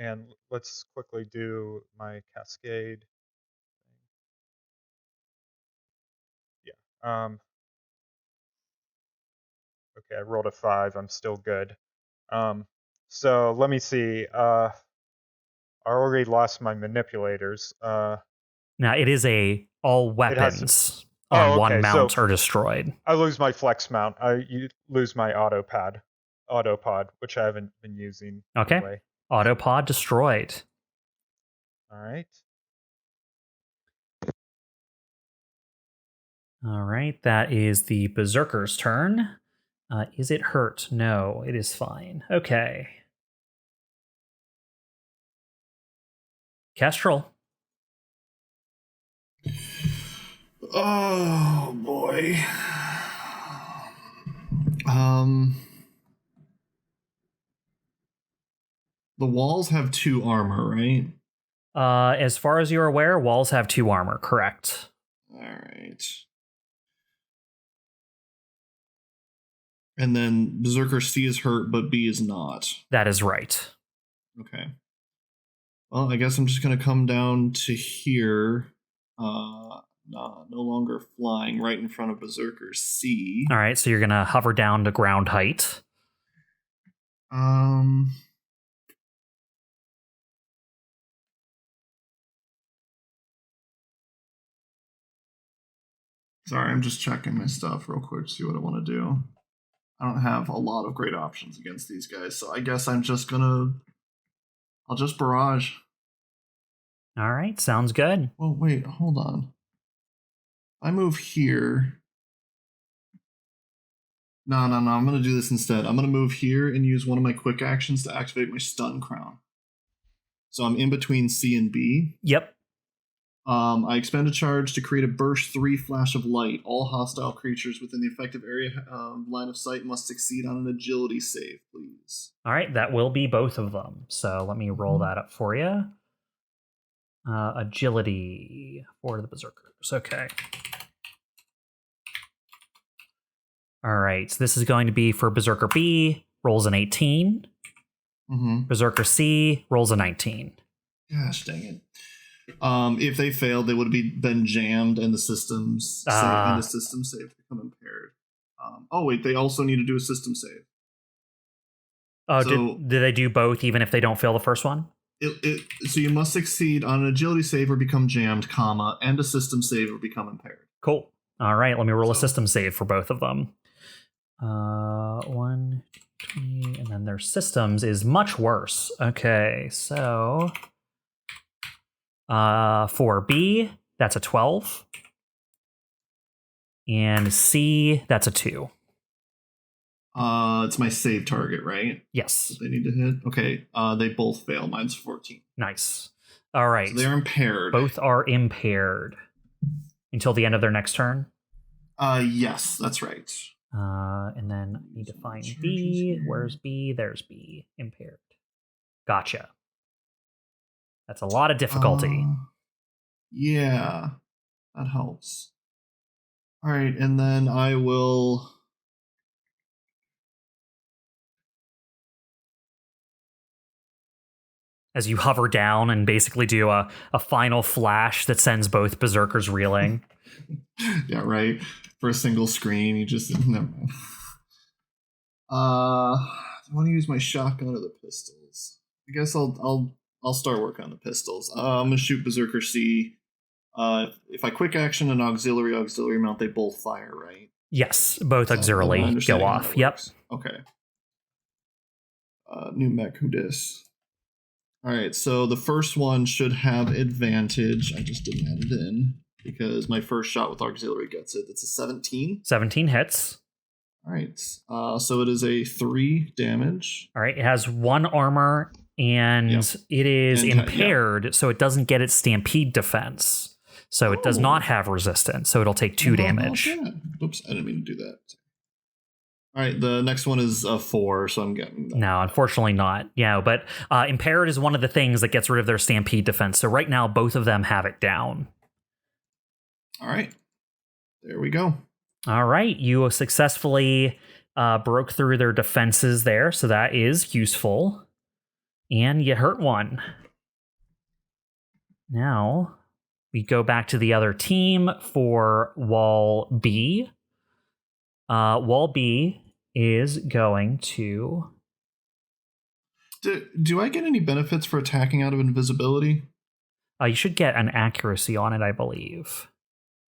And let's quickly do my cascade. Yeah. Okay, I rolled a 5. I'm still good. So let me see. I already lost my manipulators. Now it is all weapons on one mount are destroyed. I lose my flex mount. You lose my autopod, which I haven't been using. Okay. Anyway. Autopod destroyed. All right. All right. That is the Berserker's turn. Is it hurt? No, it is fine. Okay. Kestrel. oh boy. The walls have 2 armor, right? As far as you're aware, walls have 2 armor, correct? All right. And then Berserker C is hurt, but B is not. That is right. Okay. Well, I guess I'm just going to come down to here. No longer flying right in front of Berserker C. All right, so you're going to hover down to ground height. Sorry, I'm just checking my stuff real quick to see what I want to do. I don't have a lot of great options against these guys, so I guess I'm just gonna... I'll just barrage. All right, sounds good. Well, wait, hold on. I move here. No, I'm gonna do this instead. I'm gonna move here and use one of my quick actions to activate my stun crown. So I'm in between C and B. Yep. I expend a charge to create a burst 3 flash of light. All hostile creatures within the effective area line of sight must succeed on an agility save, please. All right, that will be both of them. So let me roll that up for you. Agility for the Berserkers. Okay. All right, so this is going to be for Berserker B, rolls an 18. Mm-hmm. Berserker C, rolls a 19. Gosh dang it. If they failed, they would have been jammed and the system save become impaired. Wait, they also need to do a system save. Oh, so, did they do both even if they don't fail the first one? So you must succeed on an agility save or become jammed, and a system save or become impaired. Cool. All right, let me roll a system save for both of them. 1, 2, and then their systems is much worse. Okay, so... for B, that's a 12. And C, that's a 2. It's my save target, right? Yes. They need to hit. Okay, they both fail. Mine's 14. Nice. All right. So they're impaired. Both are impaired until the end of their next turn. Yes, that's right. And then I need to find B. Where's B? There's B. Impaired. Gotcha. That's a lot of difficulty. Yeah, that helps. All right, and then I will. As you hover down and basically do a final flash that sends both berserkers reeling. Yeah, right. For a single screen, you just never mind. Do I want to use my shotgun or the pistols? I guess I'll start working on the pistols. I'm gonna shoot Berserker C. If I quick action an auxiliary mount, they both fire, right? Yes, both So, auxiliary I'm go understanding how off. that Yep. works. Okay. New mech who dis. All right, so the first one should have advantage. I just didn't add it in because my first shot with auxiliary gets it. It's a 17. 17 hits. All right, so it is a 3 damage. All right, it has 1 armor and it is impaired, so it doesn't get its stampede defense. So it does not have resistance, so it'll take 2 damage. Oops, I didn't mean to do that. All right, the next one is a 4, so I'm getting that. No, unfortunately not. Yeah, but impaired is one of the things that gets rid of their stampede defense. So right now, both of them have it down. All right, there we go. All right, you successfully broke through their defenses there, so that is useful. And you hurt one. Now, we go back to the other team for Wall B. Wall B is going to... Do I get any benefits for attacking out of invisibility? You should get an accuracy on it, I believe.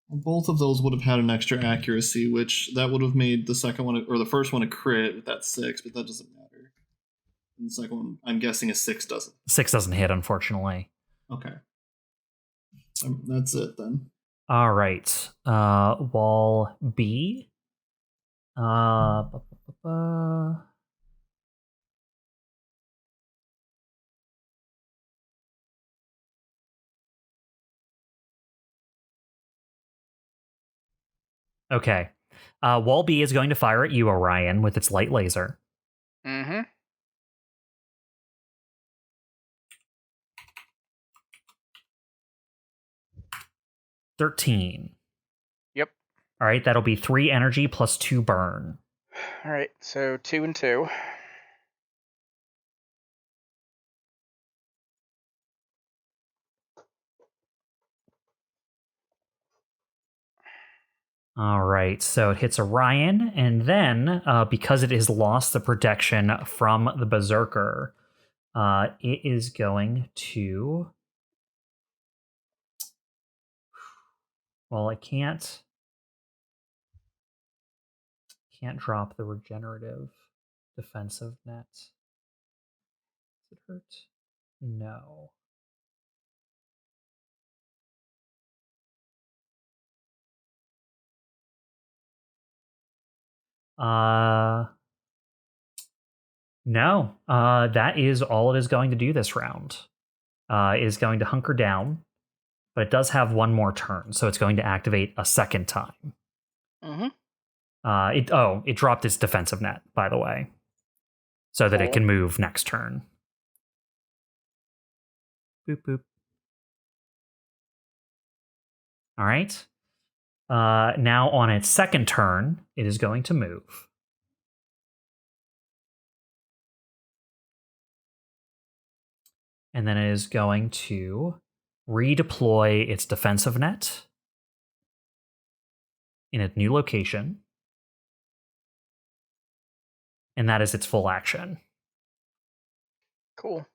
Both of those would have had an extra accuracy, which that would have made the second one, or the first one, a crit with that 6, but that doesn't matter. And the second one, I'm guessing a 6 doesn't. 6 doesn't hit, unfortunately. Okay. That's it then. All right. Wall B. Okay. Wall B is going to fire at you, Orion, with its light laser. Mm-hmm. $13. Yep. All right, that'll be 3 energy plus 2 burn. All right, so 2 and 2. All right, so it hits Orion, and then because it has lost the protection from the Berserker, it is going to... Well, it can't drop the regenerative defensive net. Does it hurt? No. No. That is all it is going to do this round. It is going to hunker down, but it does have 1 more turn, so it's going to activate a second time. Mm-hmm. It dropped its defensive net, by the way, so that it can move next turn. Boop boop. All right. Now on its second turn, it is going to move. And then it is going to redeploy its defensive net in a new location. And that is its full action. Cool.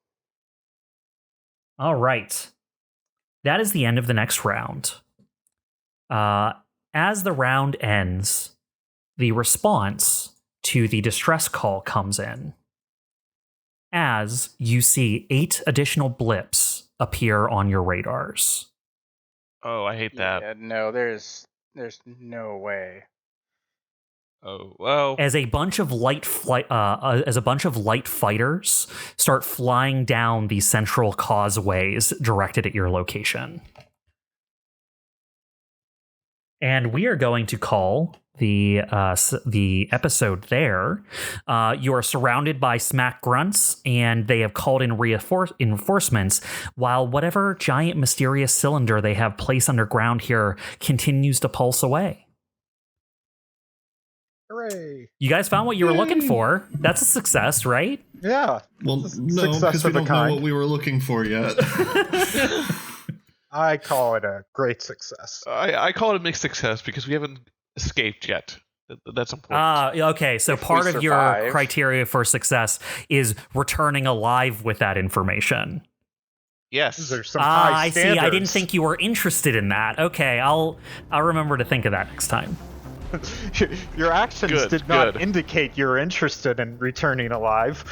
All right. That is the end of the next round. As the round ends, the response to the distress call comes in. As you see 8 additional blips appear on your radars. Oh, I hate that. Yeah, no, there's no way. Oh, well. As a bunch of light fighters start flying down the central causeways directed at your location. And we are going to call the episode there. You are surrounded by smack grunts, and they have called in reinforcements, while whatever giant mysterious cylinder they have placed underground here continues to pulse away. Hooray! You guys found what you were looking for. That's a success, right? Yeah. Well, It's a no, success because we of a don't know kind. what we were looking for yet. I call it a great success. I call it a mixed success because we haven't escaped yet. That's important. Okay, so If we part of your survive. criteria for success is returning alive with that information. Yes. There's some high I see. standards. I didn't think you were interested in that. Okay, I'll remember to think of that next time. Your actions Good, did not good. indicate you're interested in returning alive.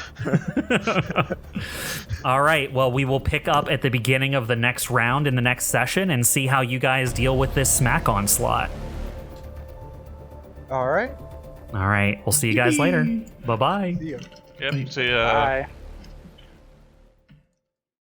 All right, well, we will pick up at the beginning of the next round in the next session and see how you guys deal with this smack onslaught. All right. All right, we'll see you guys later. Bye-bye. See ya. Yep. So, Bye.